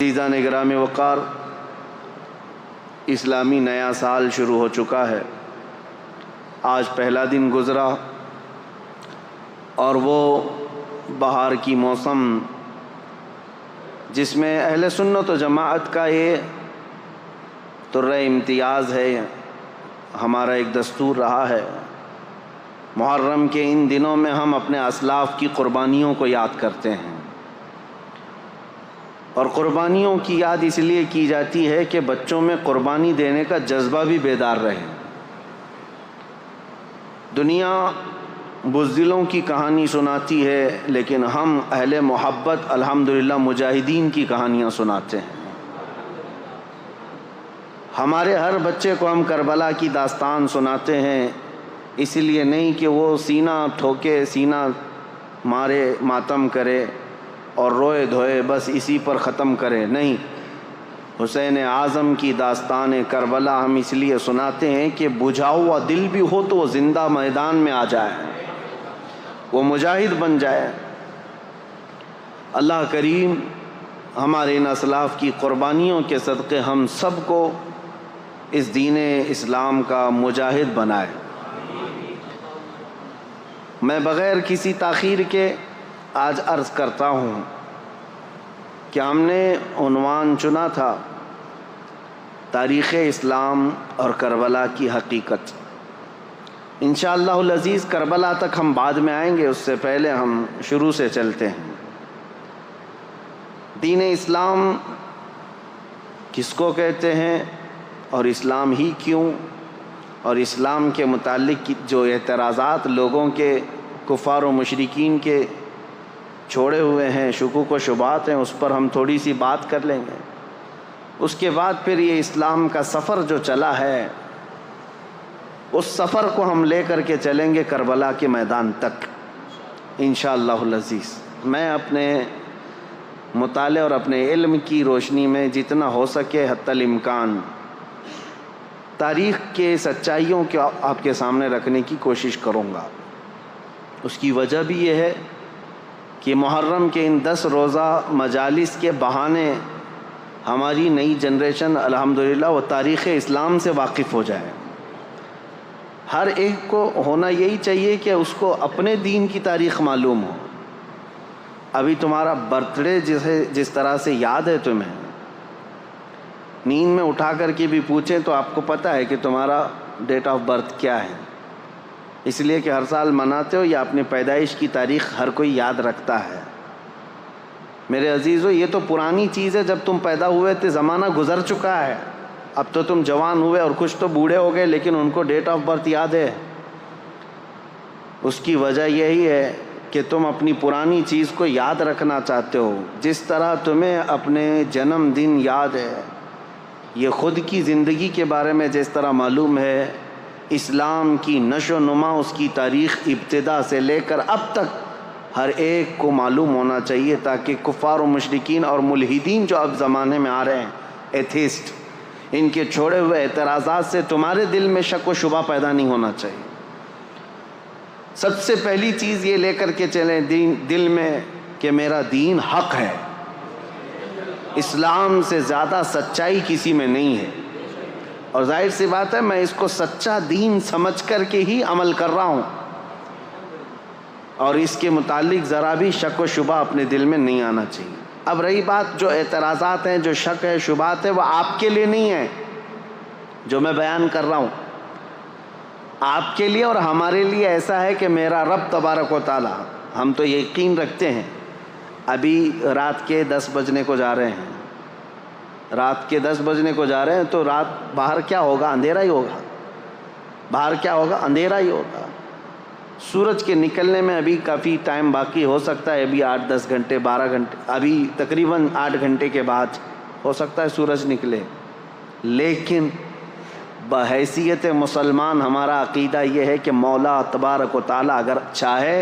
عزیزان گرامی وقار، اسلامی نیا سال شروع ہو چکا ہے۔ آج پہلا دن گزرا اور وہ بہار کی موسم جس میں اہل سنت و جماعت کا یہ طرح امتیاز ہے، ہمارا ایک دستور رہا ہے۔ محرم کے ان دنوں میں ہم اپنے اسلاف کی قربانیوں کو یاد کرتے ہیں، اور قربانیوں کی یاد اس لیے کی جاتی ہے کہ بچوں میں قربانی دینے کا جذبہ بھی بیدار رہے۔ دنیا بزدلوں کی کہانی سناتی ہے، لیکن ہم اہل محبت الحمدللہ مجاہدین کی کہانیاں سناتے ہیں۔ ہمارے ہر بچے کو ہم کربلا کی داستان سناتے ہیں، اس لیے نہیں کہ وہ سینہ ٹھوکے، سینہ مارے، ماتم کرے اور روئے دھوئے بس اسی پر ختم کرے، نہیں۔ حسین اعظم کی داستان کربلا ہم اس لیے سناتے ہیں کہ بجھا ہوا دل بھی ہو تو وہ زندہ میدان میں آ جائے، وہ مجاہد بن جائے۔ اللہ کریم ہمارے ان اسلاف کی قربانیوں کے صدقے ہم سب کو اس دین اسلام کا مجاہد بنائے۔ میں بغیر کسی تاخیر کے آج عرض کرتا ہوں کہ ہم نے عنوان چنا تھا تاریخ اسلام اور کربلا کی حقیقت۔ انشاءاللہ العزیز کربلا تک ہم بعد میں آئیں گے، اس سے پہلے ہم شروع سے چلتے ہیں۔ دین اسلام کس کو کہتے ہیں اور اسلام ہی کیوں، اور اسلام کے متعلق جو اعتراضات لوگوں کے، کفار و مشرکین کے چھوڑے ہوئے ہیں، شکوک و شبہات ہیں، اس پر ہم تھوڑی سی بات کر لیں گے۔ اس کے بعد پھر یہ اسلام کا سفر جو چلا ہے، اس سفر کو ہم لے کر کے چلیں گے کربلا کے میدان تک انشاءاللہ العزیز۔ میں اپنے مطالعے اور اپنے علم کی روشنی میں جتنا ہو سکے حتی الامکان تاریخ کے سچائیوں کو آپ کے سامنے رکھنے کی کوشش کروں گا۔ اس کی وجہ بھی یہ ہے کہ محرم کے ان 10 روزہ مجالس کے بہانے ہماری نئی جنریشن الحمدللہ وہ تاریخ اسلام سے واقف ہو جائے۔ ہر ایک کو ہونا یہی چاہیے کہ اس کو اپنے دین کی تاریخ معلوم ہو۔ ابھی تمہارا برتھ ڈے جس طرح سے یاد ہے، تمہیں نیند میں اٹھا کر کے بھی پوچھیں تو آپ کو پتہ ہے کہ تمہارا ڈیٹ آف برتھ کیا ہے، اس لیے کہ ہر سال مناتے ہو، یا اپنی پیدائش کی تاریخ ہر کوئی یاد رکھتا ہے۔ میرے عزیزو، یہ تو پرانی چیز ہے، جب تم پیدا ہوئے تھے زمانہ گزر چکا ہے، اب تو تم جوان ہوئے اور کچھ تو بوڑھے ہو گئے، لیکن ان کو ڈیٹ آف برتھ یاد ہے۔ اس کی وجہ یہی ہے کہ تم اپنی پرانی چیز کو یاد رکھنا چاہتے ہو۔ جس طرح تمہیں اپنے جنم دن یاد ہے، یہ خود کی زندگی کے بارے میں جس طرح معلوم ہے، اسلام کی نشو و نما، اس کی تاریخ ابتدا سے لے کر اب تک ہر ایک کو معلوم ہونا چاہیے، تاکہ کفار و مشرکین اور ملحدین جو اب زمانے میں آ رہے ہیں، ایتھیسٹ، ان کے چھوڑے ہوئے اعتراضات سے تمہارے دل میں شک و شبہ پیدا نہیں ہونا چاہیے۔ سب سے پہلی چیز یہ لے کر کے چلیں دل میں کہ میرا دین حق ہے، اسلام سے زیادہ سچائی کسی میں نہیں ہے، اور ظاہر سی بات ہے میں اس کو سچا دین سمجھ کر کے ہی عمل کر رہا ہوں، اور اس کے متعلق ذرا بھی شک و شبہ اپنے دل میں نہیں آنا چاہیے۔ اب رہی بات جو اعتراضات ہیں، جو شک ہے، شبہات ہے، وہ آپ کے لیے نہیں ہے جو میں بیان کر رہا ہوں، آپ کے لیے اور ہمارے لیے ایسا ہے کہ میرا رب تبارک و تعالی، ہم تو یقین رکھتے ہیں، ابھی رات کے 10 بجنے کو جا رہے ہیں، رات کے 10 بجنے کو جا رہے ہیں، تو رات باہر کیا ہوگا؟ اندھیرا ہی ہوگا۔ باہر کیا ہوگا؟ اندھیرا ہی ہوگا۔ سورج کے نکلنے میں ابھی کافی ٹائم باقی ہو سکتا ہے، ابھی 8-10 گھنٹے 12 گھنٹے، ابھی تقریباً 8 گھنٹے کے بعد ہو سکتا ہے سورج نکلے، لیکن بحیثیت مسلمان ہمارا عقیدہ یہ ہے کہ مولا تبارک و تعالیٰ اگر چاہے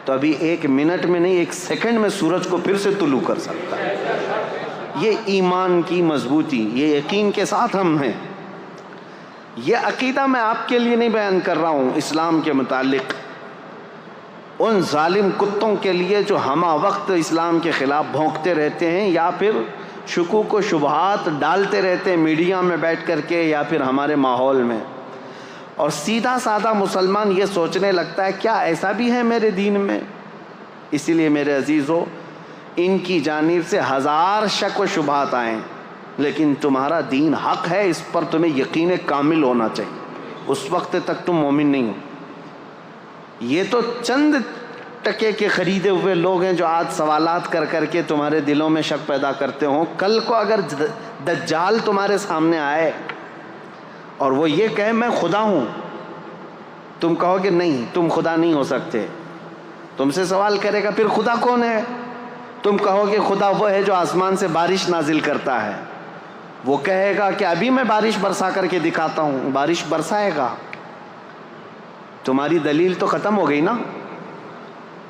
تو ابھی 1 منٹ میں نہیں، 1 سیکنڈ میں سورج کو پھر سے طلوع کر سکتا ہے۔ یہ ایمان کی مضبوطی، یہ یقین کے ساتھ ہم ہیں۔ یہ عقیدہ میں آپ کے لیے نہیں بیان کر رہا ہوں، اسلام کے متعلق ان ظالم کتوں کے لیے جو ہمہ وقت اسلام کے خلاف بھونکتے رہتے ہیں، یا پھر شکوک و شبہات ڈالتے رہتے ہیں میڈیا میں بیٹھ کر کے یا پھر ہمارے ماحول میں، اور سیدھا سادہ مسلمان یہ سوچنے لگتا ہے کیا ایسا بھی ہے میرے دین میں؟ اسی لیے میرے عزیزو، ان کی جانب سے 1000 شک و شبہات آئیں، لیکن تمہارا دین حق ہے، اس پر تمہیں یقین کامل ہونا چاہیے، اس وقت تک تم مومن نہیں ہو۔ یہ تو چند ٹکے کے خریدے ہوئے لوگ ہیں جو آج سوالات کر کر کے تمہارے دلوں میں شک پیدا کرتے ہوں۔ کل کو اگر دجال تمہارے سامنے آئے اور وہ یہ کہے میں خدا ہوں، تم کہو گے نہیں، تم خدا نہیں ہو سکتے۔ تم سے سوال کرے گا پھر خدا کون ہے؟ تم کہو گے خدا وہ ہے جو آسمان سے بارش نازل کرتا ہے۔ وہ کہے گا کہ ابھی میں بارش برسا کر کے دکھاتا ہوں، بارش برسائے گا۔ تمہاری دلیل تو ختم ہو گئی نا۔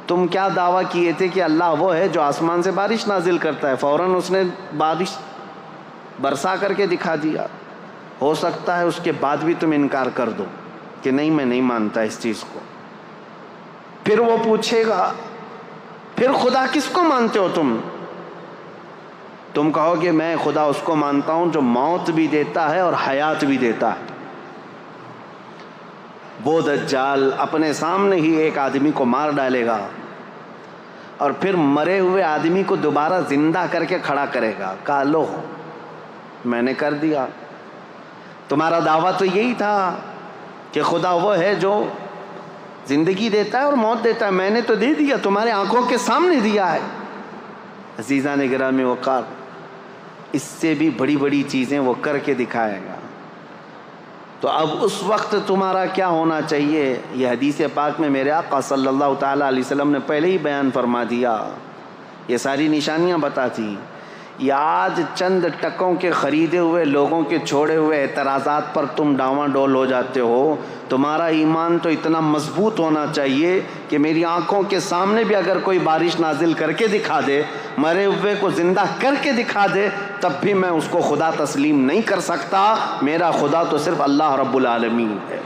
تم کیا دعویٰ کیے تھے کہ اللہ وہ ہے جو آسمان سے بارش نازل کرتا ہے، فوراً اس نے بارش برسا کر کے دکھا دیا۔ ہو سکتا ہے اس کے بعد بھی تم انکار کر دو کہ نہیں میں نہیں مانتا اس چیز کو۔ پھر وہ پوچھے گا پھر خدا کس کو مانتے ہو تم؟ تم کہو گے میں خدا اس کو مانتا ہوں جو موت بھی دیتا ہے اور حیات بھی دیتا ہے۔ وہ دجال اپنے سامنے ہی ایک آدمی کو مار ڈالے گا اور پھر مرے ہوئے آدمی کو دوبارہ زندہ کر کے کھڑا کرے گا، کہا لو میں نے کر دیا۔ تمہارا دعویٰ تو یہی تھا کہ خدا وہ ہے جو زندگی دیتا ہے اور موت دیتا ہے، میں نے تو دے دیا، تمہارے آنکھوں کے سامنے دیا ہے۔ عزیزان گرامی وقار، اس سے بھی بڑی بڑی چیزیں وہ کر کے دکھائے گا۔ تو اب اس وقت تمہارا کیا ہونا چاہیے؟ یہ حدیث پاک میں میرے آقا صلی اللہ تعالیٰ علیہ وسلم نے پہلے ہی بیان فرما دیا، یہ ساری نشانیاں بتاتی۔ یہ آج چند ٹکوں کے خریدے ہوئے لوگوں کے چھوڑے ہوئے اعتراضات پر تم ڈاواں ڈول ہو جاتے ہو۔ تمہارا ایمان تو اتنا مضبوط ہونا چاہیے کہ میری آنکھوں کے سامنے بھی اگر کوئی بارش نازل کر کے دکھا دے، مرے ہوئے کو زندہ کر کے دکھا دے، تب بھی میں اس کو خدا تسلیم نہیں کر سکتا۔ میرا خدا تو صرف اللہ رب العالمین ہے۔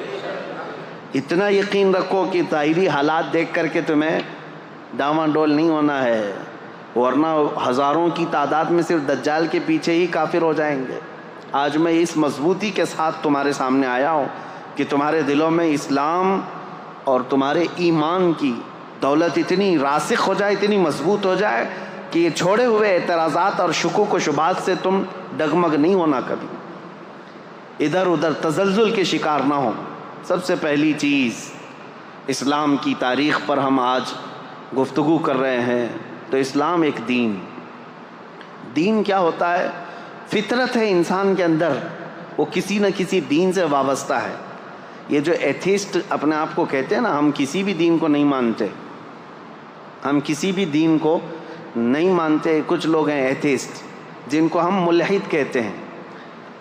اتنا یقین رکھو کہ ظاہری حالات دیکھ کر کے تمہیں ڈاواں ڈول نہیں ہونا ہے، ورنہ ہزاروں کی تعداد میں صرف دجال کے پیچھے ہی کافر ہو جائیں گے۔ آج میں اس مضبوطی کے ساتھ تمہارے سامنے آیا ہوں کہ تمہارے دلوں میں اسلام اور تمہارے ایمان کی دولت اتنی راسخ ہو جائے، اتنی مضبوط ہو جائے کہ یہ چھوڑے ہوئے اعتراضات اور شکوک و شبہات سے تم ڈگمگ نہیں ہونا، کبھی ادھر ادھر تزلزل کے شکار نہ ہو۔ سب سے پہلی چیز، اسلام کی تاریخ پر ہم آج گفتگو کر رہے ہیں، تو اسلام ایک دین کیا ہوتا ہے؟ فطرت ہے انسان کے اندر، وہ کسی نہ کسی دین سے وابستہ ہے۔ یہ جو ایتھیسٹ اپنے آپ کو کہتے ہیں نا، ہم کسی بھی دین کو نہیں مانتے، ہم کسی بھی دین کو نہیں مانتے۔ کچھ لوگ ہیں ایتھیسٹ جن کو ہم ملحد کہتے ہیں،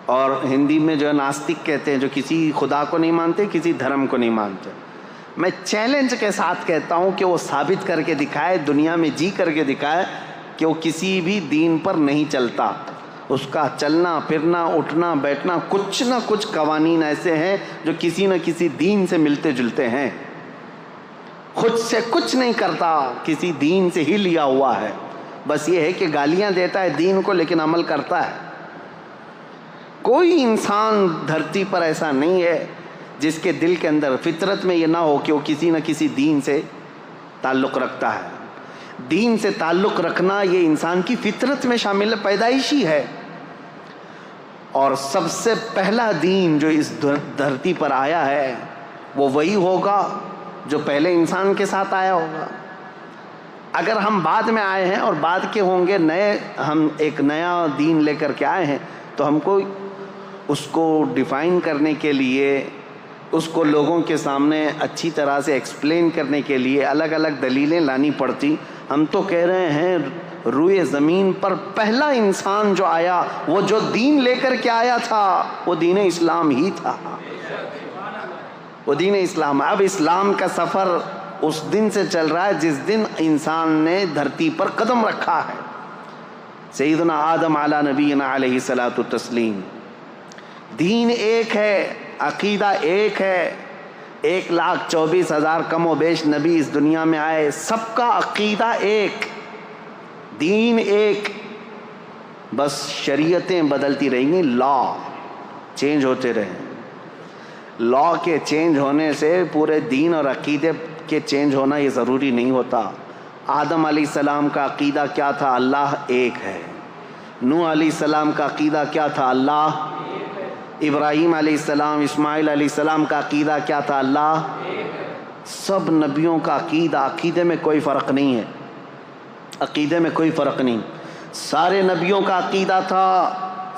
اور ہندی میں جو ہے ناستک کہتے ہیں، جو کسی خدا کو نہیں مانتے، کسی دھرم کو نہیں مانتے۔ میں چیلنج کے ساتھ کہتا ہوں کہ وہ ثابت کر کے دکھائے، دنیا میں جی کر کے دکھائے کہ وہ کسی بھی دین پر نہیں چلتا۔ اس کا چلنا پھرنا اٹھنا بیٹھنا کچھ نہ کچھ قوانین ایسے ہیں جو کسی نہ کسی دین سے ملتے جلتے ہیں۔ خود سے کچھ نہیں کرتا، کسی دین سے ہی لیا ہوا ہے۔ بس یہ ہے کہ گالیاں دیتا ہے دین کو، لیکن عمل کرتا ہے۔ کوئی انسان دھرتی پر ایسا نہیں ہے جس کے دل کے اندر فطرت میں یہ نہ ہو کہ وہ کسی نہ کسی دین سے تعلق رکھتا ہے۔ دین سے تعلق رکھنا یہ انسان کی فطرت میں شامل ہے، پیدائشی ہے۔ اور سب سے پہلا دین جو اس دھرتی پر آیا ہے وہ وہی ہوگا جو پہلے انسان کے ساتھ آیا ہوگا۔ اگر ہم بعد میں آئے ہیں اور بعد کے ہوں گے ہم ایک نیا دین لے کر کے آئے ہیں، تو ہم کو اس کو ڈیفائن کرنے کے لیے، اس کو لوگوں کے سامنے اچھی طرح سے ایکسپلین کرنے کے لیے الگ الگ دلیلیں لانی پڑتی۔ ہم تو کہہ رہے ہیں روئے زمین پر پہلا انسان جو آیا، وہ جو دین لے کر کے آیا تھا وہ دین اسلام ہی تھا، وہ دین اسلام۔ اب اسلام کا سفر اس دن سے چل رہا ہے جس دن انسان نے دھرتی پر قدم رکھا ہے۔ سیدنا آدم علی نبینا علیہ الصلاۃ والتسلیم۔ دین ایک ہے، عقیدہ ایک ہے۔ 1,24,000 کم و بیش نبی اس دنیا میں آئے، سب کا عقیدہ ایک، دین ایک۔ بس شریعتیں بدلتی رہیں گی، لا چینج ہوتے رہیں۔ لا کے چینج ہونے سے پورے دین اور عقیدے کے چینج ہونا یہ ضروری نہیں ہوتا۔ آدم علیہ السلام کا عقیدہ کیا تھا؟ اللہ ایک ہے۔ نوح علیہ السلام کا عقیدہ کیا تھا؟ اللہ۔ ابراہیم علیہ السلام، اسماعیل علیہ السلام کا عقیدہ کیا تھا؟ اللہ۔ سب نبیوں کا عقیدے میں کوئی فرق نہیں ہے، عقیدے میں کوئی فرق نہیں۔ سارے نبیوں کا عقیدہ تھا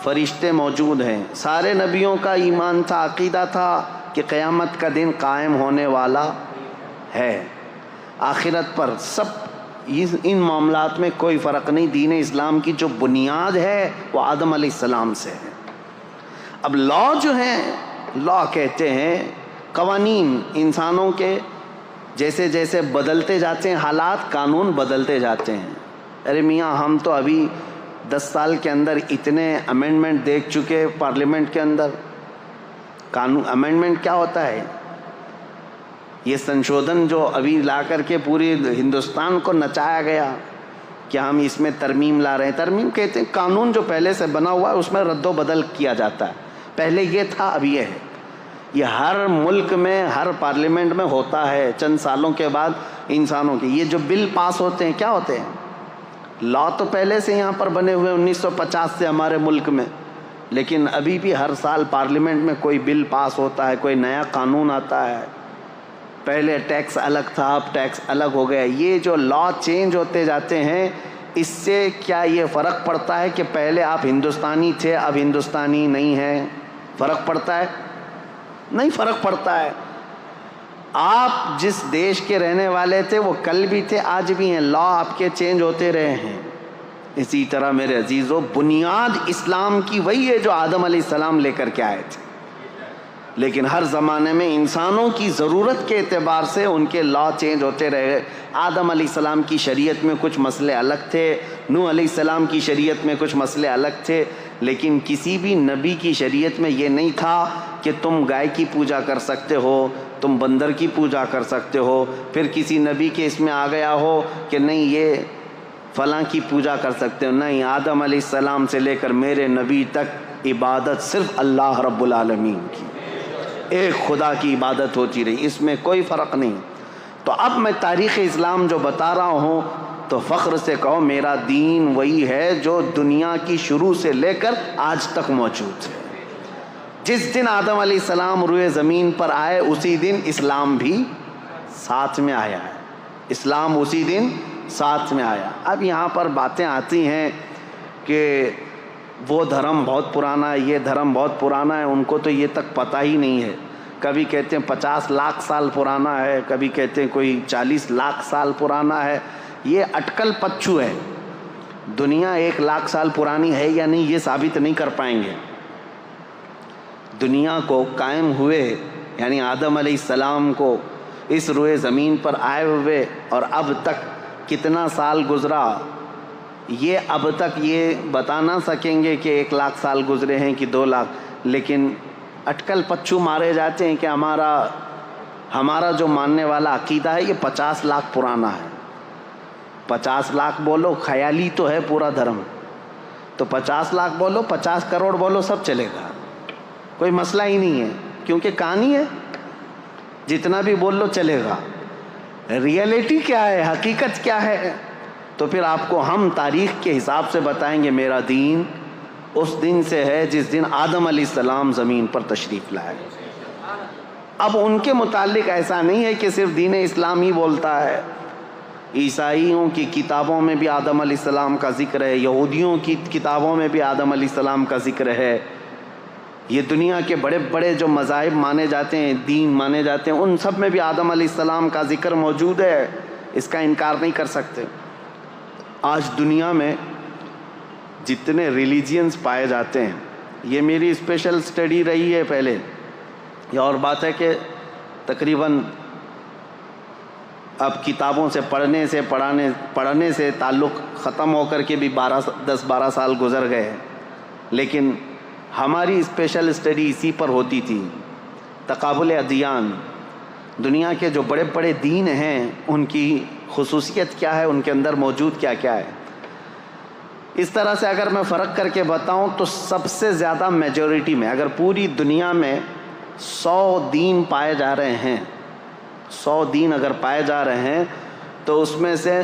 فرشتے موجود ہیں، سارے نبیوں کا ایمان تھا، عقیدہ تھا کہ قیامت کا دن قائم ہونے والا ہے، آخرت پر سب ان معاملات میں کوئی فرق نہیں۔ دین اسلام کی جو بنیاد ہے وہ آدم علیہ السلام سے ہے۔ اب لا جو ہیں، لا کہتے ہیں قوانین انسانوں کے جیسے جیسے بدلتے جاتے ہیں حالات، قانون بدلتے جاتے ہیں۔ ارے میاں ہم تو ابھی 10 سال کے اندر اتنے امینڈمنٹ دیکھ چکے پارلیمنٹ کے اندر۔ قانون امینڈمنٹ کیا ہوتا ہے؟ یہ سنشودھن جو ابھی لا کر کے پوری ہندوستان کو نچایا گیا کہ ہم اس میں ترمیم لا رہے ہیں۔ ترمیم کہتے ہیں قانون جو پہلے سے بنا ہوا ہے اس میں رد و بدل کیا جاتا ہے، پہلے یہ تھا اب یہ ہے۔ یہ ہر ملک میں ہر پارلیمنٹ میں ہوتا ہے، چند سالوں کے بعد انسانوں کے یہ جو بل پاس ہوتے ہیں کیا ہوتے ہیں؟ لا تو پہلے سے یہاں پر بنے ہوئے 1950 سے ہمارے ملک میں، لیکن ابھی بھی ہر سال پارلیمنٹ میں کوئی بل پاس ہوتا ہے، کوئی نیا قانون آتا ہے۔ پہلے ٹیکس الگ تھا، اب ٹیکس الگ ہو گیا۔ یہ جو لا چینج ہوتے جاتے ہیں، اس سے کیا یہ فرق پڑتا ہے کہ پہلے آپ ہندوستانی تھے اب ہندوستانی نہیں ہیں؟ فرق پڑتا ہے؟ نہیں فرق پڑتا ہے۔ آپ جس دیش کے رہنے والے تھے وہ کل بھی تھے آج بھی ہیں، لا آپ کے چینج ہوتے رہے ہیں۔ اسی طرح میرے عزیزو بنیاد اسلام کی وہی ہے جو آدم علیہ السلام لے کر کے آئے تھے، لیکن ہر زمانے میں انسانوں کی ضرورت کے اعتبار سے ان کے لا چینج ہوتے رہے۔ آدم علیہ السلام کی شریعت میں کچھ مسئلے الگ تھے، نوح علیہ السلام کی شریعت میں کچھ مسئلے الگ تھے، لیکن کسی بھی نبی کی شریعت میں یہ نہیں تھا کہ تم گائے کی پوجا کر سکتے ہو، تم بندر کی پوجا کر سکتے ہو۔ پھر کسی نبی کے اس میں آ گیا ہو کہ نہیں یہ فلاں کی پوجا کر سکتے ہو، نہیں، آدم علیہ السلام سے لے کر میرے نبی تک عبادت صرف اللہ رب العالمین کی، ایک خدا کی عبادت ہوتی رہی، اس میں کوئی فرق نہیں۔ تو اب میں تاریخ اسلام جو بتا رہا ہوں تو فخر سے کہو میرا دین وہی ہے جو دنیا کی شروع سے لے کر آج تک موجود ہے۔ جس دن آدم علیہ السلام روئے زمین پر آئے اسی دن اسلام بھی ساتھ میں آیا ہے، اسلام اسی دن ساتھ میں آیا۔ اب یہاں پر باتیں آتی ہیں کہ وہ دھرم بہت پرانا ہے، یہ دھرم بہت پرانا ہے، ان کو تو یہ تک پتہ ہی نہیں ہے۔ کبھی کہتے ہیں 50 لاکھ سال پرانا ہے، کبھی کہتے ہیں کوئی 40 لاکھ سال پرانا ہے۔ یہ اٹکل پچو ہے، دنیا 1 لاکھ سال پرانی ہے یا نہیں یہ ثابت نہیں کر پائیں گے۔ دنیا کو قائم ہوئے یعنی آدم علیہ السلام کو اس روئے زمین پر آئے ہوئے اور اب تک کتنا سال گزرا، یہ اب تک یہ بتا نہ سکیں گے کہ 1 لاکھ سال گزرے ہیں کہ 2 لاکھ، لیکن اٹکل پچو مارے جاتے ہیں کہ ہمارا جو ماننے والا عقیدہ ہے یہ 50 لاکھ پرانا ہے۔ 50 لاکھ بولو، خیالی تو ہے پورا دھرم، تو 50 لاکھ بولو، 50 کروڑ بولو، سب چلے گا، کوئی مسئلہ ہی نہیں ہے، کیونکہ کہانی ہے، جتنا بھی بول لو چلے گا۔ ریئلٹی کیا ہے، حقیقت کیا ہے، تو پھر آپ کو ہم تاریخ کے حساب سے بتائیں گے میرا دین اس دن سے ہے جس دن آدم علیہ السلام زمین پر تشریف لائے۔ اب ان کے متعلق ایسا نہیں ہے کہ صرف دین اسلام ہی بولتا ہے، عیسائیوں کی کتابوں میں بھی آدم علیہ السلام کا ذکر ہے، یہودیوں کی کتابوں میں بھی آدم علیہ السلام کا ذکر ہے۔ یہ دنیا کے بڑے بڑے جو مذاہب مانے جاتے ہیں، دین مانے جاتے ہیں، ان سب میں بھی آدم علیہ السلام کا ذکر موجود ہے، اس کا انکار نہیں کر سکتے۔ آج دنیا میں جتنے ریلیجینز پائے جاتے ہیں، یہ میری اسپیشل اسٹڈی رہی ہے پہلے، یہ اور بات ہے کہ تقریباً اب کتابوں سے پڑھنے سے تعلق ختم ہو کر کے بھی 10-12 سال گزر گئے، لیکن ہماری اسپیشل اسٹڈی اسی پر ہوتی تھی، تقابل ادیان، دنیا کے جو بڑے بڑے دین ہیں ان کی خصوصیت کیا ہے، ان کے اندر موجود کیا کیا ہے۔ اس طرح سے اگر میں فرق کر کے بتاؤں تو سب سے زیادہ میجورٹی میں، اگر پوری دنیا میں 100 دین پائے جا رہے ہیں، 100 دین اگر پائے جا رہے ہیں تو اس میں سے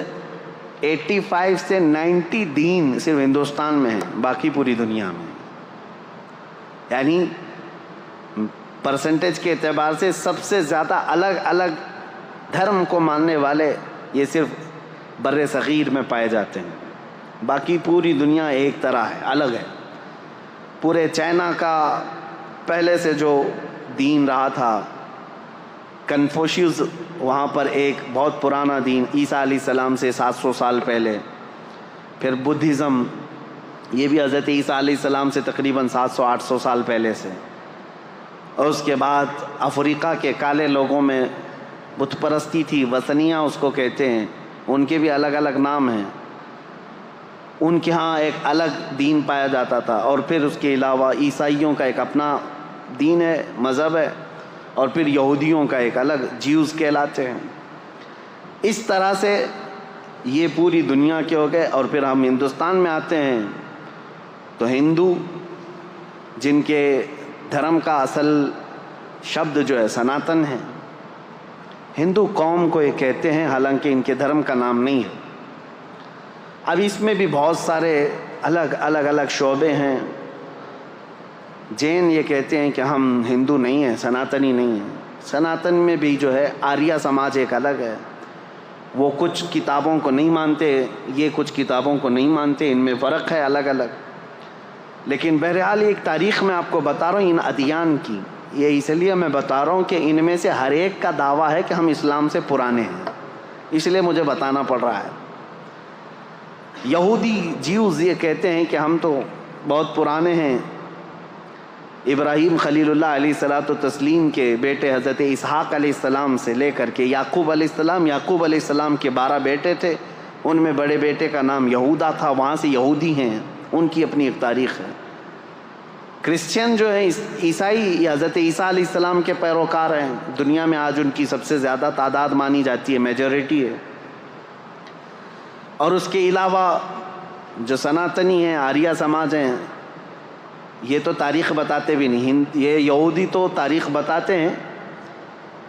85 سے 90 دین صرف ہندوستان میں ہیں، باقی پوری دنیا میں، یعنی پرسنٹیج کے اعتبار سے سب سے زیادہ الگ الگ دھرم کو ماننے والے یہ صرف بر صغیر میں پائے جاتے ہیں، باقی پوری دنیا ایک طرح ہے، الگ ہے۔ پورے چائنا کا پہلے سے جو دین رہا تھا، کنفوشیوس وہاں پر ایک بہت پرانا دین، عیسیٰ علیہ السلام سے 700 سال پہلے، پھر بدھزم، یہ بھی حضرت عیسیٰ علیہ السلام سے تقریباً 700-800 سال پہلے سے، اور اس کے بعد افریقہ کے کالے لوگوں میں بت پرستی تھی، وثنیہ اس کو کہتے ہیں، ان کے بھی الگ الگ نام ہیں، ان کے ہاں ایک الگ دین پایا جاتا تھا، اور پھر اس کے علاوہ عیسائیوں کا ایک اپنا دین ہے، مذہب ہے، اور پھر یہودیوں کا ایک الگ، جیوز کہلاتے ہیں۔ اس طرح سے یہ پوری دنیا کے ہو گئے، اور پھر ہم ہندوستان میں آتے ہیں تو ہندو، جن کے دھرم کا اصل شبد جو ہے سناتن ہے، ہندو قوم کو یہ کہتے ہیں، حالانکہ ان کے دھرم کا نام نہیں ہے۔ اب اس میں بھی بہت سارے الگ شعبے ہیں۔ جین یہ کہتے ہیں کہ ہم ہندو نہیں ہیں، سناتنی نہیں ہیں۔ سناتن میں بھی جو ہے آریہ سماج ایک الگ ہے، وہ کچھ کتابوں کو نہیں مانتے، یہ کچھ کتابوں کو نہیں مانتے، ان میں فرق ہے الگ الگ۔ لیکن بہرحال ایک تاریخ میں آپ کو بتا رہا ہوں ان ادیان کی، یہ اس لیے میں بتا رہا ہوں کہ ان میں سے ہر ایک کا دعویٰ ہے کہ ہم اسلام سے پرانے ہیں، اس لیے مجھے بتانا پڑ رہا ہے۔ یہودی، جیوز یہ کہتے ہیں کہ ہم تو بہت پرانے ہیں، ابراہیم خلیل اللہ علیہ الصلاۃ والتسلیم کے بیٹے حضرت اسحاق علیہ السلام سے لے کر کے یعقوب علیہ السلام کے 12 بیٹے تھے، ان میں بڑے بیٹے کا نام یہودا تھا، وہاں سے یہودی ہیں، ان کی اپنی ایک تاریخ ہے۔ کرسچین جو ہیں، عیسائی، یہ حضرت عیسیٰ علیہ السلام کے پیروکار ہیں، دنیا میں آج ان کی سب سے زیادہ تعداد مانی جاتی ہے، میجورٹی ہے۔ اور اس کے علاوہ جو سناتنی ہیں، آریہ سماج ہیں، یہ تو تاریخ بتاتے بھی نہیں، یہ یہودی تو تاریخ بتاتے ہیں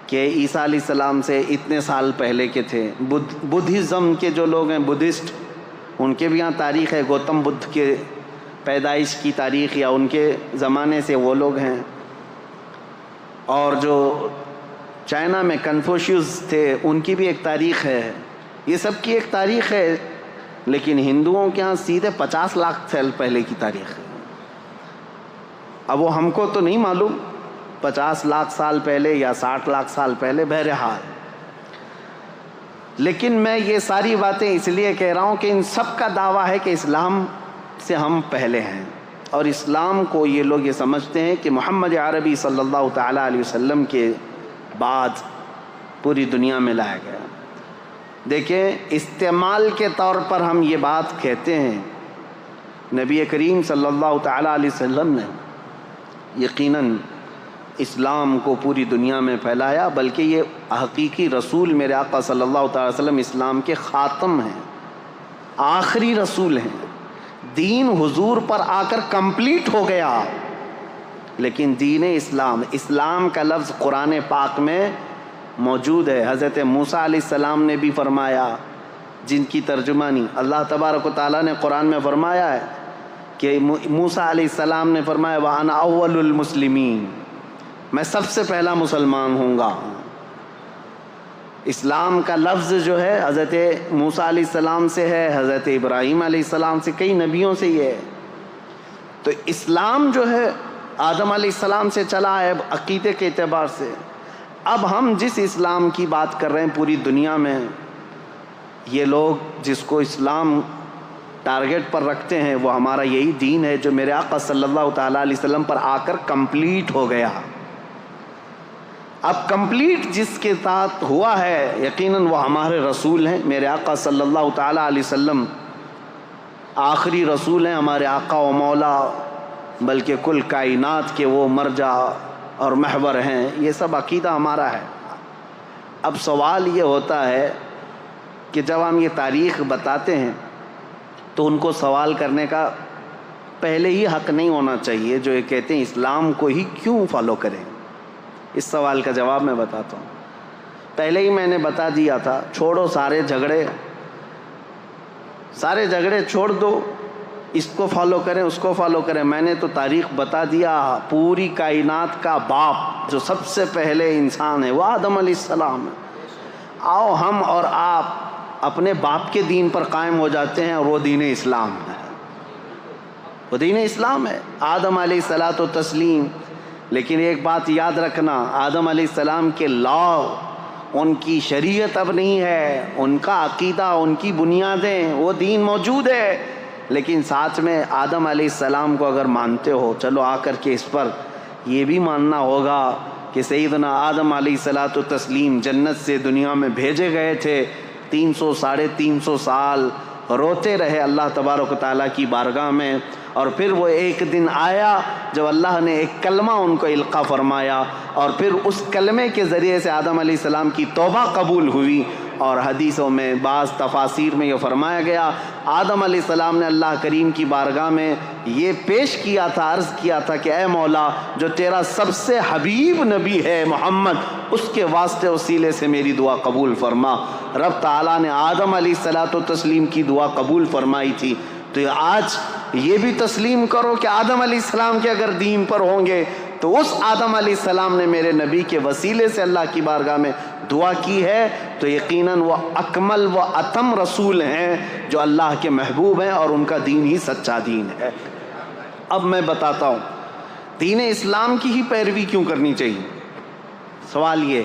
کہ عیسیٰ علیہ السلام سے اتنے سال پہلے کے تھے۔ بدھزم کے جو لوگ ہیں، بدھسٹ، ان کے بھی یہاں تاریخ ہے، گوتم بدھ کے پیدائش کی تاریخ یا ان کے زمانے سے وہ لوگ ہیں۔ اور جو چائنا میں کنفوشیوس تھے، ان کی بھی ایک تاریخ ہے، یہ سب کی ایک تاریخ ہے، لیکن ہندوؤں کے ہاں سیدھے 50 لاکھ سال پہلے کی تاریخ ہے۔ اب وہ ہم کو تو نہیں معلوم 50 لاکھ سال پہلے یا 60 لاکھ سال پہلے، بہرحال۔ لیکن میں یہ ساری باتیں اس لیے کہہ رہا ہوں کہ ان سب کا دعویٰ ہے کہ اسلام سے ہم پہلے ہیں، اور اسلام کو یہ لوگ یہ سمجھتے ہیں کہ محمد عربی صلی اللہ تعالیٰ علیہ وسلم کے بعد پوری دنیا میں لایا گیا۔ دیکھیں، استعمال کے طور پر ہم یہ بات کہتے ہیں، نبی کریم صلی اللہ تعالیٰ علیہ وسلم نے یقیناً اسلام کو پوری دنیا میں پھیلایا، بلکہ یہ حقیقی رسول میرے آقا صلی اللہ تعالیٰ علیہ وسلم اسلام کے خاتم ہیں، آخری رسول ہیں۔ دین حضور پر آ کر کمپلیٹ ہو گیا، لیکن دین اسلام کا لفظ قرآن پاک میں موجود ہے۔ حضرت موسیٰ علیہ السلام نے بھی فرمایا، جن کی ترجمانی اللہ تبارک و تعالیٰ نے قرآن میں فرمایا ہے کہ موسیٰ علیہ السلام نے فرمایا وَأَنَا أَوَّلُ الْمُسْلِمِينَ، میں سب سے پہلا مسلمان ہوں گا۔ اسلام کا لفظ جو ہے حضرت موسیٰ علیہ السلام سے ہے، حضرت ابراہیم علیہ السلام سے، کئی نبیوں سے یہ ہے۔ تو اسلام جو ہے آدم علیہ السلام سے چلا ہے عقیدے کے اعتبار سے۔ اب ہم جس اسلام کی بات کر رہے ہیں پوری دنیا میں، یہ لوگ جس کو اسلام ٹارگٹ پر رکھتے ہیں، وہ ہمارا یہی دین ہے جو میرے آقا صلی اللہ تعالیٰ علیہ وسلم پر آ کر کمپلیٹ ہو گیا۔ اب کمپلیٹ جس کے ساتھ ہوا ہے، یقیناً وہ ہمارے رسول ہیں، میرے آقا صلی اللہ تعالیٰ علیہ وسلم آخری رسول ہیں، ہمارے آقا و مولا، بلکہ کل کائنات کے وہ مرجع اور محور ہیں۔ یہ سب عقیدہ ہمارا ہے۔ اب سوال یہ ہوتا ہے کہ جب ہم یہ تاریخ بتاتے ہیں تو ان کو سوال کرنے کا پہلے ہی حق نہیں ہونا چاہیے جو یہ کہتے ہیں اسلام کو ہی کیوں فالو کریں. اس سوال کا جواب میں بتاتا ہوں. پہلے ہی میں نے بتا دیا تھا، چھوڑو سارے جھگڑے چھوڑ دو، اس کو فالو کریں اس کو فالو کریں. میں نے تو تاریخ بتا دیا، پوری کائنات کا باپ جو سب سے پہلے انسان ہے وہ آدم علیہ السلام ہے. آؤ ہم اور آپ اپنے باپ کے دین پر قائم ہو جاتے ہیں اور وہ دین اسلام ہے، وہ دین اسلام ہے. آدم علیہ الصلاۃ و تسلیم. لیکن ایک بات یاد رکھنا، آدم علیہ السلام کے لا، ان کی شریعت اب نہیں ہے، ان کا عقیدہ، ان کی بنیادیں، وہ دین موجود ہے. لیکن ساتھ میں آدم علیہ السلام کو اگر مانتے ہو، چلو آ کر کے اس پر یہ بھی ماننا ہوگا کہ سیدنا آدم علیہ الصلاۃ و تسلیم جنت سے دنیا میں بھیجے گئے تھے. 300 سال روتے رہے اللہ تبارک و تعالیٰ کی بارگاہ میں، اور پھر وہ ایک دن آیا جب اللہ نے ایک کلمہ ان کو القا فرمایا، اور پھر اس کلمے کے ذریعے سے آدم علیہ السلام کی توبہ قبول ہوئی. اور حدیثوں میں بعض تفاسیر میں یہ فرمایا گیا، آدم علیہ السلام نے اللہ کریم کی بارگاہ میں یہ پیش کیا تھا، عرض کیا تھا کہ اے مولا، جو تیرا سب سے حبیب نبی ہے محمد، اس کے واسطے وسیلے سے میری دعا قبول فرما. رب تعالیٰ نے آدم علیہ الصلاۃ و تسلیم کی دعا قبول فرمائی تھی. تو آج یہ بھی تسلیم کرو کہ آدم علیہ السلام کے اگر دین پر ہوں گے تو اس آدم علیہ السلام نے میرے نبی کے وسیلے سے اللہ کی بارگاہ میں دعا کی ہے، تو یقیناً وہ اکمل و اتم رسول ہیں جو اللہ کے محبوب ہیں، اور ان کا دین ہی سچا دین ہے. اب میں بتاتا ہوں دین اسلام کی ہی پیروی کیوں کرنی چاہیے. سوال یہ،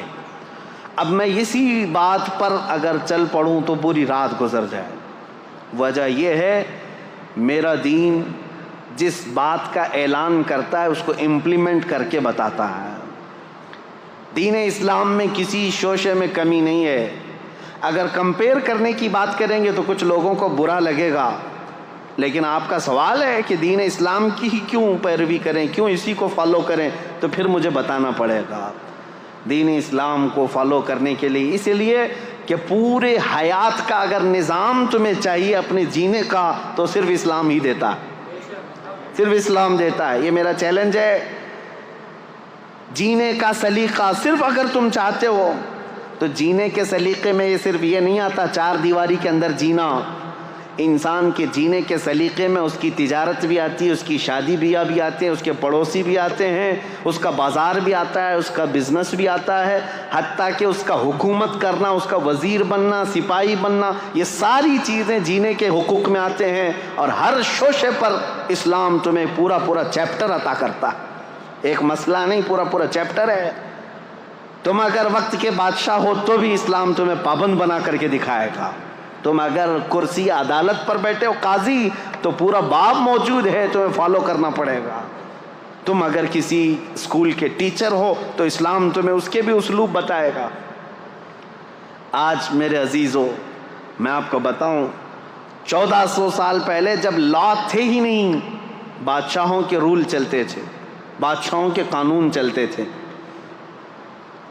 اب میں اسی بات پر اگر چل پڑوں تو پوری رات گزر جائے. وجہ یہ ہے، میرا دین جس بات کا اعلان کرتا ہے اس کو امپلیمنٹ کر کے بتاتا ہے. دین اسلام میں کسی شوشے میں کمی نہیں ہے. اگر کمپیئر کرنے کی بات کریں گے تو کچھ لوگوں کو برا لگے گا، لیکن آپ کا سوال ہے کہ دین اسلام کی ہی کیوں پیروی کریں، کیوں اسی کو فالو کریں، تو پھر مجھے بتانا پڑے گا. دین اسلام کو فالو کرنے کے لیے اس لیے کہ پورے حیات کا اگر نظام تمہیں چاہیے اپنے جینے کا تو صرف اسلام ہی دیتا ہے، صرف اسلام دیتا ہے. یہ میرا چیلنج ہے. جینے کا سلیقہ صرف اگر تم چاہتے ہو تو جینے کے سلیقے میں یہ صرف یہ نہیں آتا چار دیواری کے اندر جینا. انسان کے جینے کے سلیقے میں اس کی تجارت بھی آتی ہے، اس کی شادی بیاہ بھی آتے ہیں، اس کے پڑوسی بھی آتے ہیں، اس کا بازار بھی آتا ہے، اس کا بزنس بھی آتا ہے، حتیٰ کہ اس کا حکومت کرنا، اس کا وزیر بننا، سپاہی بننا، یہ ساری چیزیں جینے کے حقوق میں آتے ہیں. اور ہر شوشے پر اسلام تمہیں پورا چیپٹر عطا کرتا ہے. ایک مسئلہ نہیں، پورا چیپٹر ہے. تم اگر وقت کے بادشاہ ہو تو بھی اسلام تمہیں پابند بنا کر کے دکھائے گا. تم اگر کرسی عدالت پر بیٹھے ہو قاضی تو پورا باب موجود ہے، تمہیں فالو کرنا پڑے گا. تم اگر کسی اسکول کے ٹیچر ہو تو اسلام تمہیں اس کے بھی اسلوب بتائے گا. آج میرے عزیزو میں آپ کو بتاؤں، 1400 سال پہلے جب لا تھے ہی نہیں، بادشاہوں کے رول چلتے تھے، بادشاہوں کے قانون چلتے تھے.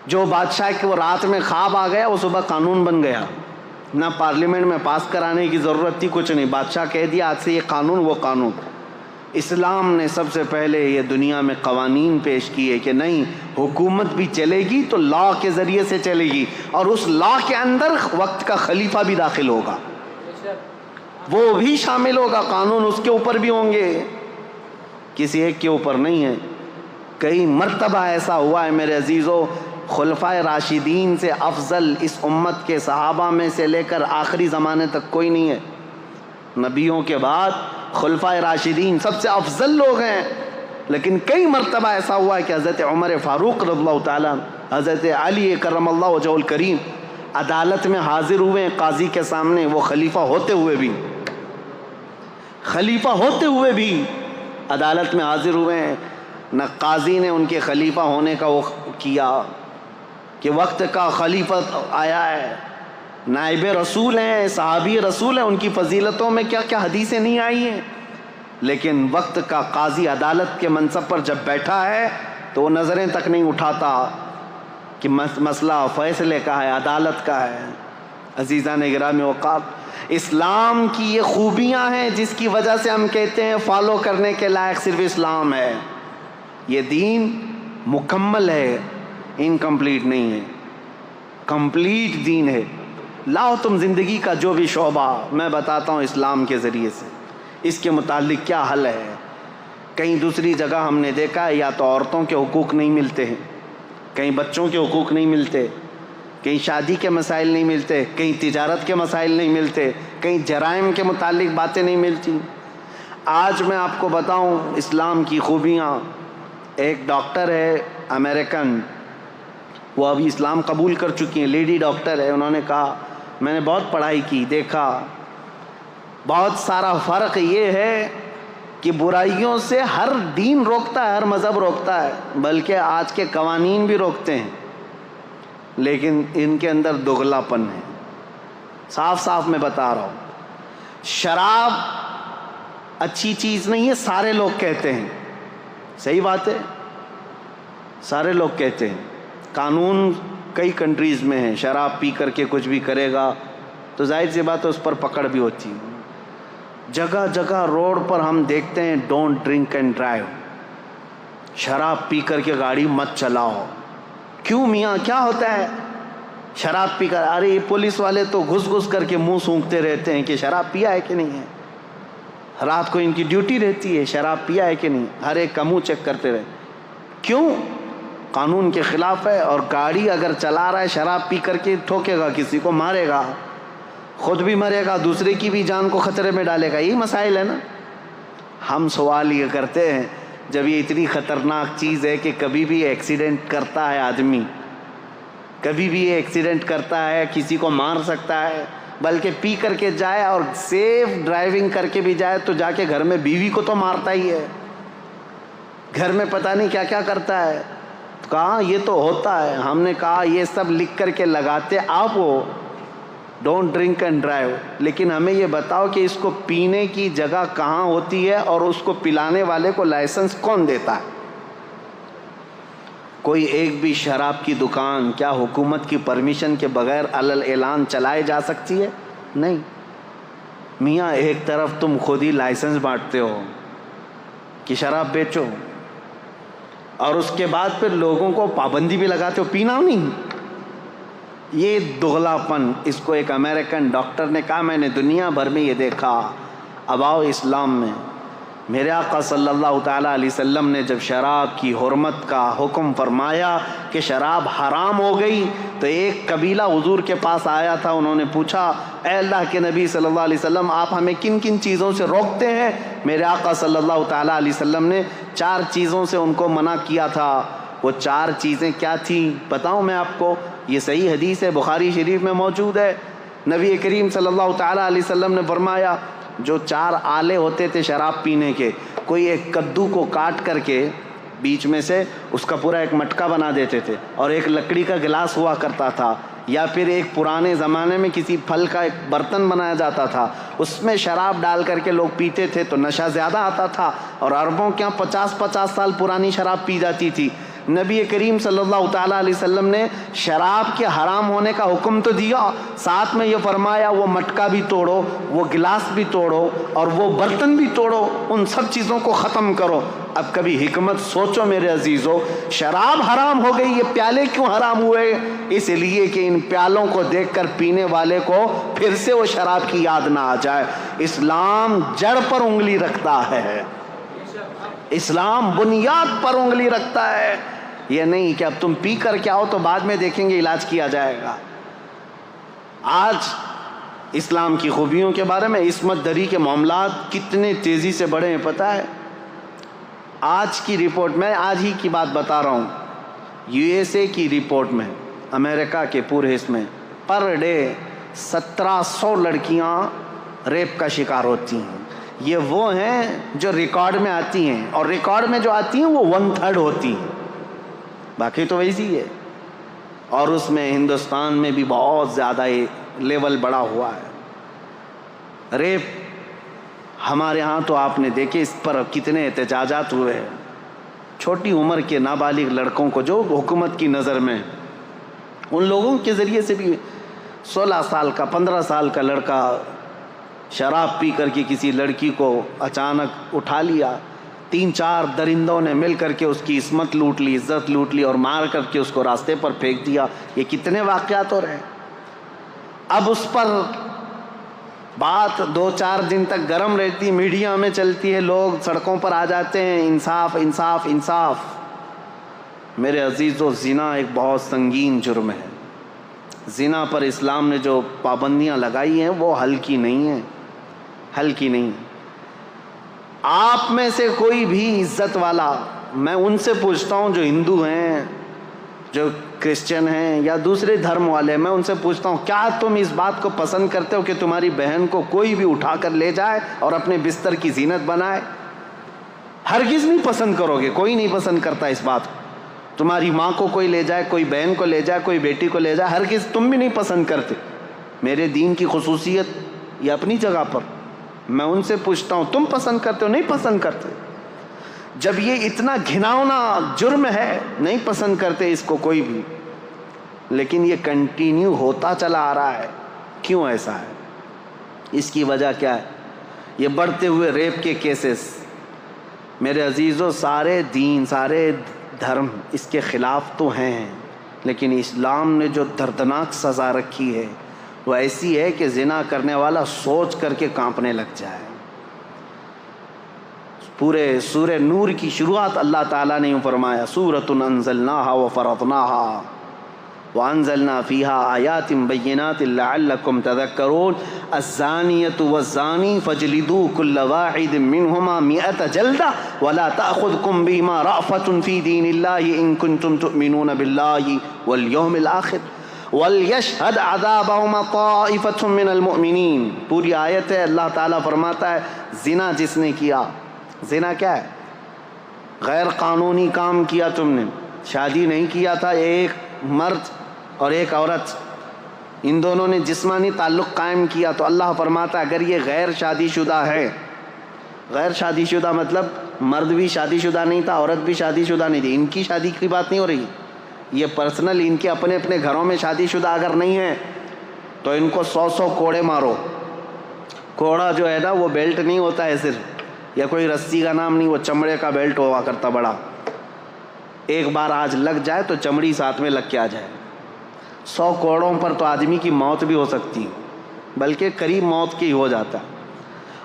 جو بادشاہ کے وہ رات میں خواب آ گیا وہ صبح قانون بن گیا. نہ پارلیمنٹ میں پاس کرانے کی ضرورت تھی، کچھ نہیں، بادشاہ کہہ دیا آج سے یہ قانون وہ قانون. اسلام نے سب سے پہلے یہ دنیا میں قوانین پیش کیے کہ نہیں، حکومت بھی چلے گی تو لا کے ذریعے سے چلے گی، اور اس لا کے اندر وقت کا خلیفہ بھی داخل ہوگا، وہ بھی شامل ہوگا، قانون اس کے اوپر بھی ہوں گے، کسی ایک کے اوپر نہیں ہے. کئی مرتبہ ایسا ہوا ہے میرے عزیزو، خلفائے راشدین سے افضل اس امت کے صحابہ میں سے لے کر آخری زمانے تک کوئی نہیں ہے. نبیوں کے بعد خلفائے راشدین سب سے افضل لوگ ہیں. لیکن کئی مرتبہ ایسا ہوا ہے کہ حضرت عمر فاروق رضی اللہ تعالیٰ، حضرت علی کرم اللہ وجہہ الکریم عدالت میں حاضر ہوئے ہیں قاضی کے سامنے. وہ خلیفہ ہوتے ہوئے بھی عدالت میں حاضر ہوئے ہیں. نہ قاضی نے ان کے خلیفہ ہونے کا وہ کیا کہ وقت کا خلیفہ آیا ہے، نائب رسول ہیں، صحابی رسول ہیں، ان کی فضیلتوں میں کیا کیا حدیثیں نہیں آئی ہیں. لیکن وقت کا قاضی عدالت کے منصب پر جب بیٹھا ہے تو وہ نظریں تک نہیں اٹھاتا کہ مسئلہ فیصلے کا ہے، عدالت کا ہے. عزیزان گرامی اوقات، اسلام کی یہ خوبیاں ہیں جس کی وجہ سے ہم کہتے ہیں فالو کرنے کے لائق صرف اسلام ہے. یہ دین مکمل ہے، انکمپلیٹ نہیں ہے، کمپلیٹ دین ہے. لاؤ تم زندگی کا جو بھی شعبہ، میں بتاتا ہوں اسلام کے ذریعے سے اس کے متعلق کیا حل ہے. کہیں دوسری جگہ ہم نے دیکھا ہے یا تو عورتوں کے حقوق نہیں ملتے ہیں، کہیں بچوں کے حقوق نہیں ملتے، کہیں شادی کے مسائل نہیں ملتے، کہیں تجارت کے مسائل نہیں ملتے، کہیں جرائم کے متعلق باتیں نہیں ملتی. آج میں آپ کو بتاؤں اسلام کی خوبیاں. ایک ڈاکٹر ہے امریکن، وہ ابھی اسلام قبول کر چکی ہیں، لیڈی ڈاکٹر ہے. انہوں نے کہا میں نے بہت پڑھائی کی، دیکھا بہت سارا فرق یہ ہے کہ برائیوں سے ہر دین روکتا ہے، ہر مذہب روکتا ہے، بلکہ آج کے قوانین بھی روکتے ہیں، لیکن ان کے اندر دگلا پن ہے. صاف صاف میں بتا رہا ہوں، شراب اچھی چیز نہیں ہے سارے لوگ کہتے ہیں، صحیح بات ہے، سارے لوگ کہتے ہیں. قانون کئی کنٹریز میں ہیں، شراب پی کر کے کچھ بھی کرے گا تو ظاہر سی بات ہے اس پر پکڑ بھی ہوتی ہے. جگہ جگہ روڈ پر ہم دیکھتے ہیں ڈونٹ ڈرنک اینڈ ڈرائیو، شراب پی کر کے گاڑی مت چلاؤ. کیوں میاں کیا ہوتا ہے شراب پی کر؟ ارے یہ پولیس والے تو گھس گھس کر کے منہ سونکھتے رہتے ہیں کہ شراب پیا ہے کہ نہیں ہے. رات کو ان کی ڈیوٹی رہتی ہے شراب پیا ہے کہ نہیں، ہر ایک کا منہ چیک کرتے رہے. کیوں؟ قانون کے خلاف ہے. اور گاڑی اگر چلا رہا ہے شراب پی کر کے ٹھوکے گا، کسی کو مارے گا، خود بھی مرے گا، دوسرے کی بھی جان کو خطرے میں ڈالے گا. یہی مسائل ہے نا. ہم سوال یہ کرتے ہیں جب یہ اتنی خطرناک چیز ہے کہ کبھی بھی ایکسیڈنٹ کرتا ہے آدمی، کبھی بھی ایکسیڈنٹ کرتا ہے، کسی کو مار سکتا ہے، بلکہ پی کر کے جائے اور سیف ڈرائیونگ کر کے بھی جائے تو جا کے گھر میں بیوی کو تو مارتا ہی ہے، گھر میں پتہ نہیں کیا کیا کرتا ہے. کہاں یہ تو ہوتا ہے. ہم نے کہا یہ سب لکھ کر کے لگاتے آپ ہو ڈونٹ ڈرنک اینڈ ڈرائیو، لیکن ہمیں یہ بتاؤ کہ اس کو پینے کی جگہ کہاں ہوتی ہے اور اس کو پلانے والے کو لائسنس کون دیتا ہے؟ کوئی ایک بھی شراب کی دکان کیا حکومت کی پرمیشن کے بغیر علل اعلان چلائے جا سکتی ہے؟ نہیں. میاں ایک طرف تم خود ہی لائسنس بانٹتے ہو کہ شراب بیچو، اور اس کے بعد پھر لوگوں کو پابندی بھی لگاتے ہو پینا نہیں. یہ دغلا پن. اس کو ایک امریکن ڈاکٹر نے کہا میں نے دنیا بھر میں یہ دیکھا. اب آؤ اسلام میں. میرے آقا صلی اللہ تعالیٰ علیہ وسلم نے جب شراب کی حرمت کا حکم فرمایا کہ شراب حرام ہو گئی تو ایک قبیلہ حضور کے پاس آیا تھا. انہوں نے پوچھا اے اللہ کے نبی صلی اللہ علیہ وسلم آپ ہمیں کن کن چیزوں سے روکتے ہیں؟ میرے آقا صلی اللہ تعالیٰ علیہ وسلم نے 4 چیزوں سے ان کو منع کیا تھا. وہ 4 چیزیں کیا تھیں بتاؤں میں آپ کو؟ یہ صحیح حدیث ہے، بخاری شریف میں موجود ہے. نبی کریم صلی اللہ تعالیٰ علیہ وسلم نے فرمایا جو 4 آلے ہوتے تھے شراب پینے کے، کوئی ایک کدو کو کاٹ کر کے بیچ میں سے اس کا پورا ایک مٹکا بنا دیتے تھے، اور ایک لکڑی کا گلاس ہوا کرتا تھا، یا پھر ایک پرانے زمانے میں کسی پھل کا ایک برتن بنایا جاتا تھا، اس میں شراب ڈال کر کے لوگ پیتے تھے تو نشہ زیادہ آتا تھا، اور عربوں کے یہاں 50 سال پرانی شراب پی جاتی تھی. نبی کریم صلی اللہ تعالیٰ علیہ وسلم نے شراب کے حرام ہونے کا حکم تو دیا، ساتھ میں یہ فرمایا وہ مٹکا بھی توڑو، وہ گلاس بھی توڑو، اور وہ برتن بھی توڑو، ان سب چیزوں کو ختم کرو. اب کبھی حکمت سوچو میرے عزیزو، شراب حرام ہو گئی، یہ پیالے کیوں حرام ہوئے؟ اس لیے کہ ان پیالوں کو دیکھ کر پینے والے کو پھر سے وہ شراب کی یاد نہ آ جائے. اسلام جڑ پر انگلی رکھتا ہے، اسلام بنیاد پر انگلی رکھتا ہے. یہ نہیں کہ اب تم پی کر کے آؤ تو بعد میں دیکھیں گے علاج کیا جائے گا. آج اسلام کی خوبیوں کے بارے میں عصمت دری کے معاملات کتنے تیزی سے بڑھے ہیں پتہ ہے؟ آج کی رپورٹ، میں آج ہی کی بات بتا رہا ہوں، USA کی رپورٹ میں، امریکہ کے پورے حصے میں پر ڈے 1700 لڑکیاں ریپ کا شکار ہوتی ہیں. یہ وہ ہیں جو ریکارڈ میں آتی ہیں، اور ریکارڈ میں جو آتی ہیں وہ 1/3 ہوتی ہیں، باقی تو ویسی ہے. اور اس میں ہندوستان میں بھی بہت زیادہ لیول بڑا ہوا ہے. ریپ ہمارے ہاں تو آپ نے دیکھے اس پر کتنے احتجاجات ہوئے ہیں. چھوٹی عمر کے نابالغ لڑکوں کو جو حکومت کی نظر میں، ان لوگوں کے ذریعے سے بھی 16 سال کا 15 سال کا لڑکا شراب پی کر کے کسی لڑکی کو اچانک اٹھا لیا، 3-4 درندوں نے مل کر کے اس کی عصمت لوٹ لی، عزت لوٹ لی اور مار کر کے اس کو راستے پر پھینک دیا۔ یہ کتنے واقعات ہو رہے ہیں۔ اب اس پر بات 2-4 دن تک گرم رہتی، میڈیا میں چلتی ہے، لوگ سڑکوں پر آ جاتے ہیں، انصاف انصاف انصاف۔ میرے عزیزو، زنا ایک بہت سنگین جرم ہے۔ زنا پر اسلام نے جو پابندیاں لگائی ہیں وہ ہلکی نہیں ہیں، ہلکی نہیں۔ آپ میں سے کوئی بھی عزت والا، میں ان سے پوچھتا ہوں جو ہندو ہیں، جو کرسچن ہیں یا دوسرے دھرم والے، میں ان سے پوچھتا ہوں کیا تم اس بات کو پسند کرتے ہو کہ تمہاری بہن کو کوئی بھی اٹھا کر لے جائے اور اپنے بستر کی زینت بنائے؟ ہرگز نہیں پسند کرو گے، کوئی نہیں پسند کرتا اس بات کو۔ تمہاری ماں کو کوئی لے جائے، کوئی بہن کو لے جائے، کوئی بیٹی کو لے جائے، ہرگز تم بھی نہیں پسند کرتے۔ میرے دین کی خصوصیت یہ اپنی جگہ پر، میں ان سے پوچھتا ہوں تم پسند کرتے ہو؟ نہیں پسند کرتے۔ جب یہ اتنا گھناؤنا جرم ہے، نہیں پسند کرتے اس کو کوئی بھی، لیکن یہ کنٹینیو ہوتا چلا آ رہا ہے۔ کیوں ایسا ہے؟ اس کی وجہ کیا ہے؟ یہ بڑھتے ہوئے ریپ کے کیسز۔ میرے عزیزو، سارے دین، سارے دھرم اس کے خلاف تو ہیں، لیکن اسلام نے جو دردناک سزا رکھی ہے وہ ایسی ہے کہ زنا کرنے والا سوچ کر کے کانپنے لگ جائے۔ پورے سورہ نور کی شروعات اللہ تعالیٰ نے یوں فرمایا، سورۃ انزلناہا وفرضناہا وانزلنا فیہا آیات بینات لعلکم تذکرون الزانیۃ والزانی فاجلدوا کل واحد منہما 100 جلدہ ولا تأخذکم بہما رأفۃ فی دین اللہ ان کنتم تؤمنون باللہ والیوم الآخر وَلْيَشْهَدْ عَذَابَهُمَا طَائِفَةٌ مِّنَ الْمُؤْمِنِينَ۔ پوری آیت ہے، اللہ تعالیٰ فرماتا ہے زنا جس نے کیا، زنا کیا ہے؟ غیر قانونی کام کیا تم نے، شادی نہیں کیا تھا، ایک مرد اور ایک عورت، ان دونوں نے جسمانی تعلق قائم کیا، تو اللہ فرماتا ہے اگر یہ غیر شادی شدہ ہے، غیر شادی شدہ مطلب مرد بھی شادی شدہ نہیں تھا، عورت بھی شادی شدہ نہیں تھی، ان کی شادی کی بات نہیں ہو رہی، یہ پرسنل ان کے اپنے اپنے گھروں میں شادی شدہ اگر نہیں ہے تو ان کو 100 کوڑے مارو۔ کوڑا جو ہے نا وہ بیلٹ نہیں ہوتا ہے صرف، یا کوئی رسی کا نام نہیں، وہ چمڑے کا بیلٹ ہوا کرتا بڑا، ایک بار آج لگ جائے تو چمڑی ساتھ میں لگ کے آ جائے۔ 100 کوڑوں پر تو آدمی کی موت بھی ہو سکتی ہے، بلکہ قریب موت کی ہو جاتا ہے۔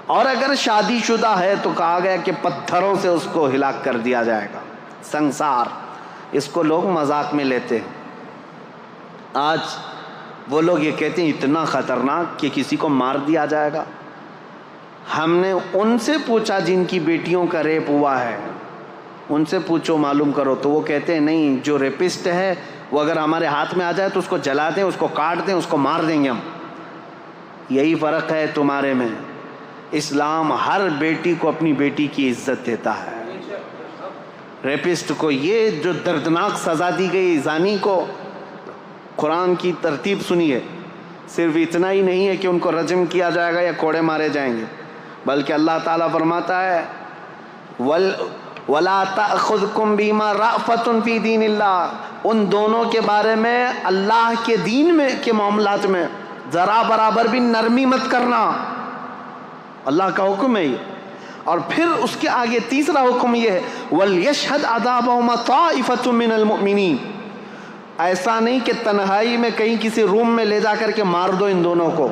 اور اگر شادی شدہ ہے تو کہا گیا کہ پتھروں سے اس کو ہلاک کر دیا جائے گا، سنسار۔ اس کو لوگ مذاق میں لیتے ہیں۔ آج وہ لوگ یہ کہتے ہیں اتنا خطرناک کہ کسی کو مار دیا جائے گا۔ ہم نے ان سے پوچھا جن کی بیٹیوں کا ریپ ہوا ہے، ان سے پوچھو، معلوم کرو، تو وہ کہتے ہیں نہیں، جو ریپسٹ ہے وہ اگر ہمارے ہاتھ میں آ جائے تو اس کو جلا دیں، اس کو کاٹ دیں، اس کو مار دیں گے ہم۔ یہی فرق ہے تمہارے میں۔ اسلام ہر بیٹی کو اپنی بیٹی کی عزت دیتا ہے۔ ریپسٹ کو یہ جو دردناک سزا دی گئی، زانی کو، قرآن کی ترتیب سنیے، صرف اتنا ہی نہیں ہے کہ ان کو رجم کیا جائے گا یا کوڑے مارے جائیں گے، بلکہ اللہ تعالیٰ فرماتا ہے وَلَا تَأْخُذْكُمْ بِمَا رَأْفَةٌ فِي دِينِ اللَّهِ، ان دونوں کے بارے میں اللہ کے دین میں کے معاملات میں ذرا برابر بھی نرمی مت کرنا، اللہ کا حکم ہے یہ۔ اور پھر اس کے آگے تیسرا حکم یہ ہے وَلْيَشْهَدْ عَذَابَهُمَا طَائِفَةٌ مِّنَ الْمُؤْمِنِينَ، ایسا نہیں کہ تنہائی میں کہیں کسی روم میں لے جا کر کے مار دو ان دونوں کو۔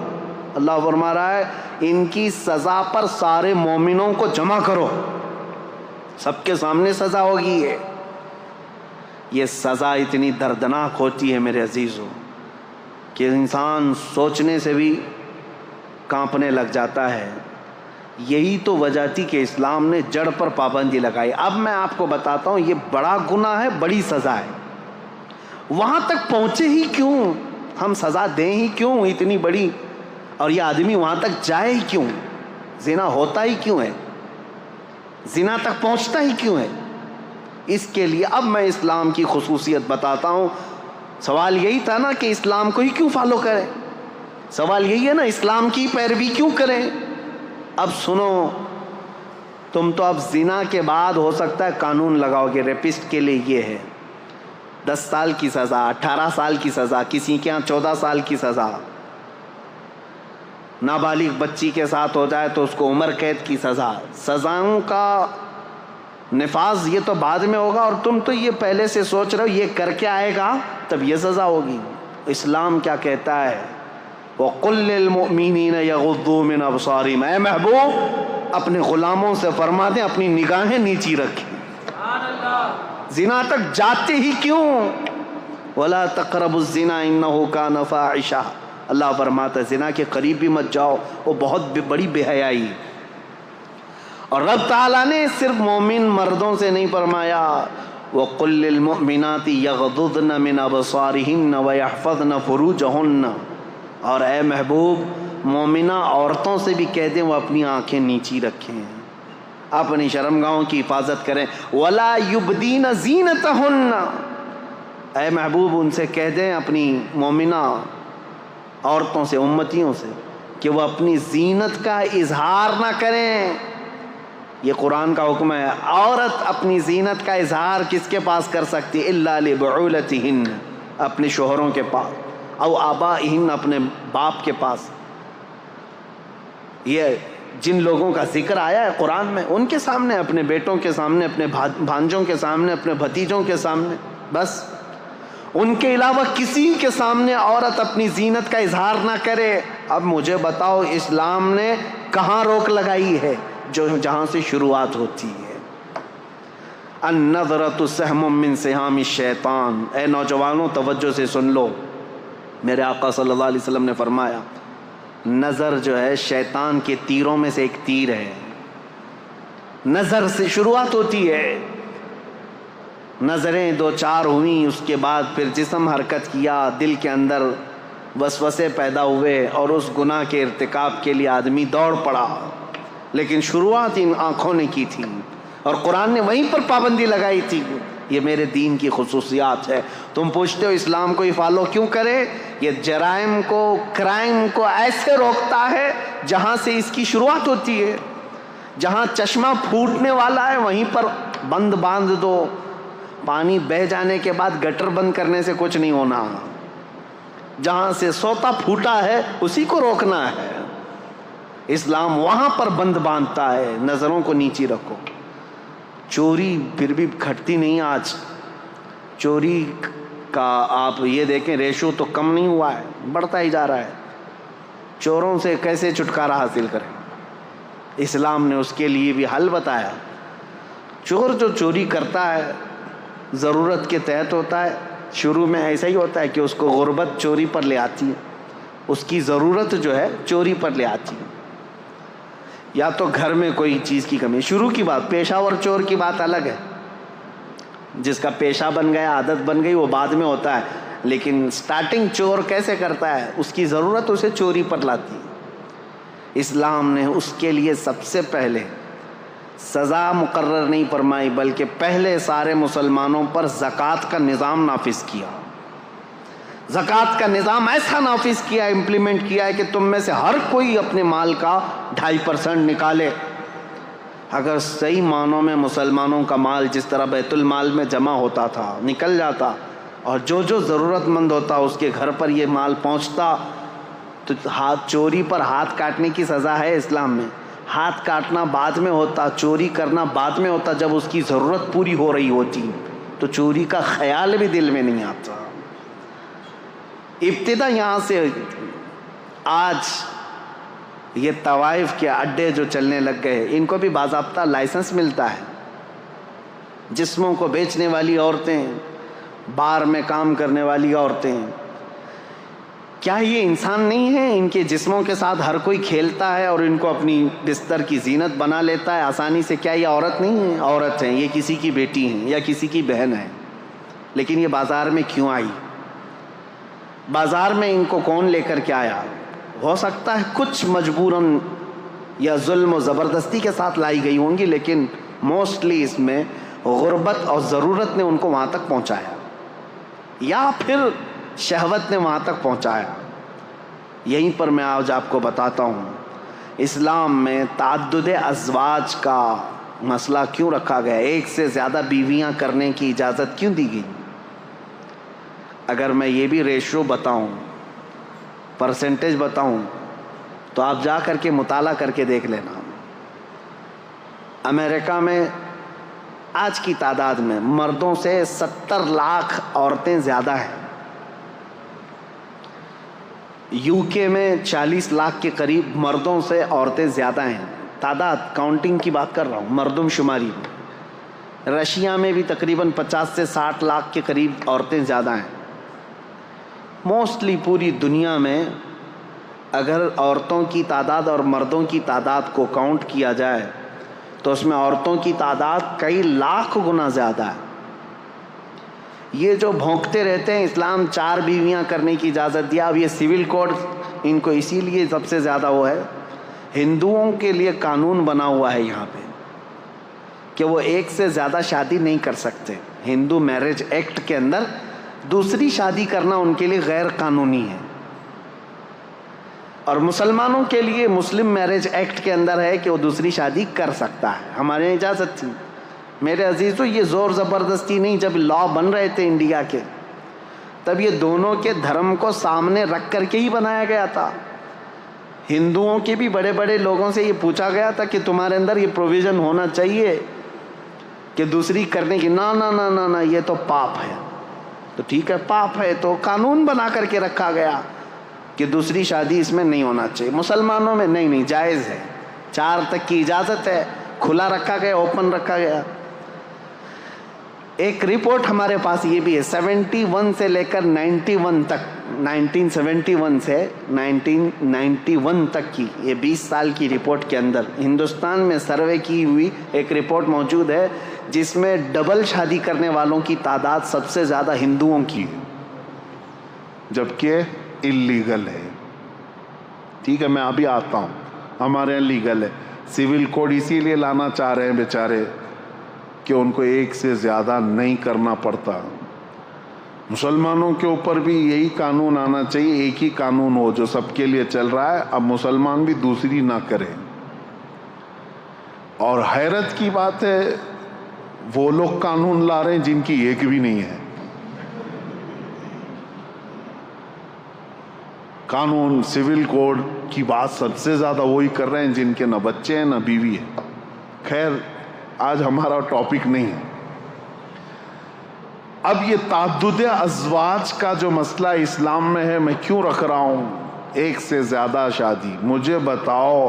اللہ فرما رہا ہے ان کی سزا پر سارے مومنوں کو جمع کرو، سب کے سامنے سزا ہوگی۔ یہ سزا اتنی دردناک ہوتی ہے میرے عزیزوں کہ انسان سوچنے سے بھی کانپنے لگ جاتا ہے۔ یہی تو وجہ تھی کہ اسلام نے جڑ پر پابندی لگائی۔ اب میں آپ کو بتاتا ہوں یہ بڑا گناہ ہے، بڑی سزا ہے، وہاں تک پہنچے ہی کیوں؟ ہم سزا دیں ہی کیوں اتنی بڑی؟ اور یہ آدمی وہاں تک جائے ہی کیوں؟ زنا ہوتا ہی کیوں ہے؟ زنا تک پہنچتا ہی کیوں ہے؟ اس کے لیے اب میں اسلام کی خصوصیت بتاتا ہوں۔ سوال یہی تھا نا کہ اسلام کو ہی کیوں فالو کریں، سوال یہی ہے نا اسلام کی پیروی کیوں کریں؟ اب سنو، تم تو اب زنا کے بعد ہو سکتا ہے قانون لگاؤ گے، ریپسٹ کے لیے یہ ہے 10 سال کی سزا، 18 سال کی سزا، کسی کے ہاں 14 سال کی سزا۔ نابالغ بچی کے ساتھ ہو جائے تو اس کو عمر قید کی سزا. سزاؤں کا نفاذ یہ تو بعد میں ہوگا، اور تم تو یہ پہلے سے سوچ رہے ہو یہ کر کے آئے گا تب یہ سزا ہوگی. اسلام کیا کہتا ہے؟ وَقُلْ لِلْمُؤْمِنِينَ يَغُضُّوا مِنْ أَبْصَارِهِمْ. اے محبوب اپنے غلاموں سے فرما دیں اپنی نگاہیں نیچی رکھیں. زنا تک جاتے ہی کیوں؟ وَلَا تَقْرَبُوا الزِّنَا إِنَّهُ كَانَ فَاحِشَةً. اللہ فرماتا ہے زنا کے قریب بھی مت جاؤ، وہ بہت بڑی بے حیائی. اور رب تعالیٰ نے صرف مومن مردوں سے نہیں فرمایا وَقُلْ لِلْمُؤْمِنَاتِ يَغْضُضْنَ مِنْ أَبْصَارِهِنَّ وَيَحْفَظْنَ فُرُوجَهُنَّ. اور اے محبوب مومنہ عورتوں سے بھی کہہ دیں وہ اپنی آنکھیں نیچی رکھیں، اپنی شرمگاہوں کی حفاظت کریں. وَلَا يُبْدِينَ زِينَتَهُنَّ. اے محبوب ان سے کہہ دیں اپنی مومنہ عورتوں سے، امتیوں سے، کہ وہ اپنی زینت کا اظہار نہ کریں. یہ قرآن کا حکم ہے. عورت اپنی زینت کا اظہار کس کے پاس کر سکتی؟ الا لبعولتہن، اپنے شوہروں کے پاس، او آبائہن، اپنے باپ کے پاس. یہ جن لوگوں کا ذکر آیا ہے قرآن میں ان کے سامنے، اپنے بیٹوں کے سامنے، اپنے بھانجوں کے سامنے، اپنے بھتیجوں کے سامنے، بس ان کے علاوہ کسی کے سامنے عورت اپنی زینت کا اظہار نہ کرے. اب مجھے بتاؤ اسلام نے کہاں روک لگائی ہے؟ جہاں سے شروعات ہوتی ہے. النظرۃ سہم من سہام الشیطان. اے نوجوانوں توجہ سے سن لو، میرے آقا صلی اللہ علیہ وسلم نے فرمایا نظر جو ہے شیطان کے تیروں میں سے ایک تیر ہے. نظر سے شروعات ہوتی ہے. نظریں دو چار ہوئیں، اس کے بعد پھر جسم حرکت کیا، دل کے اندر وسوسے پیدا ہوئے اور اس گناہ کے ارتکاب کے لیے آدمی دوڑ پڑا. لیکن شروعات ان آنکھوں نے کی تھی اور قرآن نے وہیں پر پابندی لگائی تھی. یہ میرے دین کی خصوصیات ہے. تم پوچھتے ہو اسلام کو یہ فالو کیوں کرے؟ یہ جرائم کو، کرائم کو ایسے روکتا ہے جہاں سے اس کی شروعات ہوتی ہے. جہاں چشمہ پھوٹنے والا ہے وہیں پر بند باندھ دو. پانی بہہ جانے کے بعد گٹر بند کرنے سے کچھ نہیں ہونا. جہاں سے سوتا پھوٹا ہے اسی کو روکنا ہے. اسلام وہاں پر بند باندھتا ہے. نظروں کو نیچی رکھو. چوری پھر بھی گھٹتی نہیں. آج چوری کا آپ یہ دیکھیں ریشو تو کم نہیں ہوا ہے، بڑھتا ہی جا رہا ہے. چوروں سے کیسے چھٹکارا حاصل کریں؟ اسلام نے اس کے لیے بھی حل بتایا. چور جو چوری کرتا ہے ضرورت کے تحت ہوتا ہے. شروع میں ایسا ہی ہوتا ہے کہ اس کو غربت چوری پر لے آتی ہے، اس کی ضرورت جو ہے چوری پر لے آتی ہے، یا تو گھر میں کوئی چیز کی کمی. شروع کی بات، پیشہ ور چور کی بات الگ ہے. جس کا پیشہ بن گیا، عادت بن گئی، وہ بعد میں ہوتا ہے. لیکن سٹارٹنگ چور کیسے کرتا ہے؟ اس کی ضرورت اسے چوری پر لاتی ہے. اسلام نے اس کے لیے سب سے پہلے سزا مقرر نہیں فرمائی، بلکہ پہلے سارے مسلمانوں پر زکوٰۃ کا نظام نافذ کیا. زکوٰۃ کا نظام ایسا نافذ کیا، امپلیمنٹ کیا ہے کہ تم میں سے ہر کوئی اپنے مال کا 2.5% نکالے. اگر صحیح معنوں میں مسلمانوں کا مال جس طرح بیت المال میں جمع ہوتا تھا نکل جاتا، اور جو ضرورت مند ہوتا اس کے گھر پر یہ مال پہنچتا، تو چوری پر ہاتھ کاٹنے کی سزا ہے اسلام میں. ہاتھ کاٹنا بعد میں ہوتا، چوری کرنا بعد میں ہوتا. جب اس کی ضرورت پوری ہو رہی ہوتی تو چوری کا خیال بھی دل میں نہیں آتا. ابتدا یہاں سے. آج یہ طوائف کے اڈے جو چلنے لگ گئے، ان کو بھی باضابطہ لائسنس ملتا ہے. جسموں کو بیچنے والی عورتیں، بار میں کام کرنے والی عورتیں، کیا یہ انسان نہیں ہیں؟ ان کے جسموں کے ساتھ ہر کوئی کھیلتا ہے اور ان کو اپنی بستر کی زینت بنا لیتا ہے آسانی سے. کیا یہ عورت نہیں ہیں؟ عورت ہیں. یہ کسی کی بیٹی ہیں یا کسی کی بہن ہے. لیکن یہ بازار میں کیوں آئی؟ بازار میں ان کو کون لے کر کے آیا؟ ہو سکتا ہے کچھ مجبوراً یا ظلم و زبردستی کے ساتھ لائی گئی ہوں گی، لیکن موسٹلی اس میں غربت اور ضرورت نے ان کو وہاں تک پہنچایا، یا پھر شہوت نے وہاں تک پہنچایا. یہیں پر میں آج آپ کو بتاتا ہوں اسلام میں تعدد ازواج کا مسئلہ کیوں رکھا گیا، ایک سے زیادہ بیویاں کرنے کی اجازت کیوں دی گئی. اگر میں یہ بھی ریشو بتاؤں، پرسنٹیج بتاؤں، تو آپ جا کر کے مطالعہ کر کے دیکھ لینا. امریکہ میں آج کی تعداد میں مردوں سے 70 لاکھ عورتیں زیادہ ہیں. یو کے میں 40 لاکھ کے قریب مردوں سے عورتیں زیادہ ہیں. تعداد کاؤنٹنگ کی بات کر رہا ہوں، مردم شماری میں. رشیا میں بھی تقریباً 50 سے 60 لاکھ کے قریب عورتیں زیادہ ہیں. موسٹلی پوری دنیا میں اگر عورتوں کی تعداد اور مردوں کی تعداد کو کاؤنٹ کیا جائے تو اس میں عورتوں کی تعداد کئی لاکھ گنا زیادہ ہے. یہ جو بھونکتے رہتے ہیں اسلام 4 بیویاں کرنے کی اجازت دیا، اب یہ سول کوڈ ان کو اسی لیے سب سے زیادہ وہ ہے. ہندوؤں کے لیے قانون بنا ہوا ہے یہاں پہ کہ وہ ایک سے زیادہ شادی نہیں کر سکتے. ہندو میرج ایکٹ کے اندر دوسری شادی کرنا ان کے لیے غیر قانونی ہے. اور مسلمانوں کے لیے مسلم میرج ایکٹ کے اندر ہے کہ وہ دوسری شادی کر سکتا ہے. ہمارے یہاں اجازت تھی. میرے عزیزو، یہ زور زبردستی نہیں. جب لا بن رہے تھے انڈیا کے تب یہ دونوں کے دھرم کو سامنے رکھ کر کے ہی بنایا گیا تھا. ہندوؤں کے بھی بڑے بڑے لوگوں سے یہ پوچھا گیا تھا کہ تمہارے اندر یہ پروویژن ہونا چاہیے کہ دوسری کرنے کی. نہ نہ نہ نہ نہ، یہ تو پاپ ہے. تو ٹھیک ہے، پاپ ہے تو قانون بنا کر کے رکھا گیا کہ دوسری شادی اس میں نہیں ہونا چاہیے. مسلمانوں میں نہیں، جائز ہے. 4 تک کی اجازت ہے. کھلا رکھا گیا، اوپن رکھا گیا. ایک رپورٹ ہمارے پاس یہ بھی ہے 71 سے لے کر 91 تک، 1971 سے 1991 تک کی یہ 20 سال کی رپورٹ کے اندر ہندوستان میں سروے کی ہوئی ایک رپورٹ موجود ہے جس میں ڈبل شادی کرنے والوں کی تعداد سب سے زیادہ ہندوؤں کی ہے، جبکہ اللیگل ہے. ٹھیک ہے، میں ابھی آتا ہوں. ہمارے یہاں لیگل ہے. سول کوڈ اسی لیے لانا چاہ رہے ہیں بیچارے کہ ان کو ایک سے زیادہ نہیں کرنا پڑتا. مسلمانوں کے اوپر بھی یہی قانون آنا چاہیے، ایک ہی قانون ہو جو سب کے لیے چل رہا ہے. اب مسلمان بھی دوسری نہ کریں. اور حیرت کی بات ہے وہ لوگ قانون لا رہے ہیں جن کی ایک بھی نہیں ہے. قانون سول کوڈ کی بات سب سے زیادہ وہی کر رہے ہیں جن کے نہ بچے ہیں نہ بیوی ہے. خیر، آج ہمارا ٹاپک نہیں ہے. اب یہ تعدد ازواج کا جو مسئلہ اسلام میں ہے، میں کیوں رکھ رہا ہوں ایک سے زیادہ شادی؟ مجھے بتاؤ،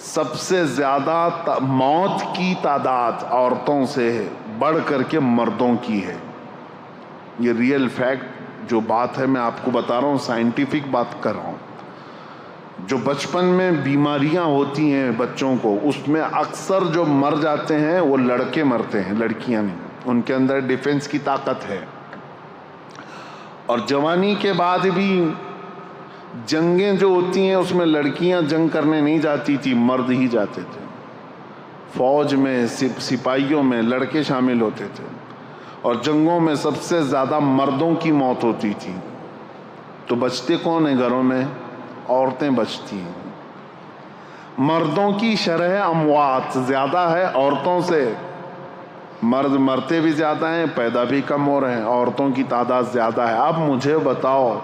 سب سے زیادہ موت کی تعداد عورتوں سے بڑھ کر کے مردوں کی ہے. یہ ریئل فیکٹ جو بات ہے میں آپ کو بتا رہا ہوں، سائنٹیفک بات کر رہا ہوں. جو بچپن میں بیماریاں ہوتی ہیں بچوں کو، اس میں اکثر جو مر جاتے ہیں وہ لڑکے مرتے ہیں، لڑکیاں نہیں. ان کے اندر ڈیفنس کی طاقت ہے. اور جوانی کے بعد بھی جنگیں جو ہوتی ہیں اس میں لڑکیاں جنگ کرنے نہیں جاتی تھی، مرد ہی جاتے تھے. فوج میں، سپاہیوں میں لڑکے شامل ہوتے تھے. اور جنگوں میں سب سے زیادہ مردوں کی موت ہوتی تھی. تو بچتے کون ہیں گھروں میں؟ عورتیں بچتی ہیں. مردوں کی شرح اموات زیادہ ہے عورتوں سے. مرد مرتے بھی زیادہ ہیں، پیدا بھی کم ہو رہے ہیں. عورتوں کی تعداد زیادہ ہے. اب مجھے بتاؤ،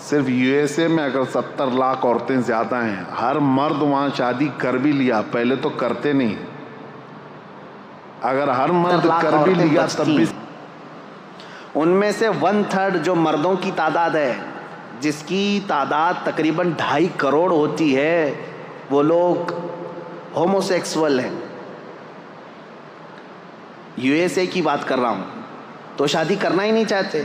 صرف یو ایس اے میں اگر 70 لاکھ عورتیں زیادہ ہیں، ہر مرد وہاں شادی کر بھی لیا، پہلے تو کرتے نہیں، اگر ہر مرد کر بھی لیا تب بھی ان میں سے 1/3 جو مردوں کی تعداد ہے، جس کی تعداد تقریباً 2.5 کروڑ ہوتی ہے، وہ لوگ ہومو سیکسول ہیں. یو ایس اے کی بات کر رہا ہوں. تو شادی کرنا ہی نہیں چاہتے.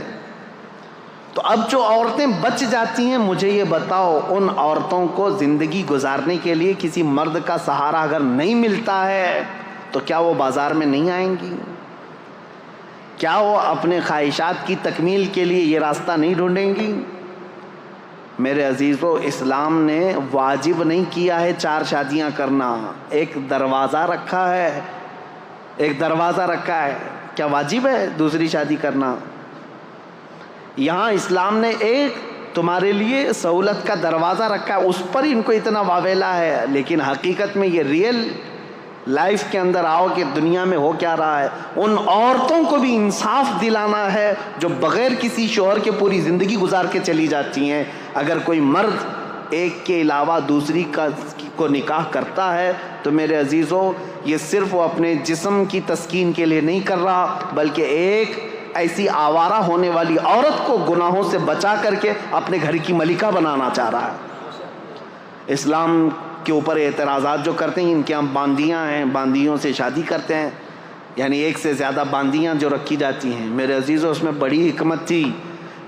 تو اب جو عورتیں بچ جاتی ہیں، مجھے یہ بتاؤ، ان عورتوں کو زندگی گزارنے کے لیے کسی مرد کا سہارا اگر نہیں ملتا ہے تو کیا وہ بازار میں نہیں آئیں گی؟ کیا وہ اپنے خواہشات کی تکمیل کے لیے یہ راستہ نہیں ڈھونڈیں گی؟ میرے عزیزو، اسلام نے واجب نہیں کیا ہے 4 شادیاں کرنا. ایک دروازہ رکھا ہے، ایک دروازہ رکھا ہے. کیا واجب ہے دوسری شادی کرنا؟ یہاں اسلام نے ایک تمہارے لیے سہولت کا دروازہ رکھا ہے، اس پر ان کو اتنا واویلا ہے. لیکن حقیقت میں یہ ریئل لائف کے اندر آؤ کہ دنیا میں ہو کیا رہا ہے. ان عورتوں کو بھی انصاف دلانا ہے جو بغیر کسی شوہر کے پوری زندگی گزار کے چلی جاتی ہیں. اگر کوئی مرد ایک کے علاوہ دوسری کو نکاح کرتا ہے تو میرے عزیزوں یہ صرف وہ اپنے جسم کی تسکین کے لیے نہیں کر رہا، بلکہ ایک ایسی آوارہ ہونے والی عورت کو گناہوں سے بچا کر کے اپنے گھر کی ملکہ بنانا چاہ رہا ہے۔ اسلام کے اوپر اعتراضات جو کرتے ہیں، ان کے ہم باندیاں ہیں، باندیوں سے شادی کرتے ہیں، یعنی ایک سے زیادہ باندیاں جو رکھی جاتی ہیں۔ میرے عزیزوں اس میں بڑی حکمت تھی۔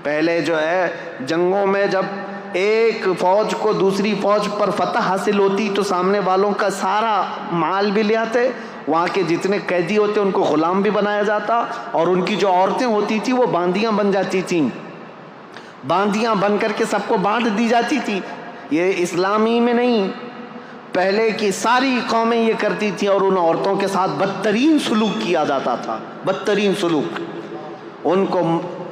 پہلے جو ہے جنگوں میں جب ایک فوج کو دوسری فوج پر فتح حاصل ہوتی تو سامنے والوں کا سارا مال بھی لے آتے، وہاں کے جتنے قیدی ہوتے ان کو غلام بھی بنایا جاتا، اور ان کی جو عورتیں ہوتی تھیں وہ باندیاں بن جاتی تھیں، باندیاں بن کر کے سب کو بانٹ دی جاتی تھی۔ یہ اسلامی میں نہیں، پہلے کی ساری قومیں یہ کرتی تھیں، اور ان عورتوں کے ساتھ بدترین سلوک کیا جاتا تھا، بدترین سلوک۔ ان کو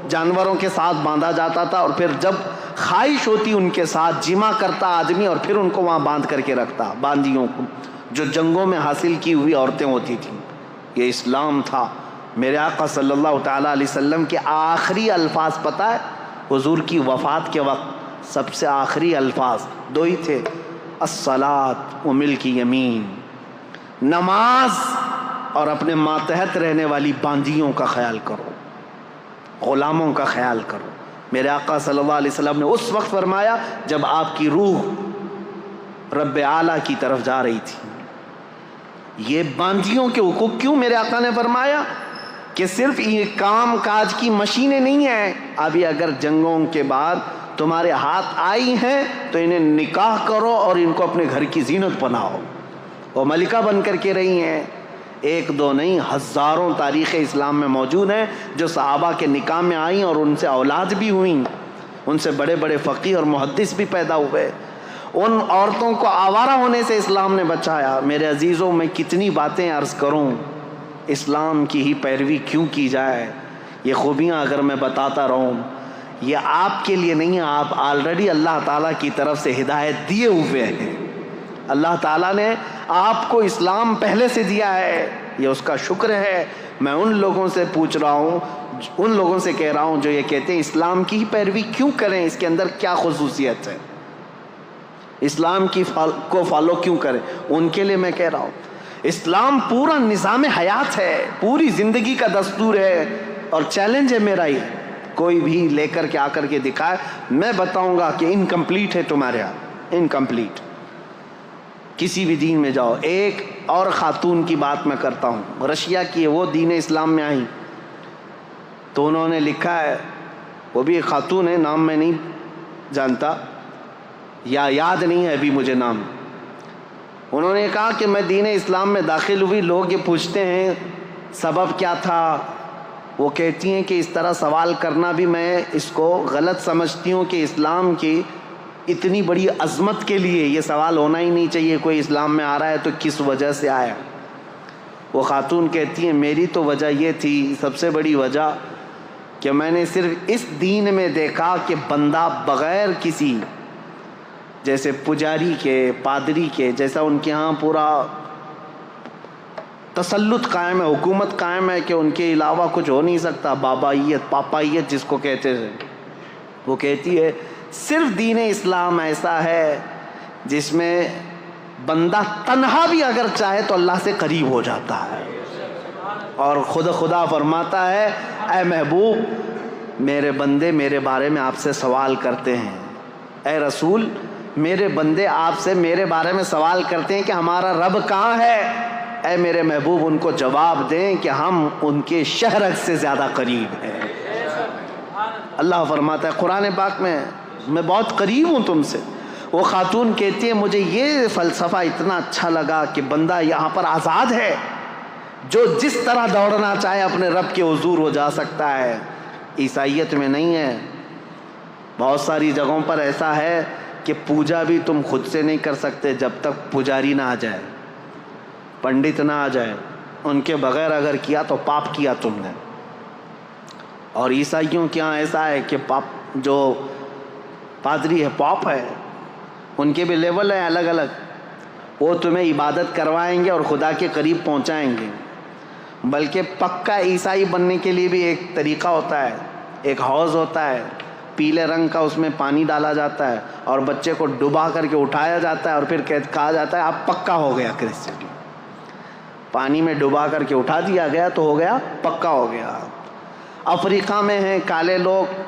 جانوروں کے ساتھ باندھا جاتا تھا، اور پھر جب خواہش ہوتی ان کے ساتھ جمع کرتا آدمی، اور پھر ان کو وہاں باندھ کر کے رکھتا، باندیوں کو جو جنگوں میں حاصل کی ہوئی عورتیں ہوتی تھیں۔ یہ اسلام تھا۔ میرے آقا صلی اللہ تعالیٰ علیہ وسلم کے آخری الفاظ پتہ ہے؟ حضور کی وفات کے وقت سب سے آخری الفاظ دو ہی تھے، الصلاۃ و ملک یمین، نماز اور اپنے ماتحت رہنے والی باندیوں کا خیال کرو، غلاموں کا خیال کرو۔ میرے آقا صلی اللہ علیہ وسلم نے اس وقت فرمایا جب آپ کی روح رب اعلیٰ کی طرف جا رہی تھی۔ یہ باندیوں کے حقوق کیوں میرے آقا نے فرمایا کہ صرف یہ کام کاج کی مشینیں نہیں ہیں، ابھی اگر جنگوں کے بعد تمہارے ہاتھ آئی ہیں تو انہیں نکاح کرو اور ان کو اپنے گھر کی زینت بناؤ۔ وہ ملکہ بن کر کے رہی ہیں، ایک دو نہیں، ہزاروں تاریخ اسلام میں موجود ہیں جو صحابہ کے نکاح میں آئیں اور ان سے اولاد بھی ہوئیں، ان سے بڑے بڑے فقیہ اور محدث بھی پیدا ہوئے۔ ان عورتوں کو آوارہ ہونے سے اسلام نے بچایا۔ میرے عزیزوں میں کتنی باتیں عرض کروں، اسلام کی ہی پیروی کیوں کی جائے، یہ خوبیاں اگر میں بتاتا رہوں، یہ آپ کے لیے نہیں ہے، آپ آلریڈی اللہ تعالیٰ کی طرف سے ہدایت دیے ہوئے ہیں۔ اللہ تعالیٰ نے آپ کو اسلام پہلے سے دیا ہے، یہ اس کا شکر ہے۔ میں ان لوگوں سے پوچھ رہا ہوں، ان لوگوں سے کہہ رہا ہوں جو یہ کہتے ہیں اسلام کی ہی پیروی کیوں کریں، اس کے اندر کیا خصوصیت ہے، اسلام کو فالو کیوں کریں، ان کے لیے میں کہہ رہا ہوں اسلام پورا نظام حیات ہے، پوری زندگی کا دستور ہے، اور چیلنج ہے میرا ہی، کوئی بھی لے کر کے آ کر کے دکھائے، میں بتاؤں گا کہ انکمپلیٹ ہے تمہارے یہاں، انکمپلیٹ۔ کسی بھی دین میں جاؤ، ایک اور خاتون کی بات میں کرتا ہوں، رشیا کی ہے، وہ دین اسلام میں آئیں تو انہوں نے لکھا ہے، وہ بھی ایک خاتون ہے، نام میں نہیں جانتا یا یاد نہیں ہے ابھی مجھے نام، انہوں نے کہا کہ میں دین اسلام میں داخل ہوئی، لوگ یہ پوچھتے ہیں سبب کیا تھا، وہ کہتی ہیں کہ اس طرح سوال کرنا بھی میں اس کو غلط سمجھتی ہوں کہ اسلام کی اتنی بڑی عظمت کے لیے یہ سوال ہونا ہی نہیں چاہیے، کوئی اسلام میں آ رہا ہے تو کس وجہ سے آیا۔ وہ خاتون کہتی ہیں میری تو وجہ یہ تھی، سب سے بڑی وجہ کہ میں نے صرف اس دین میں دیکھا کہ بندہ بغیر کسی، جیسے پجاری کے، پادری کے، جیسا ان کے ہاں پورا تسلط قائم ہے، حکومت قائم ہے کہ ان کے علاوہ کچھ ہو نہیں سکتا، بابائیت، پاپائیت جس کو کہتے ہیں، وہ کہتی ہے صرف دین اسلام ایسا ہے جس میں بندہ تنہا بھی اگر چاہے تو اللہ سے قریب ہو جاتا ہے، اور خدا فرماتا ہے اے محبوب میرے بندے میرے بارے میں آپ سے سوال کرتے ہیں، اے رسول میرے بندے آپ سے میرے بارے میں سوال کرتے ہیں کہ ہمارا رب کہاں ہے، اے میرے محبوب ان کو جواب دیں کہ ہم ان کے شہرک سے زیادہ قریب ہیں۔ اللہ فرماتا ہے قرآن پاک میں بہت قریب ہوں تم سے۔ وہ خاتون کہتی ہے مجھے یہ فلسفہ اتنا اچھا لگا کہ بندہ یہاں پر آزاد ہے، جو جس طرح دوڑنا چاہے اپنے رب کے حضور ہو جا سکتا ہے۔ عیسائیت میں نہیں ہے، بہت ساری جگہوں پر ایسا ہے کہ پوجا بھی تم خود سے نہیں کر سکتے جب تک پجاری نہ آ جائے، پنڈت نہ آ جائے، ان کے بغیر اگر کیا تو پاپ کیا تم نے۔ اور عیسائیوں کے یہاں ایسا ہے کہ پاپ جو پادری ہے، پاپ ہے، ان کے بھی لیول ہیں الگ الگ، وہ تمہیں عبادت کروائیں گے اور خدا کے قریب پہنچائیں گے۔ بلکہ پکا عیسائی بننے کے لیے بھی ایک طریقہ ہوتا ہے، ایک حوض ہوتا ہے، پیلے رنگ کا اس میں پانی ڈالا جاتا ہے اور بچے کو ڈبا کر کے اٹھایا جاتا ہے اور پھر کہا جاتا ہے آپ پکا ہو گیا کرسچن. پانی میں ڈبا کر کے اٹھا دیا گیا تو ہو گیا پکا ہو گیا. افریقہ میں ہیں کالے لوگ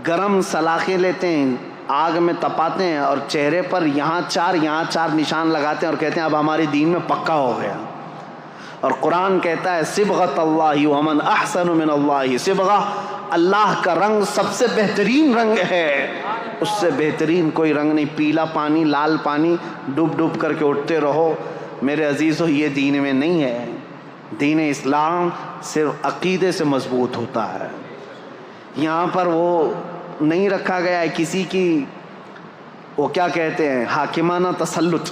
گرم سلاخیں لیتے ہیں, آگ میں تپاتے ہیں اور چہرے پر یہاں چار نشان لگاتے ہیں اور کہتے ہیں اب ہمارے دین میں پکا ہو گیا. اور قرآن کہتا ہے صبغۃ اللہ ومن احسن من اللہ صبغہ, اللہ کا رنگ سب سے بہترین رنگ ہے, اس سے بہترین کوئی رنگ نہیں. پیلا پانی, لال پانی, ڈوب کر کے اٹھتے رہو. میرے عزیزو یہ دین میں نہیں ہے. دین اسلام صرف عقیدے سے مضبوط ہوتا ہے. یہاں پر وہ نہیں رکھا گیا ہے کسی کی وہ کیا کہتے ہیں حاکمانہ تسلط.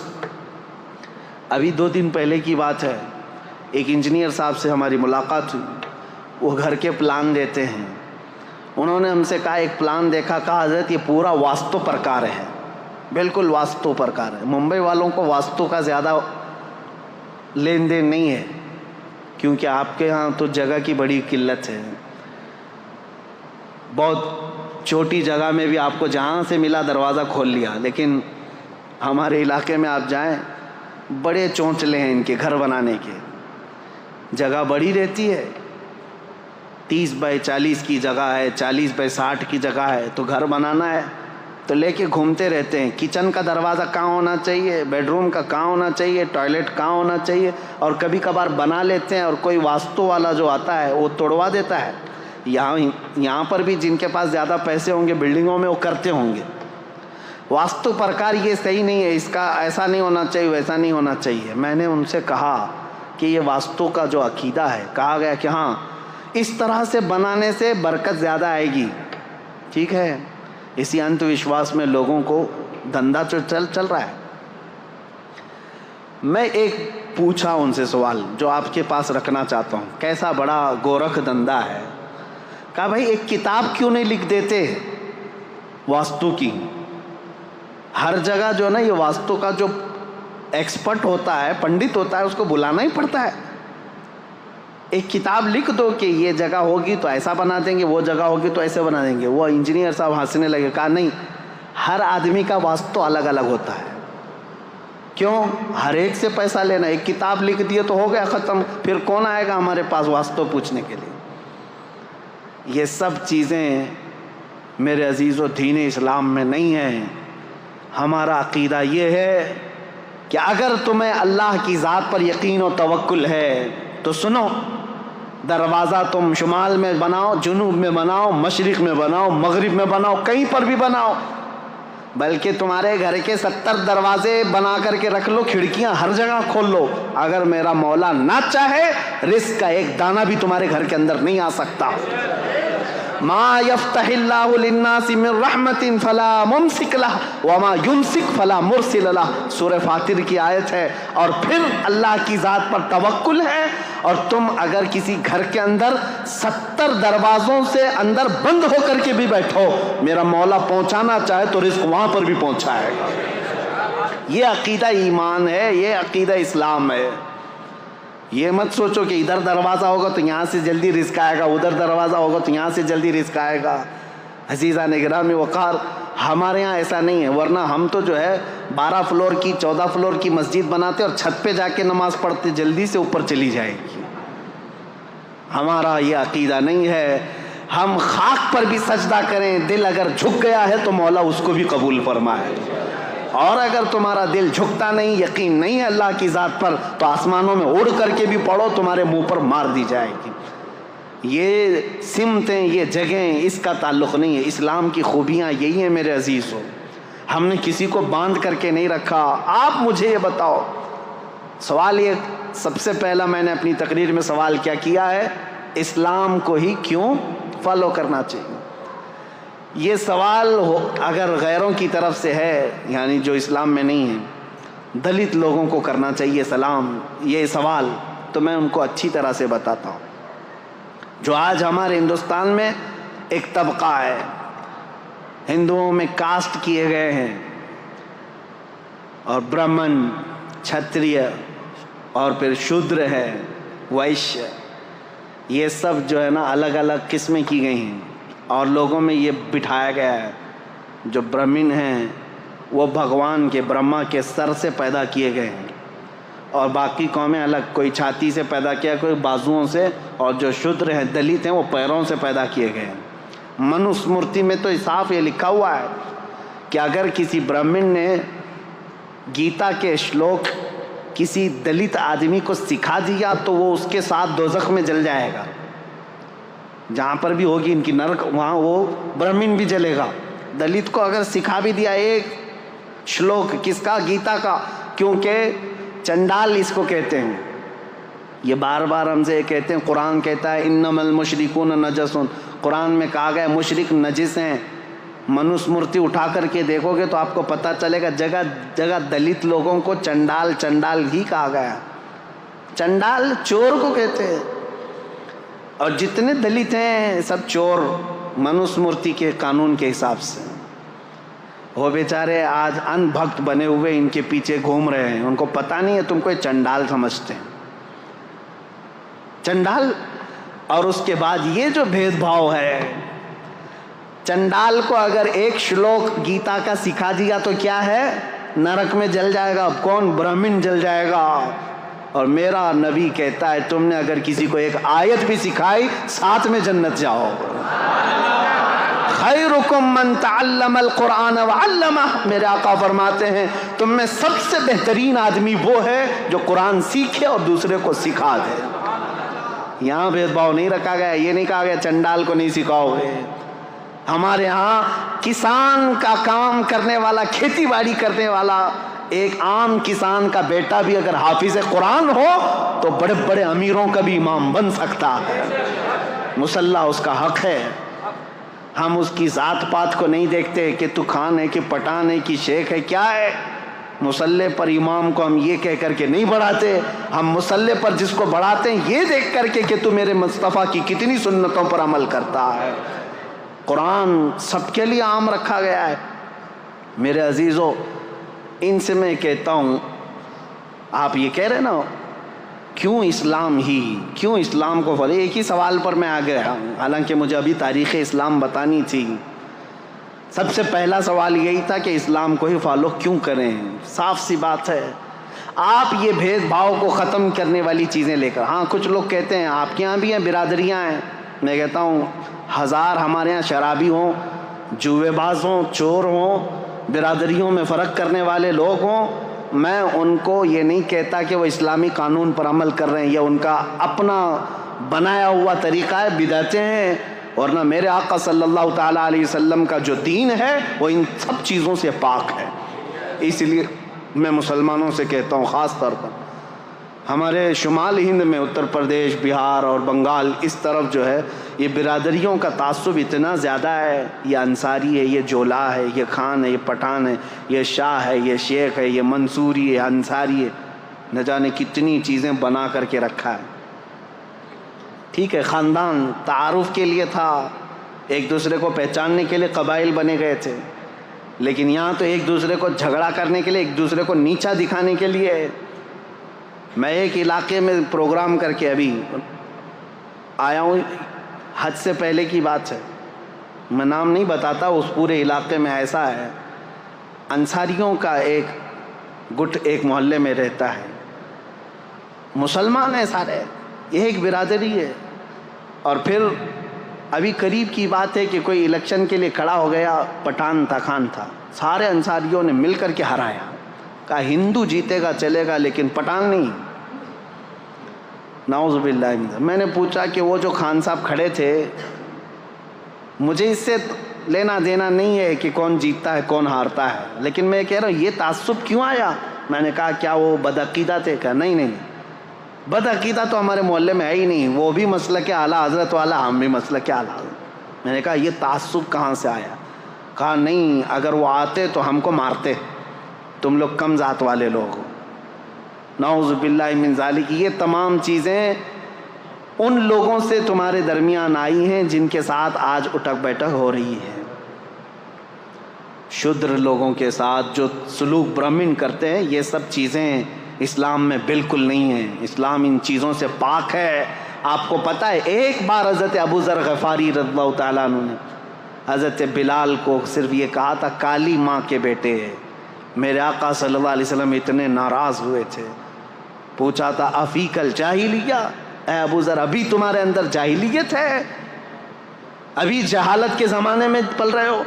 ابھی 2 دن پہلے کی بات ہے, ایک انجینئر صاحب سے ہماری ملاقات ہوئی. وہ گھر کے پلان دیتے ہیں. انہوں نے ہم سے کہا ایک پلان دیکھا, کہا حضرت یہ پورا واستو پرکار ہے, بالکل واستو پرکار ہے. ممبئی والوں کو واستو کا زیادہ لین دین نہیں ہے کیونکہ آپ کے ہاں تو جگہ کی بڑی قلت ہے. بہت چھوٹی جگہ میں بھی آپ کو جہاں سے ملا دروازہ کھول لیا. لیکن ہمارے علاقے میں آپ جائیں بڑے چونچلے ہیں ان کے گھر بنانے کے. جگہ بڑی رہتی ہے, 30 بائی 40 کی جگہ ہے, 40 بائی 60 کی جگہ ہے, تو گھر بنانا ہے تو لے کے گھومتے رہتے ہیں. کچن کا دروازہ کہاں ہونا چاہیے, بیڈ روم کا کہاں ہونا چاہیے, ٹوائلٹ کہاں ہونا چاہیے, اور کبھی کبھار بنا لیتے ہیں اور کوئی واستو والا جو آتا ہے وہ توڑوا دیتا ہے. یہاں پر بھی جن کے پاس زیادہ پیسے ہوں گے بلڈنگوں میں وہ کرتے ہوں گے. واستو پرکار یہ صحیح نہیں ہے, اس کا ایسا نہیں ہونا چاہیے ویسا نہیں ہونا چاہیے. میں نے ان سے کہا کہ یہ واستو کا جو عقیدہ ہے, کہا گیا کہ ہاں اس طرح سے بنانے سے برکت زیادہ آئے گی. ٹھیک ہے, اسی انت وشواس میں لوگوں کو دھندا چل رہا ہے. میں ایک پوچھا ان سے سوال جو آپ کے پاس رکھنا چاہتا ہوں, کیسا بڑا گورکھ دھندا ہے. کہا بھائی ایک کتاب کیوں نہیں لکھ دیتے واستو کی. ہر جگہ جو نا یہ واستو کا جو ایکسپرٹ ہوتا ہے, پنڈت ہوتا ہے, اس کو بلانا ہی پڑتا ہے. ایک کتاب لکھ دو کہ یہ جگہ ہوگی تو ایسا بنا دیں گے, وہ جگہ ہوگی تو ایسے بنا دیں گے. وہ انجینئر صاحب ہنسنے لگے, کہا نہیں, ہر آدمی کا واستو الگ الگ ہوتا ہے. کیوں ہر ایک سے پیسہ لینا؟ ایک کتاب لکھ دیے تو ہو گیا ختم, پھر کون آئے گا ہمارے پاس واسطوں پوچھنے کے لیے؟ یہ سب چیزیں میرے عزیزو دین اسلام میں نہیں ہیں. ہمارا عقیدہ یہ ہے کہ اگر تمہیں اللہ کی ذات پر یقین و توکل ہے تو سنو, دروازہ تم شمال میں بناؤ, جنوب میں بناؤ, مشرق میں بناؤ, مغرب میں بناؤ, کہیں پر بھی بناؤ, بلکہ تمہارے گھر کے 70 دروازے بنا کر کے رکھ لو, کھڑکیاں ہر جگہ کھول لو. اگر میرا مولا نہ چاہے رزق کا ایک دانہ بھی تمہارے گھر کے اندر نہیں آ سکتا. ما یفتح اللہ للناس من رحمت فلا ممسک لہ وما یمسک فلا مرسل لہ, سورہ فاطر کی آیت ہے. اور پھر اللہ کی ذات پر توکل ہے, اور تم اگر کسی گھر کے اندر 70 دروازوں سے اندر بند ہو کر کے بھی بیٹھو, میرا مولا پہنچانا چاہے تو رزق وہاں پر بھی پہنچائے گا. یہ عقیدہ ایمان ہے, یہ عقیدہ اسلام ہے. یہ مت سوچو کہ ادھر دروازہ ہوگا تو یہاں سے جلدی رزق آئے گا, ادھر دروازہ ہوگا تو یہاں سے جلدی رزق آئے گا. عزیزان گرامی وقار, ہمارے ہاں ایسا نہیں ہے. ورنہ ہم تو جو ہے 12 فلور کی 14 فلور کی مسجد بناتے اور چھت پہ جا کے نماز پڑھتے, جلدی سے اوپر چلی جائے گی. ہمارا یہ عقیدہ نہیں ہے. ہم خاک پر بھی سجدہ کریں, دل اگر جھک گیا ہے تو مولا اس کو بھی قبول فرمائے. اور اگر تمہارا دل جھکتا نہیں, یقین نہیں ہے اللہ کی ذات پر, تو آسمانوں میں اڑ کر کے بھی پڑھو, تمہارے منہ پر مار دی جائے گی. یہ سمتیں, یہ جگہیں, اس کا تعلق نہیں ہے. اسلام کی خوبیاں یہی ہیں میرے عزیزو. ہم نے کسی کو باندھ کر کے نہیں رکھا. آپ مجھے یہ بتاؤ, سوال یہ سب سے پہلا میں نے اپنی تقریر میں سوال کیا ہے, اسلام کو ہی کیوں فالو کرنا چاہیے؟ یہ سوال اگر غیروں کی طرف سے ہے, یعنی جو اسلام میں نہیں ہے, دلت لوگوں کو کرنا چاہیے یہ سوال, تو میں ان کو اچھی طرح سے بتاتا ہوں. جو آج ہمارے ہندوستان میں ایک طبقہ ہے, ہندوؤں میں کاسٹ کیے گئے ہیں, اور برہمن, چھتریہ, اور پھر شودر ہے, ویشیہ, یہ سب جو ہے نا الگ الگ قسمیں کی گئی ہیں. اور لوگوں میں یہ بٹھایا گیا ہے جو برہمن ہیں وہ بھگوان کے برہما کے سر سے پیدا کیے گئے ہیں، اور باقی قومیں الگ، کوئی چھاتی سے پیدا کیا، کوئی بازوؤں سے، اور جو شودر ہیں دلت ہیں وہ پیروں سے پیدا کیے گئے ہیں۔ منوسمرتی میں تو صاف یہ لکھا ہوا ہے کہ اگر کسی برہمن نے گیتا کے شلوک کسی دلت آدمی کو سکھا دیا تو وہ اس کے ساتھ دوزخ میں جل جائے گا، جہاں پر بھی ہوگی ان کی نرک وہاں وہ برہمن بھی جلے گا۔ دلت کو اگر سکھا بھی دیا ایک شلوک کس کا؟ گیتا کا، کیونکہ چنڈال اس کو کہتے ہیں، یہ بار بار ہم سے کہتے ہیں، قرآن کہتا ہے انما المشرکون نجس، قرآن میں کہا گیا مشرک نجس ہیں۔ منوسمرتی اٹھا کر کے دیکھو گے تو آپ کو پتہ چلے گا جگہ جگہ دلت لوگوں کو چنڈال چنڈال ہی کہا گیا۔ چنڈال چور کو کہتے ہیں، اور جتنے دلت ہیں سب چور منوسمرتی کے قانون کے حساب سے۔ وہ بیچارے آج ان بھکت بنے ہوئے ان کے پیچھے گھوم رہے ہیں، ان کو پتہ نہیں ہے تم کو چنڈال سمجھتے ہیں، چنڈال۔ اور اس کے بعد یہ جو بھید بھاؤ ہے، چنڈال کو اگر ایک شلوک گیتا کا سکھا دیا تو کیا ہے؟ نرک میں جل جائے گا۔ کون؟ برہمن جل جائے گا۔ اور میرا نبی کہتا ہے تم نے اگر کسی کو ایک آیت بھی سکھائی ساتھ میں جنت جاؤ۔ خیرکم من تعلم القرآن وعلمہ، میرے آقا فرماتے ہیں تم میں سب سے بہترین آدمی وہ ہے جو قرآن سیکھے اور دوسرے کو سکھا دے۔ یہاں بھید بھاؤ نہیں رکھا گیا، یہ نہیں کہا گیا چنڈال کو نہیں سکھاؤ گے۔ ہمارے ہاں کسان کا کام کرنے والا، کھیتی باڑی کرنے والا ایک عام کسان کا بیٹا بھی اگر حافظ قرآن ہو تو بڑے بڑے امیروں کا بھی امام بن سکتا ہے، مسلح اس کا حق ہے۔ ہم اس کی ذات پات کو نہیں دیکھتے کہ تو خان ہے کہ پٹھان ہے کہ شیخ ہے، کیا ہے۔ مسلح پر امام کو ہم یہ کہہ کر کے نہیں بڑھاتے، ہم مسلح پر جس کو بڑھاتے ہیں یہ دیکھ کر کے کہ تو میرے مصطفیٰ کی کتنی سنتوں پر عمل کرتا ہے۔ قرآن سب کے لیے عام رکھا گیا ہے۔ میرے عزیزو، ان سے میں کہتا ہوں، آپ یہ کہہ رہے نا کیوں اسلام ہی، کیوں اسلام کو فالو، ایک ہی سوال پر میں آ گیا ہوں، حالانکہ مجھے ابھی تاریخ اسلام بتانی تھی۔ سب سے پہلا سوال یہی تھا کہ اسلام کو ہی فالو کیوں کریں۔ صاف سی بات ہے، آپ یہ بھید بھاؤ کو ختم کرنے والی چیزیں لے کر، ہاں کچھ لوگ کہتے ہیں آپ کے یہاں بھی ہیں برادریاں ہیں، میں کہتا ہوں ہزار ہمارے یہاں شرابی ہوں، جوے باز ہوں، چور ہوں، برادریوں میں فرق کرنے والے لوگ ہوں، میں ان کو یہ نہیں کہتا کہ وہ اسلامی قانون پر عمل کر رہے ہیں، یہ ان کا اپنا بنایا ہوا طریقہ ہے، بدعتیں ہیں، ورنہ میرے آقا صلی اللہ تعالیٰ علیہ وسلم کا جو دین ہے وہ ان سب چیزوں سے پاک ہے۔ اس لیے میں مسلمانوں سے کہتا ہوں، خاص طور پر ہمارے شمال ہند میں اتر پردیش، بہار اور بنگال، اس طرف جو ہے یہ برادریوں کا تعصب اتنا زیادہ ہے، یہ انصاری ہے، یہ جولا ہے، یہ خان ہے، یہ پٹھان ہے، یہ شاہ ہے، یہ شیخ ہے، یہ منصوری ہے، انصاری ہے، نہ جانے کتنی چیزیں بنا کر کے رکھا ہے۔ ٹھیک ہے، خاندان تعارف کے لیے تھا، ایک دوسرے کو پہچاننے کے لیے قبائل بنے گئے تھے، لیکن یہاں تو ایک دوسرے کو جھگڑا کرنے کے لیے، ایک دوسرے کو نیچا دکھانے کے لیے۔ میں ایک علاقے میں پروگرام کر کے ابھی آیا ہوں، حج سے پہلے کی بات ہے، میں نام نہیں بتاتا، اس پورے علاقے میں ایسا ہے، انصاریوں کا ایک گٹ ایک محلے میں رہتا ہے، مسلمان ہے سارے، یہ ایک برادری ہے، اور پھر ابھی قریب کی بات ہے کہ کوئی الیکشن کے لیے کھڑا ہو گیا، پٹھان تھا، خان تھا، سارے انصاریوں نے مل کر کے ہرایا، کہا ہندو جیتے گا چلے گا لیکن پٹھان نہیں۔ نعوذ باللہ من ذالک۔ میں نے پوچھا کہ وہ جو خان صاحب کھڑے تھے، مجھے اس سے لینا دینا نہیں ہے کہ کون جیتتا ہے کون ہارتا ہے، لیکن میں کہہ رہا ہوں یہ تعصب کیوں آیا؟ میں نے کہا کیا وہ بدعقیدہ تھے؟ کہا نہیں نہیں، بدعقیدہ تو ہمارے محلے میں ہے ہی نہیں، وہ بھی مسلک اعلیٰ حضرت والا، ہم بھی مسلک اعلیٰ حضرت۔ میں نے کہا یہ تعصب کہاں سے آیا؟ کہا نہیں، اگر وہ آتے تو ہم کو مارتے، تم لوگ کم ذات والے لوگ ہو۔ نعوذ باللہ من ذالک۔ یہ تمام چیزیں ان لوگوں سے تمہارے درمیان آئی ہیں جن کے ساتھ آج اٹھک بیٹھک ہو رہی ہے۔ شودر لوگوں کے ساتھ جو سلوک برہمن کرتے ہیں، یہ سب چیزیں اسلام میں بالکل نہیں ہیں، اسلام ان چیزوں سے پاک ہے۔ آپ کو پتہ ہے ایک بار حضرت ابو ذر غفاری رضی اللہ تعالیٰ عنہ نے حضرت بلال کو صرف یہ کہا تھا کالی ماں کے بیٹے. میرے آقا صلی اللہ علیہ وسلم اتنے ناراض ہوئے تھے. پوچھا تھا افیک الجاہلیہ، اے ابو ذر ابھی تمہارے اندر جاہلیت ہے، ابھی جہالت کے زمانے میں پل رہے ہو.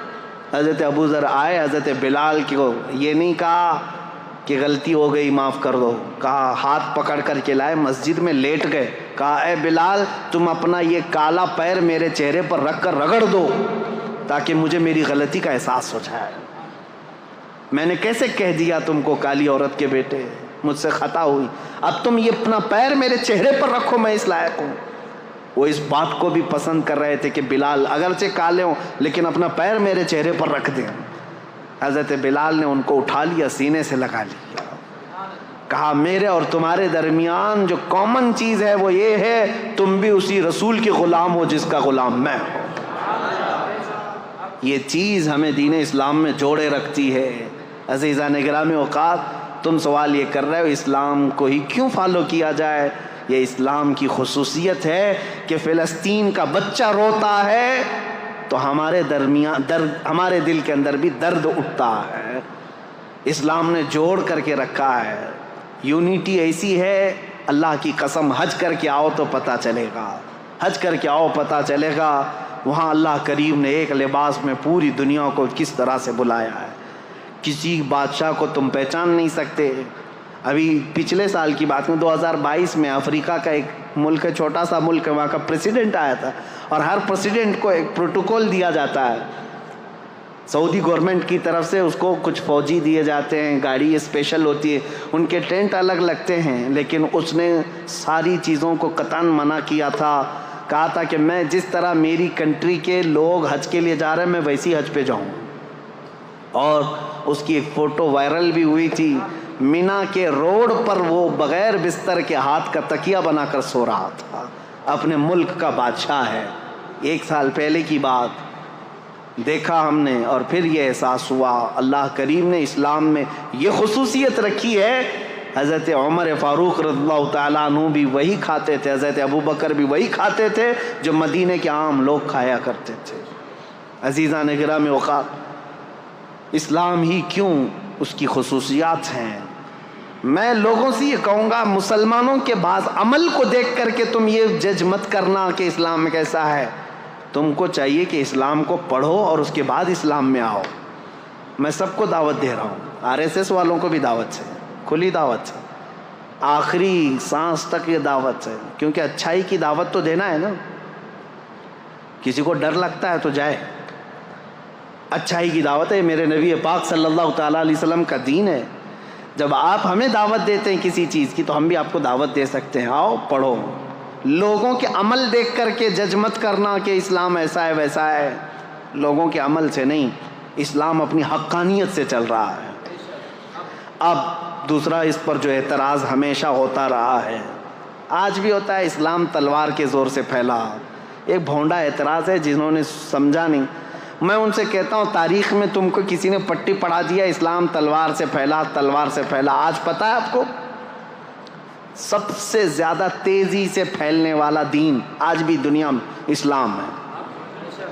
حضرت ابو ذر آئے، حضرت بلال کو یہ نہیں کہا کہ غلطی ہو گئی معاف کر دو، کہا ہاتھ پکڑ کر کے لائے، مسجد میں لیٹ گئے، کہا اے بلال تم اپنا یہ کالا پیر میرے چہرے پر رکھ کر رگڑ دو تاکہ مجھے میری غلطی کا احساس ہو جائے. میں نے کیسے کہہ دیا تم کو کالی عورت کے بیٹے، مجھ سے خطا ہوئی، اب تم یہ اپنا پیر میرے چہرے پر رکھو، میں اس لائق ہوں. وہ اس بات کو بھی پسند کر رہے تھے کہ بلال اگرچہ کالے ہوں لیکن اپنا پیر میرے چہرے پر رکھ دیں. حضرت بلال نے ان کو اٹھا لیا، سینے سے لگا لیا، کہا میرے اور تمہارے درمیان جو کامن چیز ہے وہ یہ ہے تم بھی اسی رسول کے غلام ہو جس کا غلام میں ہوں. یہ چیز ہمیں دین اسلام میں جوڑے رکھتی ہے. عزیزان گرامی اوقات، تم سوال یہ کر رہے ہو اسلام کو ہی کیوں فالو کیا جائے. یہ اسلام کی خصوصیت ہے کہ فلسطین کا بچہ روتا ہے تو ہمارے درمیان ہمارے دل کے اندر بھی درد اٹھتا ہے. اسلام نے جوڑ کر کے رکھا ہے. یونیٹی ایسی ہے، اللہ کی قسم حج کر کے آؤ تو پتہ چلے گا، حج کر کے آؤ پتہ چلے گا وہاں اللہ کریم نے ایک لباس میں پوری دنیا کو کس طرح سے بلایا ہے. کسی بادشاہ کو تم پہچان نہیں سکتے. ابھی پچھلے سال کی بات میں 2022 میں افریقہ کا ایک ملک ہے، چھوٹا سا ملک ہے، وہاں کا پریسیڈنٹ آیا تھا اور ہر پریسیڈنٹ کو ایک پروٹوکول دیا جاتا ہے سعودی گورنمنٹ کی طرف سے. اس کو کچھ فوجی دیے جاتے ہیں، گاڑی اسپیشل ہوتی ہے، ان کے ٹینٹ الگ لگتے ہیں، لیکن اس نے ساری چیزوں کو قطعاً منع کیا تھا. کہا تھا کہ میں جس طرح میری کنٹری کے لوگ حج کے لیے جا رہے ہیں میں ویسی حج پہ جاؤں. اور اس کی ایک فوٹو وائرل بھی ہوئی تھی، مینا کے روڈ پر وہ بغیر بستر کے ہاتھ کا تکیہ بنا کر سو رہا تھا. اپنے ملک کا بادشاہ ہے. 1 سال پہلے کی بات دیکھا ہم نے اور پھر یہ احساس ہوا اللہ کریم نے اسلام میں یہ خصوصیت رکھی ہے. حضرت عمر فاروق رضی اللہ تعالیٰ عنہ بھی وہی کھاتے تھے، حضرت ابو بکر بھی وہی کھاتے تھے جو مدینے کے عام لوگ کھایا کرتے تھے. عزیزان گرامی اوقات، اسلام ہی کیوں، اس کی خصوصیات ہیں. میں لوگوں سے یہ کہوں گا مسلمانوں کے بعض عمل کو دیکھ کر کے تم یہ جج مت کرنا کہ اسلام میں کیسا ہے. تم کو چاہیے کہ اسلام کو پڑھو اور اس کے بعد اسلام میں آؤ. میں سب کو دعوت دے رہا ہوں، RSS والوں کو بھی دعوت ہے، کھلی دعوت ہے، آخری سانس تک یہ دعوت ہے، کیونکہ اچھائی کی دعوت تو دینا ہے نا. کسی کو ڈر لگتا ہے تو جائے، اچھائی کی دعوت ہے. میرے نبی پاک صلی اللہ تعالیٰ علیہ وسلم کا دین ہے. جب آپ ہمیں دعوت دیتے ہیں کسی چیز کی تو ہم بھی آپ کو دعوت دے سکتے ہیں. آؤ پڑھو. لوگوں کے عمل دیکھ کر کے جج مت کرنا کہ اسلام ایسا ہے ویسا ہے. لوگوں کے عمل سے نہیں، اسلام اپنی حقانیت سے چل رہا ہے. اب دوسرا اس پر جو اعتراض ہمیشہ ہوتا رہا ہے، آج بھی ہوتا ہے، اسلام تلوار کے زور سے پھیلا. ایک بھونڈا اعتراض ہے جنہوں نے سمجھا نہیں. میں ان سے کہتا ہوں تاریخ میں تم کو کسی نے پٹی پڑھا دیا اسلام تلوار سے پھیلا، تلوار سے پھیلا. آج پتہ ہے آپ کو سب سے زیادہ تیزی سے پھیلنے والا دین آج بھی دنیا میں اسلام ہے.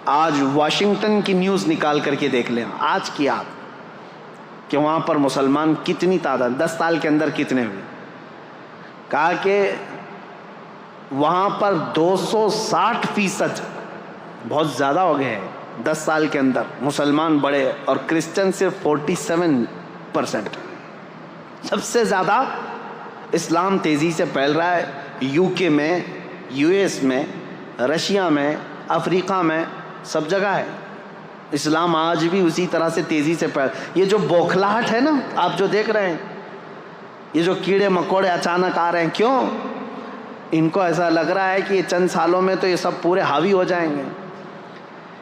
آج واشنگٹن کی نیوز نکال کر کے دیکھ لیں آج کی آپ کہ وہاں پر مسلمان کتنی تعداد 10 سال کے اندر کتنے ہوئے. کہا کہ وہاں پر 260% بہت زیادہ ہو گئے 10 سال کے اندر مسلمان بڑے، اور کرسچن صرف 47%. سب سے زیادہ اسلام تیزی سے پھیل رہا ہے. UK میں، US میں، رشیا میں، افریقہ میں، سب جگہ ہے. اسلام آج بھی اسی طرح سے تیزی سے پھیل. یہ جو بوکھلاہٹ ہے نا آپ جو دیکھ رہے ہیں، یہ جو کیڑے مکوڑے اچانک آ رہے ہیں، کیوں؟ ان کو ایسا لگ رہا ہے کہ یہ چند سالوں میں تو یہ سب پورے حاوی ہو جائیں گے.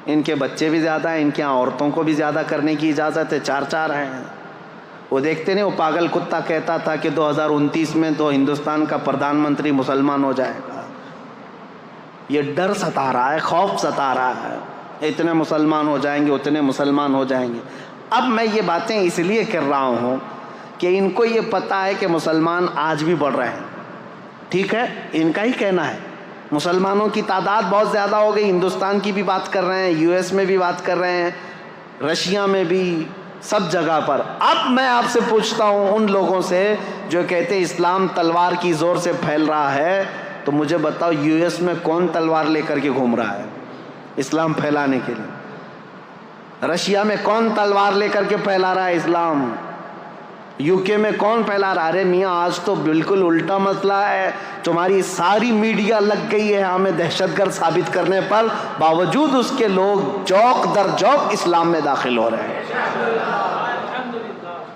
ان کے بچے بھی زیادہ ہیں، ان کے عورتوں کو بھی زیادہ کرنے کی اجازت ہے، 4 ہیں. وہ دیکھتے نہیں، وہ پاگل کتا کہتا تھا کہ 2029 میں تو ہندوستان کا پردھان منتری مسلمان ہو جائے گا. یہ ڈر ستا رہا ہے، خوف ستا رہا ہے، اتنے مسلمان ہو جائیں گے، اتنے مسلمان ہو جائیں گے. اب میں یہ باتیں اس لیے کر رہا ہوں کہ ان کو یہ پتہ ہے کہ مسلمان آج بھی بڑھ رہے ہیں. ٹھیک ہے، ان کا ہی کہنا ہے مسلمانوں کی تعداد بہت زیادہ ہو گئی، ہندوستان کی بھی بات کر رہے ہیں، یو ایس میں بھی بات کر رہے ہیں، رشیا میں بھی، سب جگہ پر۔ اب میں آپ سے پوچھتا ہوں ان لوگوں سے جو کہتے ہیں اسلام تلوار کی زور سے پھیل رہا ہے، تو مجھے بتاؤ یو ایس میں کون تلوار لے کر کے گھوم رہا ہے اسلام پھیلانے کے لیے؟ رشیا میں کون تلوار لے کر کے پھیلا رہا ہے اسلام؟ یو کے میں کون پھیلا رہا ہے؟ ارے میاں آج تو بالکل الٹا مسئلہ ہے، تمہاری ساری میڈیا لگ گئی ہے ہمیں دہشت گرد ثابت کرنے پر، باوجود اس کے لوگ جوک در جوک اسلام میں داخل ہو رہے ہیں۔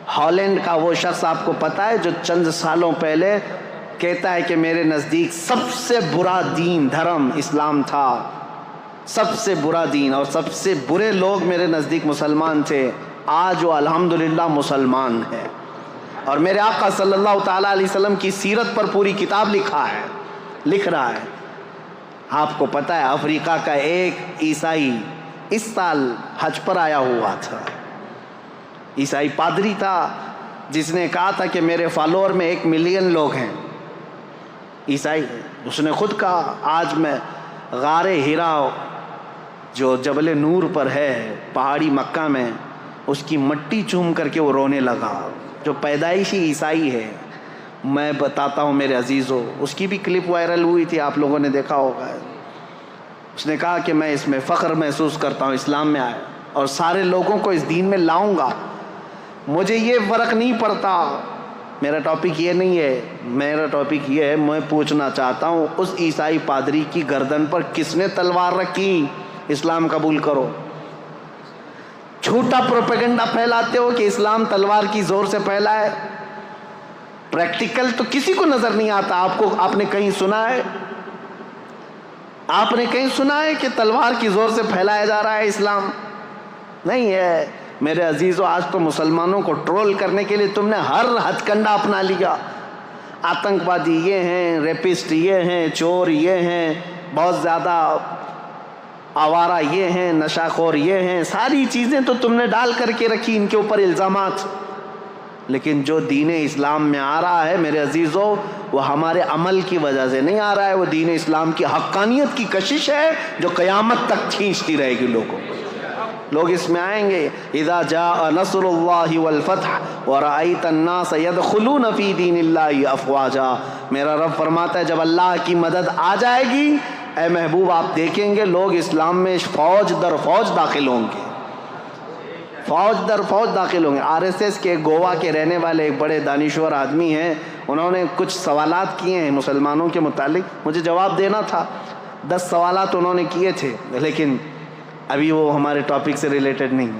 ہالینڈ کا وہ شخص آپ کو پتا ہے جو چند سالوں پہلے کہتا ہے کہ میرے نزدیک سب سے برا دین دھرم اسلام تھا، سب سے برا دین اور سب سے برے لوگ میرے نزدیک مسلمان تھے، آج وہ الحمدللہ مسلمان ہے، اور میرے آقا صلی اللہ تعالیٰ علیہ وسلم کی سیرت پر پوری کتاب لکھ رہا ہے۔ آپ کو پتہ ہے افریقہ کا ایک عیسائی اس سال حج پر آیا ہوا تھا، عیسائی پادری تھا جس نے کہا تھا کہ میرے فالوور میں 1 ملین لوگ ہیں عیسائی، اس نے خود کہا آج میں غار ہیرا جو جبل نور پر ہے پہاڑی مکہ میں، اس کی مٹی چوم کر کے وہ رونے لگا، جو پیدائشی عیسائی ہے۔ میں بتاتا ہوں میرے عزیزو، اس کی بھی کلپ وائرل ہوئی تھی، آپ لوگوں نے دیکھا ہوگا۔ اس نے کہا کہ میں اس میں فخر محسوس کرتا ہوں، اسلام میں آیا اور سارے لوگوں کو اس دین میں لاؤں گا، مجھے یہ فرق نہیں پڑتا۔ میرا ٹاپک یہ نہیں ہے، میرا ٹاپک یہ ہے، میں پوچھنا چاہتا ہوں اس عیسائی پادری کی گردن پر کس نے تلوار رکھی؟ اسلام قبول کرو۔ جھوٹا پروپیگنڈا پھیلاتے ہو کہ اسلام تلوار کی زور سے پھیلا ہے، پریکٹیکل تو کسی کو نظر نہیں آتا۔ آپ نے کہیں سنا ہے؟ آپ نے کہیں سنا ہے کہ تلوار کی زور سے پھیلایا جا رہا ہے اسلام؟ نہیں ہے میرے عزیزو۔ آج تو مسلمانوں کو ٹرول کرنے کے لیے تم نے ہر ہتھ کنڈا اپنا لیا، آتنکوادی یہ ہیں، ریپسٹ یہ ہیں، چور یہ ہیں، بہت زیادہ آوارہ یہ ہیں، نشہ خور یہ ہیں، ساری چیزیں تو تم نے ڈال کر کے رکھی ان کے اوپر الزامات۔ لیکن جو دین اسلام میں آ رہا ہے میرے عزیزو، وہ ہمارے عمل کی وجہ سے نہیں آ رہا ہے، وہ دین اسلام کی حقانیت کی کشش ہے جو قیامت تک کھینچتی رہے گی لوگوں کو۔ لوگ اس میں آئیں گے، اذا جاء نصر اللہ والفتح ورأیت الناس يدخلون فی دین اللہ افواجا۔ میرا رب فرماتا ہے جب اللہ کی مدد آ جائے گی، اے محبوب آپ دیکھیں گے لوگ اسلام میں فوج در فوج داخل ہوں گے، فوج در فوج داخل ہوں گے۔ RSS کے گوا کے رہنے والے ایک بڑے دانشور آدمی ہیں، انہوں نے کچھ سوالات کیے ہیں مسلمانوں کے متعلق، مجھے جواب دینا تھا، 10 سوالات انہوں نے کیے تھے، لیکن ابھی وہ ہمارے ٹاپک سے ریلیٹڈ نہیں۔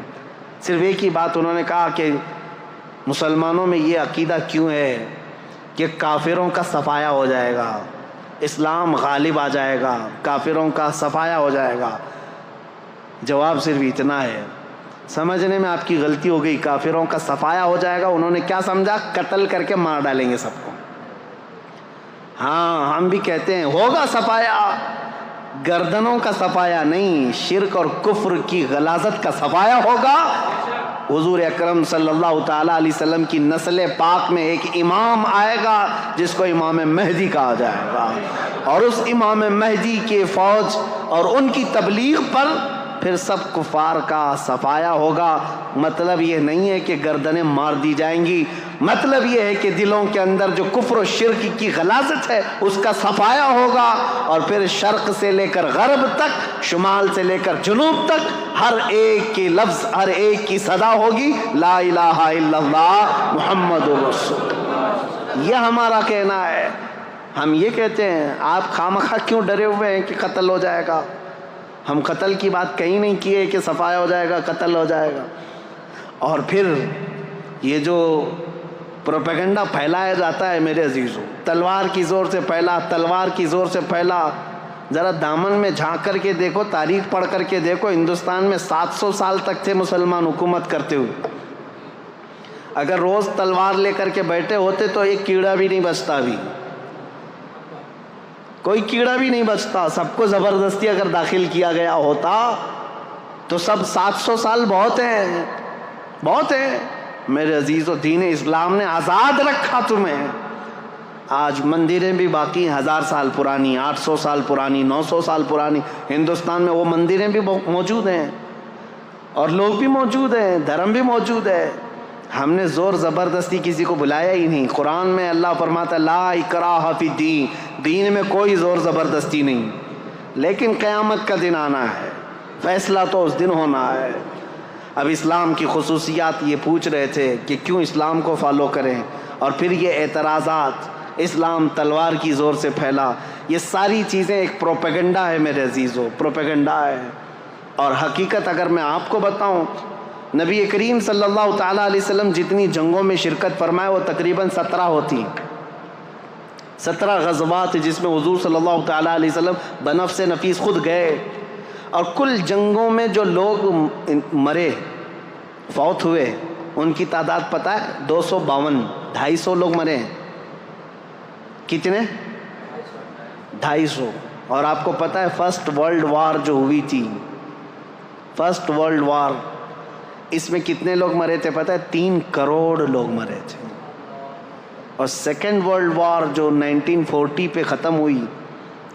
صرف ایک ہی بات انہوں نے کہا کہ مسلمانوں میں یہ عقیدہ کیوں ہے کہ کافروں کا صفایا ہو جائے گا، اسلام غالب آ جائے گا، کافروں کا صفایا ہو جائے گا۔ جواب صرف اتنا ہے، سمجھنے میں آپ کی غلطی ہو گئی۔ کافروں کا صفایا ہو جائے گا انہوں نے کیا سمجھا؟ قتل کر کے مار ڈالیں گے سب کو۔ ہاں ہم بھی کہتے ہیں ہوگا صفایا، گردنوں کا صفایا نہیں، شرک اور کفر کی غلاظت کا صفایا ہوگا۔ حضور اکرم صلی اللہ تعالیٰ علیہ وسلم کی نسل پاک میں ایک امام آئے گا جس کو امام مہدی کہا جائے گا، اور اس امام مہدی کے فوج اور ان کی تبلیغ پر پھر سب کفار کا صفایا ہوگا۔ مطلب یہ نہیں ہے کہ گردنیں مار دی جائیں گی، مطلب یہ ہے کہ دلوں کے اندر جو کفر و شرک کی غلاظت ہے اس کا صفایا ہوگا، اور پھر شرق سے لے کر غرب تک، شمال سے لے کر جنوب تک، ہر ایک کی لفظ، ہر ایک کی صدا ہوگی لا الہ الا اللہ محمد رسول اللہ۔ یہ ہمارا کہنا ہے۔ ہم یہ کہتے ہیں آپ خامخواہ کیوں ڈرے ہوئے ہیں کہ قتل ہو جائے گا؟ ہم قتل کی بات کہیں نہیں کیے کہ صفایا ہو جائے گا، قتل ہو جائے گا۔ اور پھر یہ جو پروپیگنڈا پھیلایا جاتا ہے میرے عزیزوں، تلوار کی زور سے پھیلا، تلوار کی زور سے پھیلا، ذرا دامن میں جھانک کر کے دیکھو، تاریخ پڑھ کر کے دیکھو، ہندوستان میں 700 سال تک تھے مسلمان حکومت کرتے ہوئے۔ اگر روز تلوار لے کر کے بیٹھے ہوتے تو ایک کیڑا بھی نہیں بچتا، بھی کوئی کیڑا بھی نہیں بچتا۔ سب کو زبردستی اگر داخل کیا گیا ہوتا تو سب 700 سال بہت ہیں، بہت ہیں۔ میرے عزیزو دین اسلام نے آزاد رکھا تمہیں، آج مندریں بھی باقی 1000 سال پرانی، 800 سال پرانی، 900 سال پرانی. ہندوستان میں وہ مندریں بھی موجود ہیں اور لوگ بھی موجود ہیں، دھرم بھی موجود ہے. ہم نے زور زبردستی کسی کو بلایا ہی نہیں. قرآن میں اللہ فرماتا ہے لا اکراہ فی الدین، دین میں کوئی زور زبردستی نہیں. لیکن قیامت کا دن آنا ہے، فیصلہ تو اس دن ہونا ہے. اب اسلام کی خصوصیات یہ پوچھ رہے تھے کہ کیوں اسلام کو فالو کریں، اور پھر یہ اعتراضات، اسلام تلوار کی زور سے پھیلا، یہ ساری چیزیں ایک پروپیگنڈا ہے میرے عزیزو، پروپیگنڈا ہے. اور حقیقت اگر میں آپ کو بتاؤں، نبی کریم صلی اللہ تعالیٰ علیہ وسلم جتنی جنگوں میں شرکت فرمائے وہ تقریباً 17 ہوتی، 17 غزوات جس میں حضور صلی اللہ تعالیٰ علیہ وسلم بنفس نفیس خود گئے. اور کل جنگوں میں جو لوگ مرے، فوت ہوئے، ان کی تعداد پتہ ہے 252، 250 لوگ مرے ہیں. کتنے؟ 250. اور آپ کو پتہ ہے فرسٹ ورلڈ وار جو ہوئی تھی، فرسٹ ورلڈ وار، اس میں کتنے لوگ مرے تھے پتہ ہے؟ 3 کروڑ لوگ مرے تھے. اور سیکنڈ ورلڈ وار جو 1940 پہ ختم ہوئی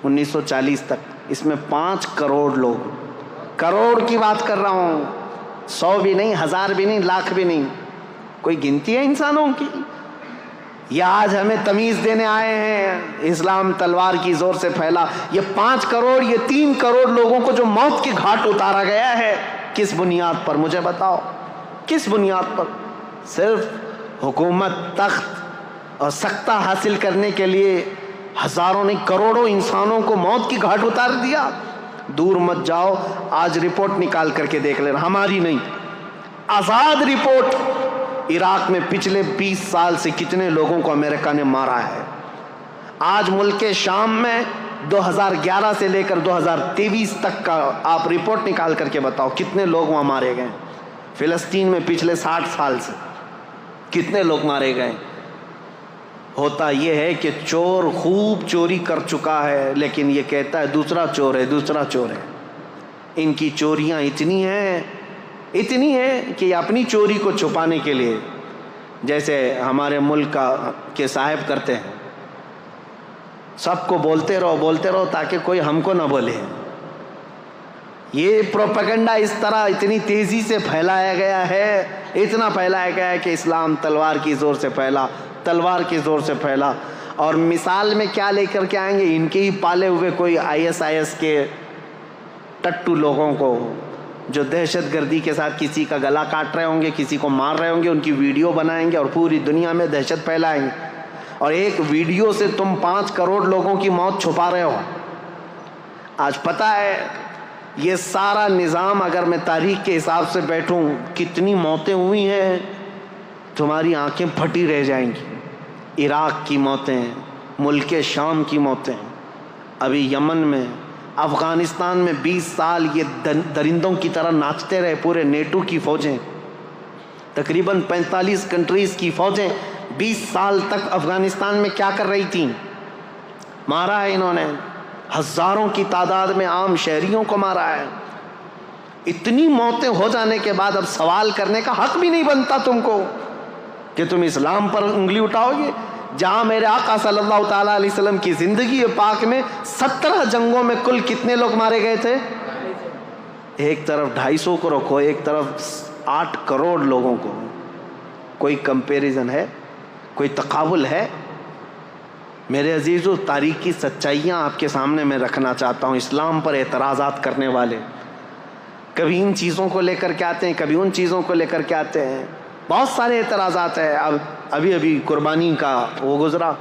1940 تک، اس میں 5 کروڑ لوگ، کروڑ کی بات کر رہا ہوں، 100 بھی نہیں، 1000 بھی نہیں، لاکھ بھی نہیں. کوئی گنتی ہے انسانوں کی؟ یہ آج ہمیں تمیز دینے آئے ہیں اسلام تلوار کی زور سے پھیلا. یہ 5 کروڑ، یہ 3 کروڑ لوگوں کو جو موت کے گھاٹ اتارا گیا ہے، کس بنیاد پر؟ مجھے بتاؤ کس بنیاد پر؟ صرف حکومت، تخت اور سکتہ حاصل کرنے کے لیے ہزاروں نہیں کروڑوں انسانوں کو موت کی گھاٹ اتار دیا. دور مت جاؤ، آج رپورٹ نکال کر کے دیکھ لینا، ہماری نہیں، آزاد رپورٹ. عراق میں پچھلے 20 سال سے کتنے لوگوں کو امریکہ نے مارا ہے. آج ملک شام میں 2011 سے لے کر 2023 تک کا آپ رپورٹ نکال کر کے بتاؤ کتنے لوگ وہاں مارے گئے. فلسطین میں پچھلے 60 سال سے کتنے لوگ مارے گئے. ہوتا یہ ہے کہ چور خوب چوری کر چکا ہے، لیکن یہ کہتا ہے دوسرا چور ہے، دوسرا چور ہے. ان کی چوریاں اتنی ہیں کہ اپنی چوری کو چھپانے کے لیے، جیسے ہمارے ملک کے صاحب کرتے ہیں، سب کو بولتے رہو تاکہ کوئی ہم کو نہ بولے. یہ پروپیگنڈا اس طرح اتنی تیزی سے پھیلایا گیا ہے، اتنا پھیلایا گیا ہے کہ اسلام تلوار کی زور سے پھیلا، تلوار کی زور سے پھیلا. اور مثال میں کیا لے کر کے آئیں گے؟ ان کے ہی پالے ہوئے کوئی ISIS کے ٹٹو لوگوں کو جو دہشت گردی کے ساتھ کسی کا گلا کاٹ رہے ہوں گے، کسی کو مار رہے ہوں گے، ان کی ویڈیو بنائیں گے اور پوری دنیا میں دہشت پھیلائیں گے. اور ایک ویڈیو سے تم 5 کروڑ لوگوں کی موت چھپا رہے ہو. آج پتہ ہے یہ سارا نظام، اگر میں تاریخ کے حساب سے بیٹھوں، کتنی موتیں ہوئی ہیں، تمہاری آنکھیں پھٹی رہ جائیں گی. عراق کی موتیں، ملک شام کی موتیں، ابھی یمن میں، افغانستان میں 20 سال یہ درندوں کی طرح ناچتے رہے پورے نیٹو کی فوجیں، تقریباً 45 کنٹریز کی فوجیں 20 سال تک افغانستان میں کیا کر رہی تھیں؟ مارا ہے انہوں نے، ہزاروں کی تعداد میں عام شہریوں کو مارا ہے. اتنی موتیں ہو جانے کے بعد اب سوال کرنے کا حق بھی نہیں بنتا تم کو کہ تم اسلام پر انگلی اٹھاؤ گے، جہاں میرے آقا صلی اللہ تعالیٰ علیہ وسلم کی زندگی پاک میں 17 جنگوں میں کل کتنے لوگ مارے گئے تھے؟ ایک طرف 250 کو رکھو، ایک طرف 8 کروڑ لوگوں کو. کوئی کمپیریزن ہے؟ کوئی تقابل ہے؟ میرے عزیزو، تاریخ کی سچائیاں آپ کے سامنے میں رکھنا چاہتا ہوں. اسلام پر اعتراضات کرنے والے کبھی ان چیزوں کو لے کر کے آتے ہیں، کبھی ان چیزوں کو لے کر کے آتے ہیں. بہت سارے اعتراضات ہیں. ابھی قربانی کا وہ گزرا،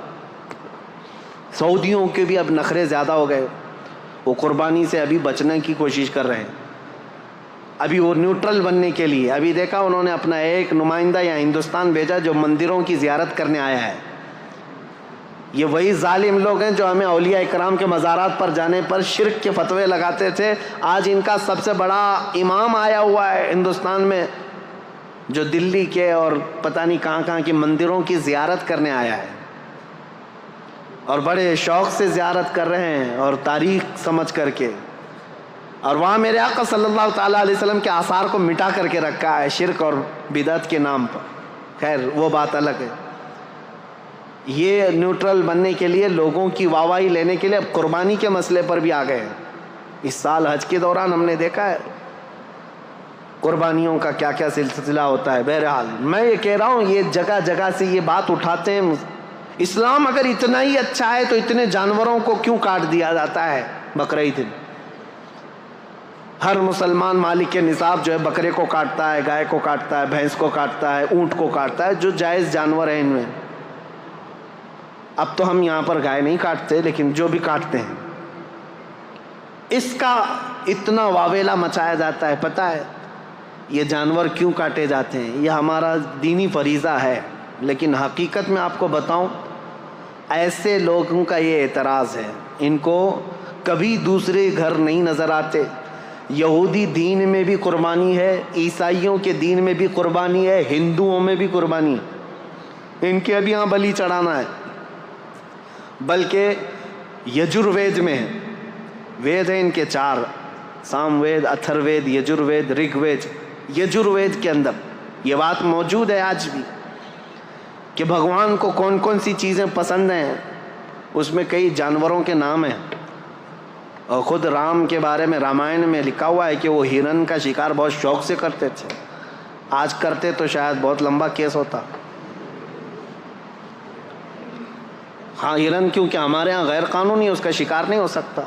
سعودیوں کے بھی اب نخرے زیادہ ہو گئے، وہ قربانی سے ابھی بچنے کی کوشش کر رہے ہیں. ابھی وہ نیوٹرل بننے کے لیے، ابھی دیکھا انہوں نے اپنا ایک نمائندہ یا ہندوستان بھیجا جو مندروں کی زیارت کرنے آیا ہے. یہ وہی ظالم لوگ ہیں جو ہمیں اولیاء اکرام کے مزارات پر جانے پر شرک کے فتوے لگاتے تھے. آج ان کا سب سے بڑا امام آیا ہوا ہے ہندوستان میں، جو دلی کے اور پتہ نہیں کہاں کی مندروں کی زیارت کرنے آیا ہے، اور بڑے شوق سے زیارت کر رہے ہیں اور تاریخ سمجھ کر کے. اور وہاں میرے آقا صلی اللہ تعالیٰ علیہ وسلم کے آثار کو مٹا کر کے رکھا ہے شرک اور بدعت کے نام پر. خیر وہ بات الگ ہے. یہ نیوٹرل بننے کے لیے، لوگوں کی واہواہی لینے کے لیے اب قربانی کے مسئلے پر بھی آ گئے ہیں۔ اس سال حج کے دوران ہم نے دیکھا ہے قربانیوں کا کیا کیا سلسلہ ہوتا ہے۔ بہرحال میں یہ کہہ رہا ہوں، یہ جگہ جگہ سے یہ بات اٹھاتے ہیں، اسلام اگر اتنا ہی اچھا ہے تو اتنے جانوروں کو کیوں کاٹ دیا جاتا ہے بقرعید دن؟ ہر مسلمان مالک کے نصاب جو ہے بکرے کو کاٹتا ہے، گائے کو کاٹتا ہے، بھینس کو کاٹتا ہے، اونٹ کو کاٹتا ہے، جو جائز جانور ہیں ان میں۔ اب تو ہم یہاں پر گائے نہیں کاٹتے، لیکن جو بھی کاٹتے ہیں اس کا اتنا واویلا مچایا جاتا ہے۔ پتہ ہے یہ جانور کیوں کاٹے جاتے ہیں؟ یہ ہمارا دینی فریضہ ہے، لیکن حقیقت میں آپ کو بتاؤں، ایسے لوگوں کا یہ اعتراض ہے، ان کو کبھی دوسرے گھر نہیں نظر آتے۔ یہودی دین میں بھی قربانی ہے، عیسائیوں کے دین میں بھی قربانی ہے، ہندوؤں میں بھی قربانی ہے، ان کے ابھی یہاں بلی چڑھانا ہے۔ بلکہ یجروید میں ہے، وید ہیں ان کے 4، سام وید، اتھر وید، یجروید، رگ وید۔ یجروید کے اندر یہ بات موجود ہے آج بھی کہ بھگوان کو کون کون سی چیزیں پسند ہیں، اس میں کئی جانوروں کے نام ہیں۔ اور خود رام کے بارے میں رامائن میں لکھا ہوا ہے کہ وہ ہرن کا شکار بہت شوق سے کرتے تھے۔ آج کرتے تو شاید بہت لمبا کیس ہوتا۔ ہاں ہرن کیونکہ ہمارے ہاں غیر قانونی، اس کا شکار نہیں ہو سکتا۔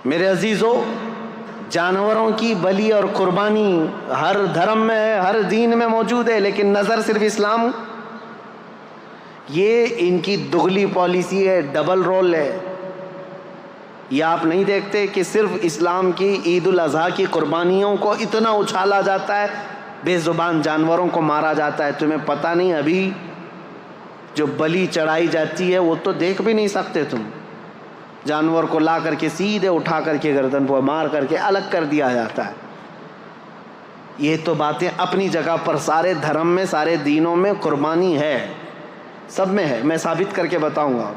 میرے عزیزو، جانوروں کی بلی اور قربانی ہر دھرم میں ہے، ہر دین میں موجود ہے، لیکن نظر صرف اسلام، یہ ان کی دگلی پالیسی ہے، ڈبل رول ہے۔ یہ آپ نہیں دیکھتے کہ صرف اسلام کی عید الاضحیٰ کی قربانیوں کو اتنا اچھالا جاتا ہے، بے زبان جانوروں کو مارا جاتا ہے؟ تمہیں پتہ نہیں ابھی جو بلی چڑھائی جاتی ہے وہ تو دیکھ بھی نہیں سکتے تم، جانور کو لا کر کے سیدھے اٹھا کر کے گردن پر مار کر کے الگ کر دیا جاتا ہے۔ یہ تو باتیں اپنی جگہ پر سارے دھرم میں، سارے دینوں میں قربانی ہے، سب میں ہے۔ میں ثابت کر کے بتاؤں گا،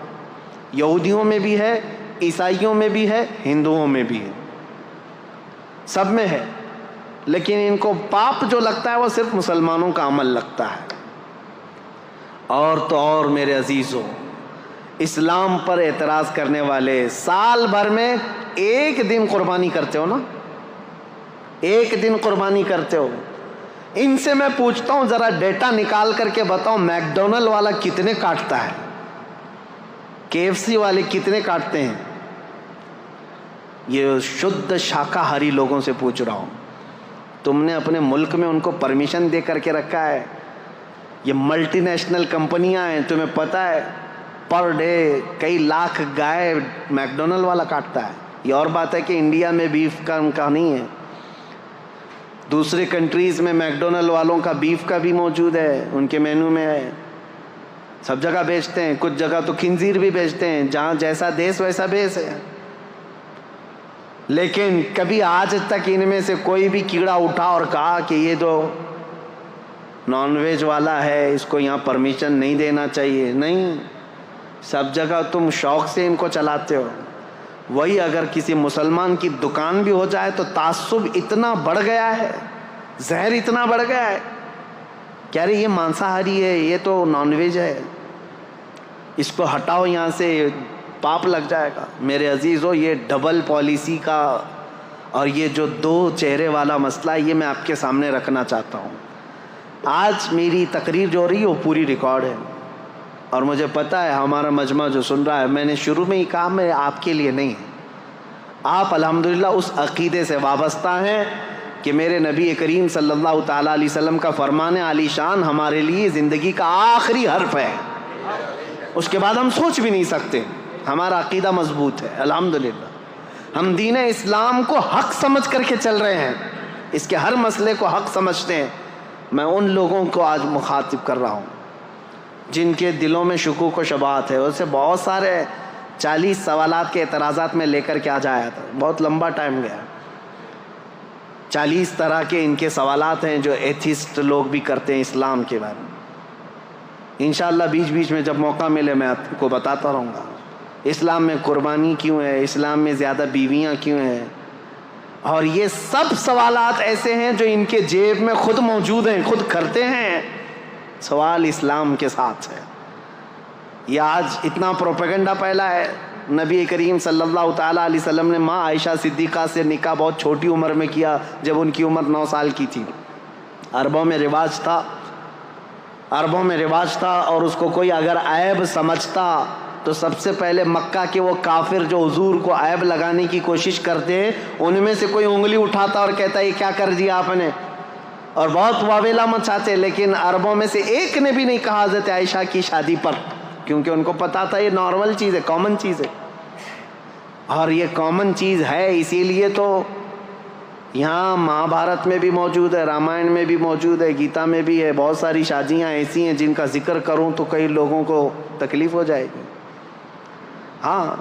یہودیوں میں بھی ہے، عیسائیوں میں بھی ہے، ہندوؤں میں بھی ہے، سب میں ہے۔ لیکن ان کو پاپ جو لگتا ہے وہ صرف مسلمانوں کا عمل لگتا ہے۔ اور تو اور میرے عزیزوں، اسلام پر اعتراض کرنے والے سال بھر میں ایک دن قربانی کرتے ہو نا، ایک دن قربانی کرتے ہو۔ ان سے میں پوچھتا ہوں ذرا ڈیٹا نکال کر کے بتاؤ، میک ڈونلڈ والا کتنے کاٹتا ہے، KFC والے کتنے کاٹتے ہیں؟ یہ شدھ شاکاہاری لوگوں سے پوچھ رہا ہوں، تم نے اپنے ملک میں ان کو پرمیشن دے کر کے رکھا ہے؟ یہ ملٹی نیشنل کمپنیاں ہیں، تمہیں پتہ ہے پر ڈے کئی لاکھ گائے میک ڈونلڈ والا کاٹتا ہے۔ یہ اور بات ہے کہ انڈیا میں بیف کا ان کا نہیں ہے، دوسرے کنٹریز میں میک ڈونلڈ والوں کا بیف کا بھی موجود ہے، ان کے مینو میں ہے، سب جگہ بیچتے ہیں، کچھ جگہ تو خنزیر بھی بیچتے ہیں، جہاں جیسا دیس ویسا بیس ہے۔ لیکن کبھی آج تک ان میں سے کوئی بھی کیڑا اٹھا اور کہا کہ یہ تو نان ویج والا ہے، اس کو یہاں پرمیشن نہیں دینا چاہیے؟ نہیں، سب جگہ تم شوق سے ان کو چلاتے ہو۔ وہی اگر کسی مسلمان کی دکان بھی ہو جائے تو تعصب اتنا بڑھ گیا ہے، زہر اتنا بڑھ گیا ہے، کہہ رہے یہ مانساہاری ہے، یہ تو نان ویج ہے، اس کو ہٹاؤ یہاں سے، پاپ لگ جائے گا۔ میرے عزیزو، یہ ڈبل پالیسی کا اور یہ جو دو چہرے والا مسئلہ ہے، یہ میں آپ کے سامنے رکھنا چاہتا ہوں۔ آج میری تقریر جو ہو رہی ہے وہ پوری ریکارڈ ہے، اور مجھے پتہ ہے ہمارا مجمع جو سن رہا ہے، میں نے شروع میں ہی کہا میں آپ کے لیے نہیں، آپ الحمدللہ اس عقیدے سے وابستہ ہیں کہ میرے نبی کریم صلی اللہ تعالیٰ علیہ وسلم کا فرمان عالی شان ہمارے لیے زندگی کا آخری حرف ہے، اس کے بعد ہم سوچ بھی نہیں سکتے۔ ہمارا عقیدہ مضبوط ہے الحمدللہ، ہم دین اسلام کو حق سمجھ کر کے چل رہے ہیں، اس کے ہر مسئلے کو حق سمجھتے ہیں۔ میں ان لوگوں کو آج مخاطب کر رہا ہوں جن کے دلوں میں شکوک و شبہات ہے، اسے بہت سارے 40 سوالات کے اعتراضات میں لے کر کے آج آیا تھا، بہت لمبا ٹائم گیا، 40 طرح کے ان کے سوالات ہیں جو ایتھیسٹ لوگ بھی کرتے ہیں اسلام کے بارے میں۔ انشاءاللہ بیچ بیچ میں جب موقع ملے میں آپ کو بتاتا رہوں گا اسلام میں قربانی کیوں ہے، اسلام میں زیادہ بیویاں کیوں ہیں، اور یہ سب سوالات ایسے ہیں جو ان کے جیب میں خود موجود ہیں، خود کرتے ہیں، سوال اسلام کے ساتھ ہے۔ یہ آج اتنا پروپیگنڈا پھیلا ہے. نبی کریم صلی اللہ تعالیٰ علیہ وسلم نے ماں عائشہ صدیقہ سے نکاح بہت چھوٹی عمر میں کیا، جب ان کی عمر 9 سال کی تھی. عربوں میں رواج تھا اور اس کو کوئی اگر عیب سمجھتا تو سب سے پہلے مکہ کے وہ کافر جو حضور کو عیب لگانے کی کوشش کرتے ہیں ان میں سے کوئی انگلی اٹھاتا اور کہتا یہ کیا کر دیا آپ نے، اور بہت واویلا مچاتے. لیکن عربوں میں سے ایک نے بھی نہیں کہا حضرت عائشہ کی شادی پر، کیونکہ ان کو پتا تھا یہ نارمل چیز ہے، کامن چیز ہے. اور یہ کامن چیز ہے، اسی لیے تو یہاں مہا بھارت میں بھی موجود ہے، رامائن میں بھی موجود ہے، گیتا میں بھی ہے. بہت ساری شادیاں ایسی ہیں جن کا ذکر کروں تو کئی لوگوں کو تکلیف ہو جائے گی. ہاں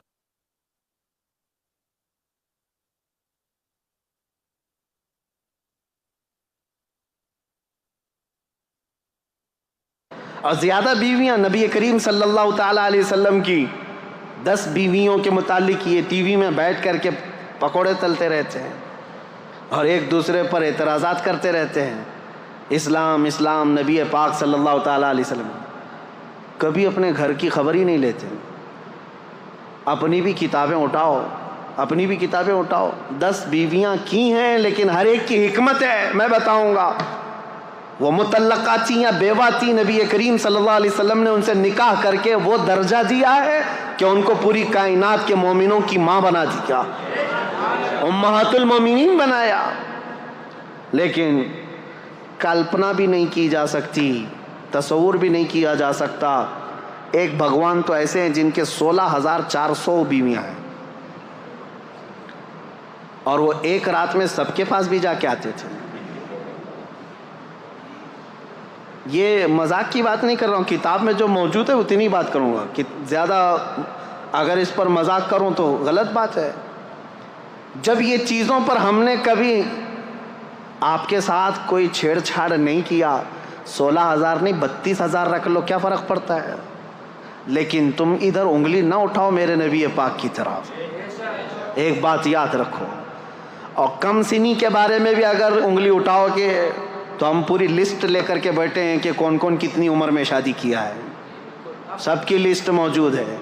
اور زیادہ بیویاں، نبی کریم صلی اللہ تعالیٰ علیہ وسلم کی 10 بیویوں کے متعلق یہ ٹی وی میں بیٹھ کر کے پکوڑے تلتے رہتے ہیں اور ایک دوسرے پر اعتراضات کرتے رہتے ہیں. اسلام اسلام، نبی پاک صلی اللہ تعالیٰ علیہ وسلم کبھی اپنے گھر کی خبر ہی نہیں لیتے. اپنی بھی کتابیں اٹھاؤ. 10 بیویاں کی ہیں لیکن ہر ایک کی حکمت ہے، میں بتاؤں گا. وہ مطلقہ تھیں یا بیوہ تھیں، نبی کریم صلی اللہ علیہ وسلم نے ان سے نکاح کر کے وہ درجہ دیا ہے کہ ان کو پوری کائنات کے مومنوں کی ماں بنا دیا، امہات المومنین بنایا. لیکن کلپنا بھی نہیں کی جا سکتی، تصور بھی نہیں کیا جا سکتا. ایک بھگوان تو ایسے ہیں جن کے 16,400 بیویاں ہیں، اور وہ ایک رات میں سب کے پاس بھی جا کے آتے تھے. یہ مذاق کی بات نہیں کر رہا ہوں، کتاب میں جو موجود ہے اتنی بات کروں گا، کہ زیادہ اگر اس پر مذاق کروں تو غلط بات ہے. جب یہ چیزوں پر ہم نے کبھی آپ کے ساتھ کوئی چھیڑ چھاڑ نہیں کیا، 16,000 نہیں 32,000 رکھ لو، کیا فرق پڑتا ہے. لیکن تم ادھر انگلی نہ اٹھاؤ میرے نبی پاک کی طرف. ایک بات یاد رکھو، اور کم سنی کے بارے میں بھی اگر انگلی اٹھاؤ گے تو ہم پوری لسٹ لے کر کے بیٹھے ہیں کہ کون کون کتنی عمر میں شادی کیا ہے، سب کی لسٹ موجود ہے.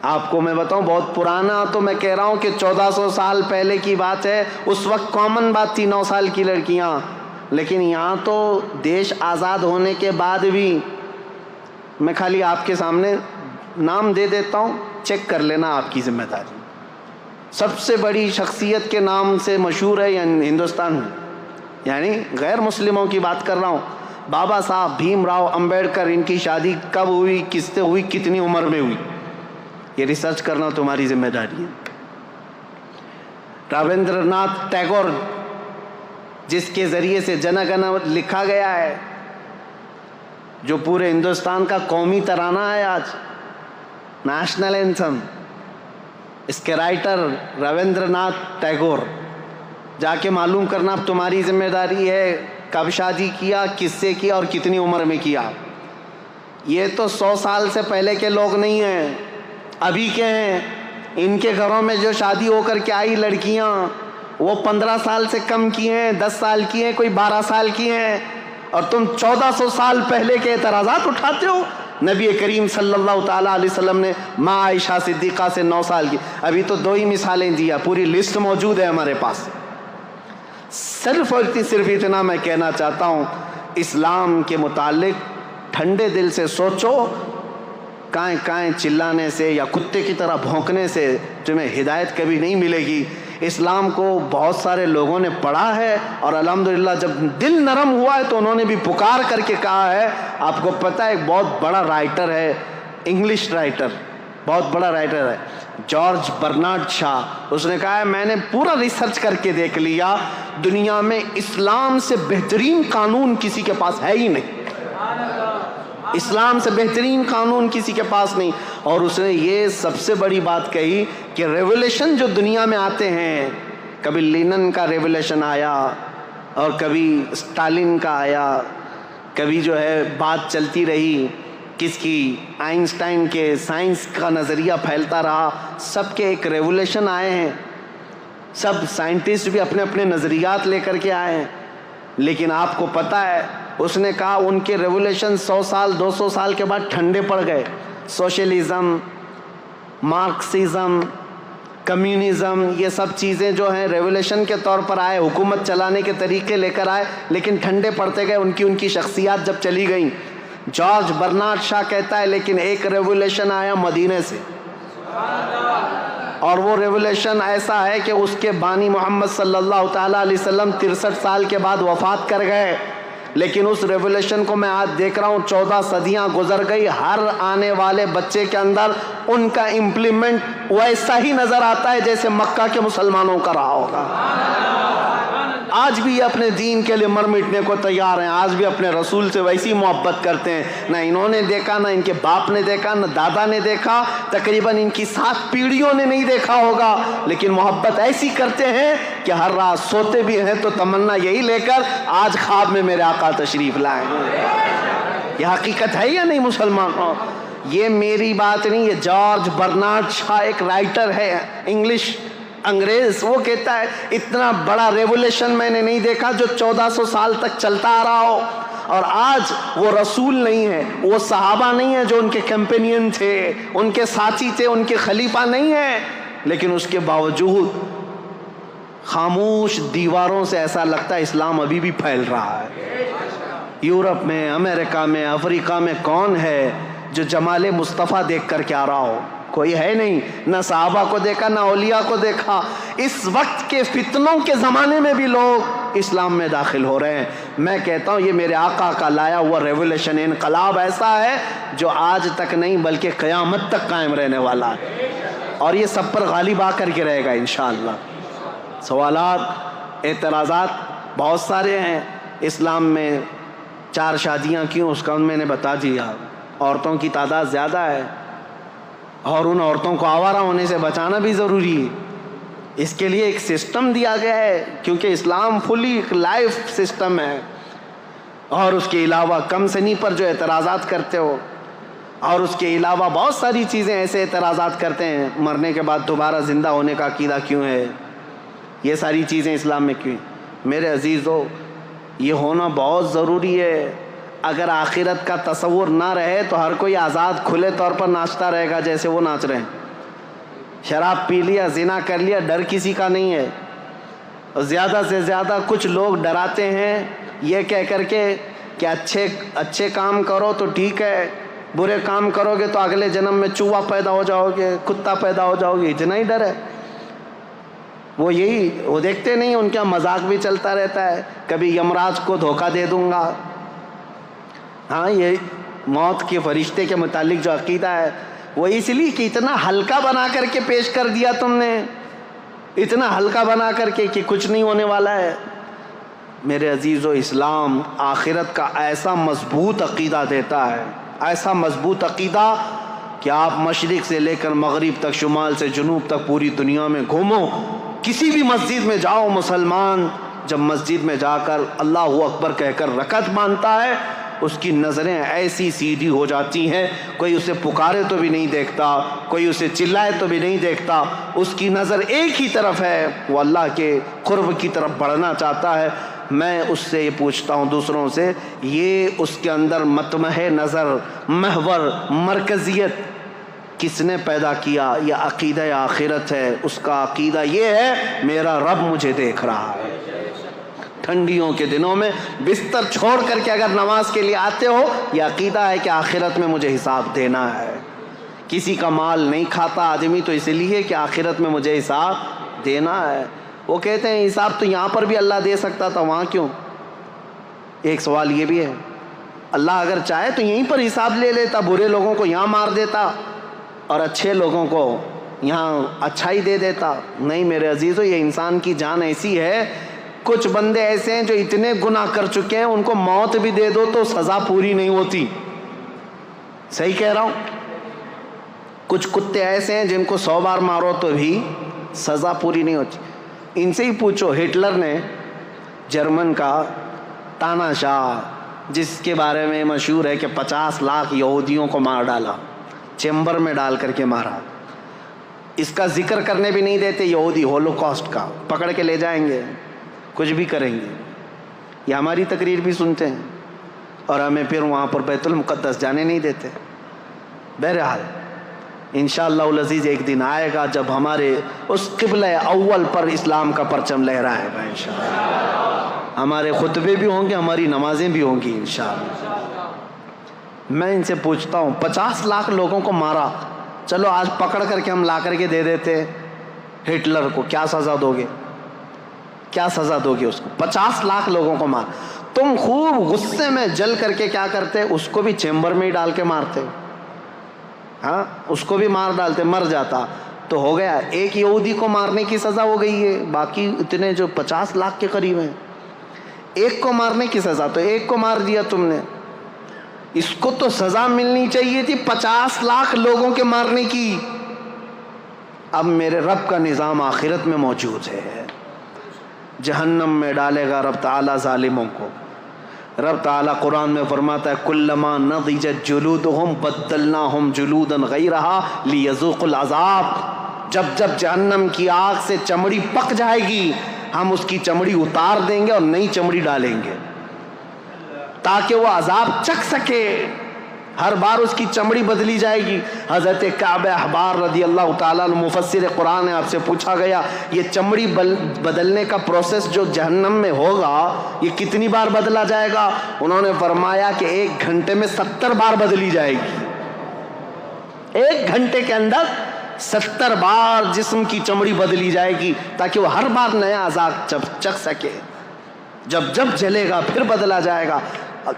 آپ کو میں بتاؤں، بہت پرانا تو میں کہہ رہا ہوں کہ 1400 سال پہلے کی بات ہے، اس وقت کامن بات تھی 9 سال کی لڑکیاں. لیکن یہاں تو دیش آزاد ہونے کے بعد بھی، میں خالی آپ کے سامنے نام دے دیتا ہوں، چیک کر لینا، آپ کی ذمہ داری. سب سے بڑی شخصیت کے نام سے مشہور ہے ہندوستان میں، یعنی غیر مسلموں کی بات کر رہا ہوں. بابا صاحب بھیم راؤ امبیڈکر، ان کی شادی کب ہوئی، کس سے ہوئی، کتنی عمر میں ہوئی، یہ ریسرچ کرنا تمہاری ذمہ داری ہے. رویندر ناتھ ٹیگور، جس کے ذریعے سے جن گن لکھا گیا ہے، جو پورے ہندوستان کا قومی ترانہ ہے آج، نیشنل اینتھم، اس کے رائٹر رویندر ناتھ ٹیگور. جا کے معلوم کرنا اب تمہاری ذمہ داری ہے، کب شادی کیا، کس سے کیا اور کتنی عمر میں کیا. یہ تو 100 سال سے پہلے کے لوگ نہیں ہیں، ابھی کے ہیں. ان کے گھروں میں جو شادی ہو کر کے آئی لڑکیاں، وہ 15 سال سے کم کی ہیں، 10 سال کی ہیں، کوئی 12 سال کی ہیں، اور تم 1400 سال پہلے کے اعتراضات اٹھاتے ہو. نبی کریم صلی اللہ تعالیٰ علیہ وسلم نے ماں عائشہ صدیقہ سے 9 سال کی. ابھی تو 2 ہی مثالیں دیا، پوری لسٹ موجود ہے ہمارے پاس. صرف اتنا میں کہنا چاہتا ہوں، اسلام کے متعلق ٹھنڈے دل سے سوچو. کائیں کائیں چلانے سے یا کتے کی طرح بھونکنے سے تمہیں ہدایت کبھی نہیں ملے گی. اسلام کو بہت سارے لوگوں نے پڑھا ہے، اور الحمدللہ جب دل نرم ہوا ہے تو انہوں نے بھی پکار کر کے کہا ہے. آپ کو پتہ ہے ایک بہت بڑا رائٹر ہے، انگلش رائٹر، بہت بڑا رائٹر ہے، جارج برنارڈ شاہ. اس نے کہا ہے میں نے پورا ریسرچ کر کے دیکھ لیا، دنیا میں اسلام سے بہترین قانون کسی کے پاس ہے ہی نہیں، اسلام سے بہترین قانون کسی کے پاس نہیں. اور اس نے یہ سب سے بڑی بات کہی کہ ریولیوشن جو دنیا میں آتے ہیں، کبھی لینن کا ریولیوشن آیا اور کبھی اسٹالن کا آیا، کبھی جو ہے بات چلتی رہی کس کی، آئنسٹائن کے سائنس کا نظریہ پھیلتا رہا. سب کے ایک ریولیوشن آئے ہیں، سب سائنٹسٹ بھی اپنے اپنے نظریات لے کر کے آئے ہیں. لیکن آپ کو پتہ ہے، اس نے کہا ان کے ریولیوشن 100 سال 200 سال کے بعد ٹھنڈے پڑ گئے. سوشلزم، مارکسزم، کمیونزم، یہ سب چیزیں جو ہیں ریولیوشن کے طور پر آئے، حکومت چلانے کے طریقے لے کر آئے، لیکن ٹھنڈے پڑتے گئے ان کی شخصیات جب چلی گئیں. جارج برنارڈ شاہ کہتا ہے لیکن ایک ریولیوشن آیا مدینے سے، اور وہ ریولیوشن ایسا ہے کہ اس کے بانی محمد صلی اللہ تعالیٰ علیہ وسلم 63 سال کے بعد وفات کر گئے، لیکن اس ریولیوشن کو میں آج دیکھ رہا ہوں 14 صدیاں گزر گئی، ہر آنے والے بچے کے اندر ان کا امپلیمنٹ ویسا ہی نظر آتا ہے جیسے مکہ کے مسلمانوں کا رہا ہوگا. آج بھی یہ اپنے دین کے لیے مر مٹنے کو تیار ہیں، آج بھی اپنے رسول سے ویسی محبت کرتے ہیں. نہ انہوں نے دیکھا، نہ ان کے باپ نے دیکھا، نہ دادا نے دیکھا، تقریباً ان کی 7 پیڑھیوں نے نہیں دیکھا ہوگا، لیکن محبت ایسی کرتے ہیں کہ ہر رات سوتے بھی ہیں تو تمنا یہی لے کر آج خواب میں میرے آقا تشریف لائیں. یہ حقیقت ہے یا نہیں مسلمان؟ یہ میری بات نہیں، یہ جارج برنارڈ شاہ ایک رائٹر ہے انگلش انگریز، وہ کہتا ہے اتنا بڑا ریولیوشن میں نے نہیں دیکھا جو 1400 سال تک چلتا آ رہا ہو. اور آج وہ رسول نہیں ہے، وہ صحابہ نہیں ہے جو ان کے کیمپینین تھے، ان کے ساتھی تھے، ان کے خلیفہ نہیں ہے، لیکن اس کے باوجود خاموش دیواروں سے ایسا لگتا ہے اسلام ابھی بھی پھیل رہا ہے. یورپ میں، امریکہ میں، افریقہ میں کون ہے جو جمال مصطفیٰ دیکھ کر کے آ رہا ہو؟ کوئی ہے نہیں. نہ صحابہ کو دیکھا، نہ اولیاء کو دیکھا. اس وقت کے فتنوں کے زمانے میں بھی لوگ اسلام میں داخل ہو رہے ہیں. میں کہتا ہوں یہ میرے آقا کا لایا ہوا ریولیوشن، انقلاب ایسا ہے جو آج تک نہیں بلکہ قیامت تک قائم رہنے والا ہے، اور یہ سب پر غالب آ کر کے رہے گا انشاءاللہ. سوالات، اعتراضات بہت سارے ہیں. اسلام میں 4 شادیاں کیوں؟ اس کا میں نے بتا دیا. عورتوں کی تعداد زیادہ ہے اور ان عورتوں کو آوارہ ہونے سے بچانا بھی ضروری ہے. اس کے لیے ایک سسٹم دیا گیا ہے، کیونکہ اسلام فلی لائف سسٹم ہے. اور اس کے علاوہ کم سنی پر جو اعتراضات کرتے ہو، اور اس کے علاوہ بہت ساری چیزیں ایسے اعتراضات کرتے ہیں، مرنے کے بعد دوبارہ زندہ ہونے کا عقیدہ کیوں ہے، یہ ساری چیزیں اسلام میں کیوں؟ میرے عزیزو، یہ ہونا بہت ضروری ہے. اگر آخرت کا تصور نہ رہے تو ہر کوئی آزاد کھلے طور پر ناچتا رہے گا جیسے وہ ناچ رہے ہیں. شراب پی لیا، زنا کر لیا، ڈر کسی کا نہیں ہے. اور زیادہ سے زیادہ کچھ لوگ ڈراتے ہیں یہ کہہ کر کے کہ اچھے کام کرو تو ٹھیک ہے، برے کام کرو گے تو اگلے جنم میں چوہا پیدا ہو جاؤ گے، کتا پیدا ہو جاؤ گے. اتنا ہی ڈر ہے. وہ دیکھتے نہیں، ان کا مذاق بھی چلتا رہتا ہے. کبھی یمراج کو دھوکہ دے دوں گا. ہاں، یہ موت کے فرشتے کے متعلق جو عقیدہ ہے وہ اس لیے کہ اتنا ہلکا بنا کر کے پیش کر دیا تم نے، اتنا ہلکا بنا کر کے کہ کچھ نہیں ہونے والا ہے. میرے عزیزو، اسلام آخرت کا ایسا مضبوط عقیدہ دیتا ہے، ایسا مضبوط عقیدہ کہ آپ مشرق سے لے کر مغرب تک، شمال سے جنوب تک پوری دنیا میں گھومو، کسی بھی مسجد میں جاؤ، مسلمان جب مسجد میں جا کر اللہ اکبر کہہ کر رکعت باندھتا ہے اس کی نظریں ایسی سیدھی ہو جاتی ہیں، کوئی اسے پکارے تو بھی نہیں دیکھتا، کوئی اسے چلائے تو بھی نہیں دیکھتا. اس کی نظر ایک ہی طرف ہے، وہ اللہ کے قرب کی طرف بڑھنا چاہتا ہے. میں اس سے یہ پوچھتا ہوں دوسروں سے، یہ اس کے اندر مطمح نظر، محور، مرکزیت کس نے پیدا کیا؟ یہ عقیدہ آخرت ہے. اس کا عقیدہ یہ ہے میرا رب مجھے دیکھ رہا ہے. ٹھنڈیوں کے دنوں میں بستر چھوڑ کر کے اگر نماز کے لیے آتے ہو، یہ عقیدہ ہے کہ آخرت میں مجھے حساب دینا ہے. کسی کا مال نہیں کھاتا آدمی تو اس لیے کہ آخرت میں مجھے حساب دینا ہے. وہ کہتے ہیں حساب تو یہاں پر بھی اللہ دے سکتا تھا، وہاں کیوں؟ ایک سوال یہ بھی ہے، اللہ اگر چاہے تو یہیں پر حساب لے لیتا، برے لوگوں کو یہاں مار دیتا اور اچھے لوگوں کو یہاں اچھائی دے دیتا. نہیں میرے عزیزو، یہ انسان کی جان ایسی ہے، کچھ بندے ایسے ہیں جو اتنے گناہ کر چکے ہیں، ان کو موت بھی دے دو تو سزا پوری نہیں ہوتی. صحیح کہہ رہا ہوں؟ کچھ کتے ایسے ہیں جن کو 100 بار مارو تو بھی سزا پوری نہیں ہوتی. ان سے ہی پوچھو، ہٹلر نے جرمن کا تاناشاہ، جس کے بارے میں مشہور ہے کہ 50 لاکھ یہودیوں کو مار ڈالا، چیمبر میں ڈال کر کے مارا. اس کا ذکر کرنے بھی نہیں دیتے یہودی، ہولوکاسٹ کا پکڑ کے لے جائیں گے، کچھ بھی کریں گے. یہ ہماری تقریر بھی سنتے ہیں اور ہمیں پھر وہاں پر بیت المقدس جانے نہیں دیتے. بہرحال انشاءاللہ العزیز ایک دن آئے گا جب ہمارے اس قبلہ اول پر اسلام کا پرچم لہرائے گا انشاءاللہ. ہمارے خطبے بھی ہوں گے, ہماری نمازیں بھی ہوں گی انشاءاللہ. میں ان سے پوچھتا ہوں 50 لاکھ لوگوں کو مارا, چلو آج پکڑ کر کے ہم لا کر کے دے دیتے ہٹلر کو, کیا سزا دو گے؟ کیا سزا دو گے اس کو؟ 50 لاکھ لوگوں کو مار. تم خوب غصے میں جل کر کے کیا کرتے؟ اس کو بھی چیمبر میں ہی ڈال کے مارتے. ہاں, اس کو بھی مار ڈالتے, مر جاتا تو ہو گیا. ایک یہودی کو مارنے کی سزا ہو گئی ہے, باقی اتنے جو 50 لاکھ کے قریب ہیں, ایک کو مارنے کی سزا, تو ایک کو مار دیا تم نے. اس کو تو سزا ملنی چاہیے تھی 50 لاکھ لوگوں کے مارنے کی. اب میرے رب کا نظام آخرت میں موجود ہے, جہنم میں ڈالے گا رب تعالیٰ ظالموں کو. رب تعالیٰ قرآن میں فرماتا ہے کلما نضجت جلودہم بدلناہم جلودا غیرہا لیذوقوا العذاب. جب جب جہنم کی آگ سے چمڑی پک جائے گی ہم اس کی چمڑی اتار دیں گے اور نئی چمڑی ڈالیں گے تاکہ وہ عذاب چکھ سکے. ہر بار اس کی چمڑی بدلی جائے گی. حضرت کعب احبار رضی اللہ تعالیٰ عنہ مفسر قرآن ہے, آپ سے پوچھا گیا یہ چمڑی بدلنے کا پروسیس جو جہنم میں ہوگا یہ کتنی بار بدلا جائے گا؟ انہوں نے فرمایا کہ 1 گھنٹے میں 70 بار بدلی جائے گی. 1 گھنٹے کے اندر 70 بار جسم کی چمڑی بدلی جائے گی تاکہ وہ ہر بار نیا عذاب چکھ سکے. جب جب جلے گا پھر بدلا جائے گا.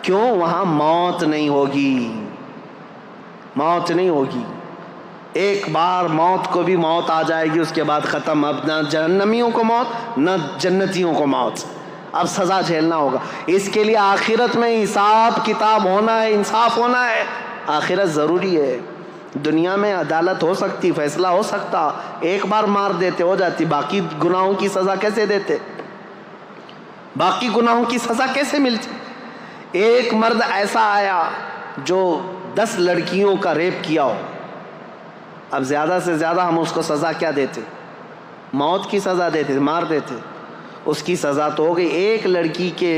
کیوں؟ وہاں موت نہیں ہوگی, موت نہیں ہوگی. ایک بار موت کو بھی موت آ جائے گی, اس کے بعد ختم. اب نہ جہنمیوں کو موت نہ جنتیوں کو موت, اب سزا جھیلنا ہوگا. اس کے لیے آخرت میں حساب کتاب ہونا ہے, انصاف ہونا ہے. آخرت ضروری ہے. دنیا میں عدالت ہو سکتی, فیصلہ ہو سکتا, ایک بار مار دیتے ہو جاتی, باقی گناہوں کی سزا کیسے دیتے؟ باقی گناہوں کی سزا کیسے ملتی؟ ایک مرد ایسا آیا جو 10 لڑکیوں کا ریپ کیا ہو. اب زیادہ سے زیادہ ہم اس کو سزا کیا دیتے؟ موت کی سزا دیتے, مار دیتے. اس کی سزا تو ہو گئی, ایک لڑکی کے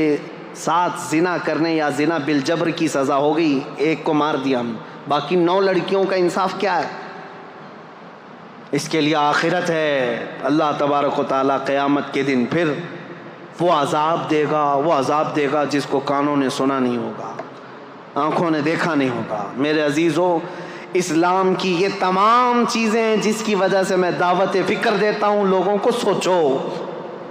ساتھ زنا کرنے یا زنا بالجبر کی سزا ہو گئی, ایک کو مار دیا ہم. باقی 9 لڑکیوں کا انصاف کیا ہے؟ اس کے لیے آخرت ہے. اللہ تبارک و تعالیٰ قیامت کے دن پھر وہ عذاب دے گا, وہ عذاب دے گا جس کو کانوں نے سنا نہیں ہوگا, آنکھوں نے دیکھا نہیں ہوگا. میرے عزیزو, اسلام کی یہ تمام چیزیں ہیں جس کی وجہ سے میں دعوت فکر دیتا ہوں لوگوں کو. سوچو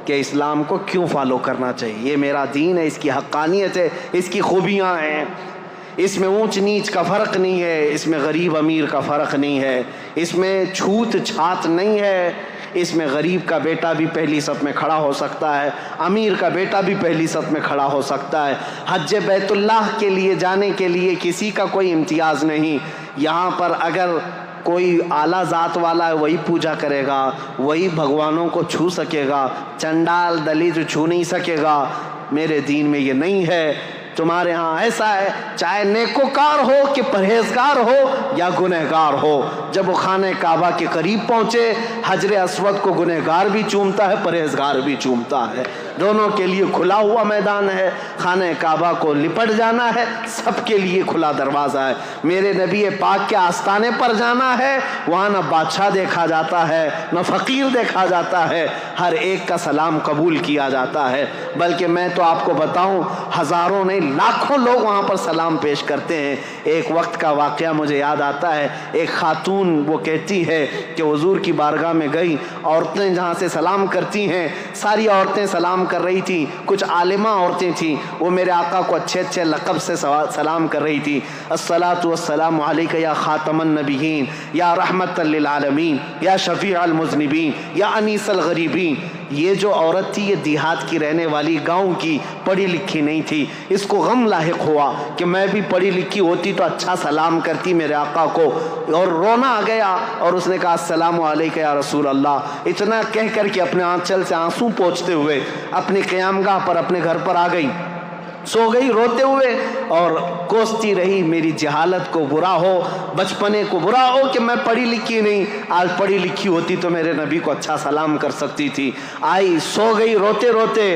کہ اسلام کو کیوں فالو کرنا چاہیے. یہ میرا دین ہے, اس کی حقانیت ہے, اس کی خوبیاں ہیں. اس میں اونچ نیچ کا فرق نہیں ہے, اس میں غریب امیر کا فرق نہیں ہے, اس میں چھوت چھات نہیں ہے. اس میں غریب کا بیٹا بھی پہلی صف میں کھڑا ہو سکتا ہے, امیر کا بیٹا بھی پہلی صف میں کھڑا ہو سکتا ہے. حج بیت اللہ کے لیے جانے کے لیے کسی کا کوئی امتیاز نہیں. یہاں پر اگر کوئی اعلیٰ ذات والا ہے وہی پوجا کرے گا, وہی بھگوانوں کو چھو سکے گا, چنڈال دلیت چھو نہیں سکے گا. میرے دین میں یہ نہیں ہے. تمہارے ہاں ایسا ہے, چاہے نیکوکار ہو کہ پرہیزگار ہو یا گنہگار ہو, جب وہ خانہ کعبہ کے قریب پہنچے حجر اسود کو گنہگار بھی چومتا ہے, پرہیزگار بھی چومتا ہے. دونوں کے لیے کھلا ہوا میدان ہے. خانہ کعبہ کو لپٹ جانا ہے, سب کے لیے کھلا دروازہ ہے. میرے نبی پاک کے آستانے پر جانا ہے, وہاں نہ بادشاہ دیکھا جاتا ہے نہ فقیر دیکھا جاتا ہے, ہر ایک کا سلام قبول کیا جاتا ہے. بلکہ میں تو آپ کو بتاؤں, ہزاروں نہیں لاکھوں لوگ وہاں پر سلام پیش کرتے ہیں. ایک وقت کا واقعہ مجھے یاد آتا ہے. ایک خاتون وہ کہتی ہے کہ حضور کی بارگاہ میں گئی, عورتیں جہاں سے سلام کرتی ہیں ساری عورتیں سلام کر رہی تھی. کچھ عالمہ عورتیں تھیں, وہ میرے آقا کو اچھے اچھے لقب سے سلام کر رہی تھی. الصلاۃ والسلام علیک یا خاتم النبیین, یا رحمت للعالمین, یا شفیع المذنبین, یا انیس الغریبین. یہ جو عورت تھی یہ دیہات کی رہنے والی, گاؤں کی, پڑھی لکھی نہیں تھی. اس کو غم لاحق ہوا کہ میں بھی پڑھی لکھی ہوتی تو اچھا سلام کرتی میرے آقا کو, اور رونا آ گیا اور اس نے کہا السلام علیکم یا رسول اللہ. اتنا کہہ کر کے اپنے آنچل سے آنسو پوچھتے ہوئے اپنی قیام گاہ پر اپنے گھر پر آ گئی, سو گئی روتے ہوئے اور کوستی رہی. میری جہالت کو برا ہو, بچپنے کو برا ہو کہ میں پڑھی لکھی نہیں, آج پڑھی لکھی ہوتی تو میرے نبی کو اچھا سلام کر سکتی تھی. آئی, سو گئی روتے روتے.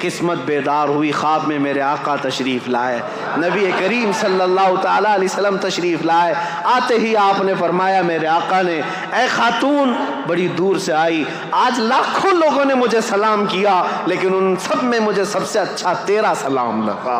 قسمت بیدار ہوئی، خواب میں میرے آقا تشریف لائے، نبی کریم صلی اللہ تعالیٰ علیہ وسلم تشریف لائے۔ آتے ہی آپ نے فرمایا، میرے آقا نے، اے خاتون بڑی دور سے آئی، آج لاکھوں لوگوں نے مجھے سلام کیا لیکن ان سب میں مجھے سب سے اچھا تیرا سلام لگا،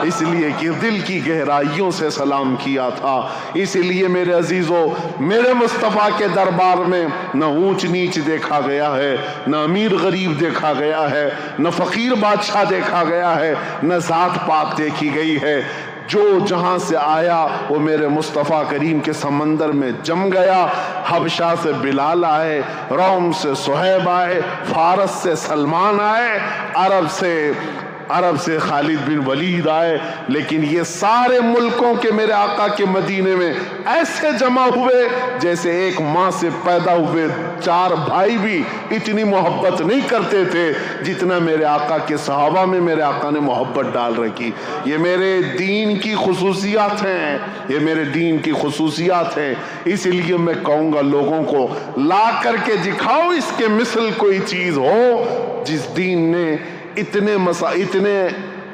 اس لیے کہ دل کی گہرائیوں سے سلام کیا تھا۔ اس لیے میرے عزیزو، میرے مصطفیٰ کے دربار میں نہ اونچ نیچ دیکھا گیا ہے، نہ امیر غریب دیکھا گیا ہے، نہ فقیر بادشاہ دیکھا گیا ہے، نہ ذات پات دیکھی گئی ہے۔ جو جہاں سے آیا وہ میرے مصطفیٰ کریم کے سمندر میں جم گیا۔ حبشہ سے بلال آئے، روم سے صہیب آئے، فارس سے سلمان آئے، عرب سے خالد بن ولید آئے، لیکن یہ سارے ملکوں کے میرے آقا کے مدینے میں ایسے جمع ہوئے جیسے ایک ماں سے پیدا ہوئے چار بھائی بھی اتنی محبت نہیں کرتے تھے جتنا میرے آقا کے صحابہ میں میرے آقا نے محبت ڈال رکھی۔ یہ میرے دین کی خصوصیات ہیں، یہ میرے دین کی خصوصیات ہیں۔ اس لیے میں کہوں گا لوگوں کو لا کر کے دکھاؤ اس کے مثل کوئی چیز ہو جس دین نے اتنے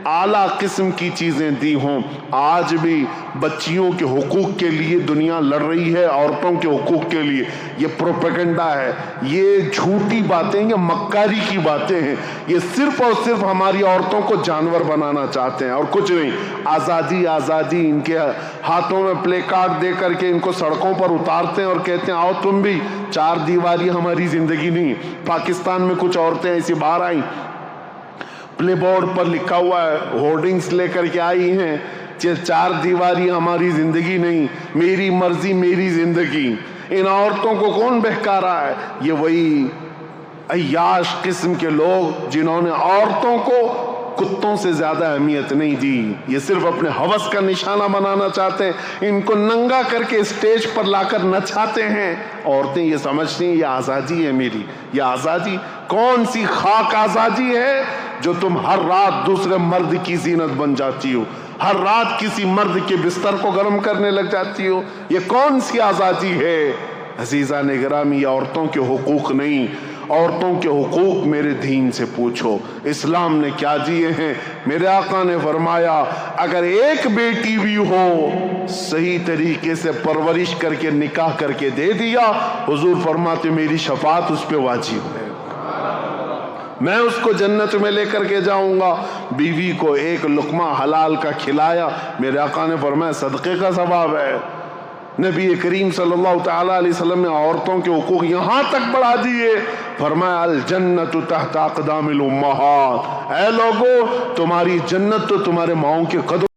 اعلیٰ قسم کی چیزیں دی ہوں۔ آج بھی بچیوں کے حقوق کے لیے دنیا لڑ رہی ہے، عورتوں کے حقوق کے لیے۔ یہ پروپیگنڈا ہے، یہ جھوٹی باتیں، یہ مکاری کی باتیں ہیں۔ یہ صرف اور صرف ہماری عورتوں کو جانور بنانا چاہتے ہیں اور کچھ نہیں۔ آزادی آزادی، ان کے ہاتھوں میں پلے کارڈ دے کر کے ان کو سڑکوں پر اتارتے ہیں اور کہتے ہیں آؤ تم بھی۔ چار دیواری ہماری زندگی نہیں۔ پاکستان میں کچھ عورتیں ایسی باہر آئیں، پلے بورڈ پر لکھا ہوا ہے، ہورڈنگز لے کر کے آئی ہیں، چار دیواری ہماری زندگی نہیں، میری مرضی میری زندگی۔ ان عورتوں کو کون بہکا رہا ہے؟ یہ وہی عیاش قسم کے لوگ جنہوں نے عورتوں کو کتوں سے زیادہ اہمیت نہیں دی۔ یہ صرف اپنے ہوس کا نشانہ بنانا چاہتے ہیں، ان کو ننگا کر کے اسٹیج پر لا کر نچاتے ہیں۔ عورتیں یہ سمجھتی ہیں یہ آزادی ہے میری۔ یہ آزادی کون سی خاک آزادی ہے جو تم ہر رات دوسرے مرد کی زینت بن جاتی ہو، ہر رات کسی مرد کے بستر کو گرم کرنے لگ جاتی ہو؟ یہ کون سی آزادی ہے؟ عزیزان گرامی، یہ عورتوں کے حقوق نہیں، عورتوں کے حقوق میرے دین سے پوچھو۔ اسلام نے کیا دیے ہیں؟ میرے آقا نے فرمایا اگر ایک بیٹی بھی ہو صحیح طریقے سے پرورش کر کے نکاح کر کے دے دیا، حضور فرماتے میری شفاعت اس پہ واجب ہے، میں اس کو جنت میں لے کر کے جاؤں گا۔ بیوی کو ایک لقمہ حلال کا کھلایا، میرے آقا نے فرمایا صدقے کا ثواب ہے۔ نبی کریم صلی اللہ تعالیٰ علیہ وسلم نے عورتوں کے حقوق یہاں تک بڑھا دیے، فرمایا الجنت تحت اقدام الامہات، اے لوگو تمہاری جنت تو تمہارے ماؤں کے قدم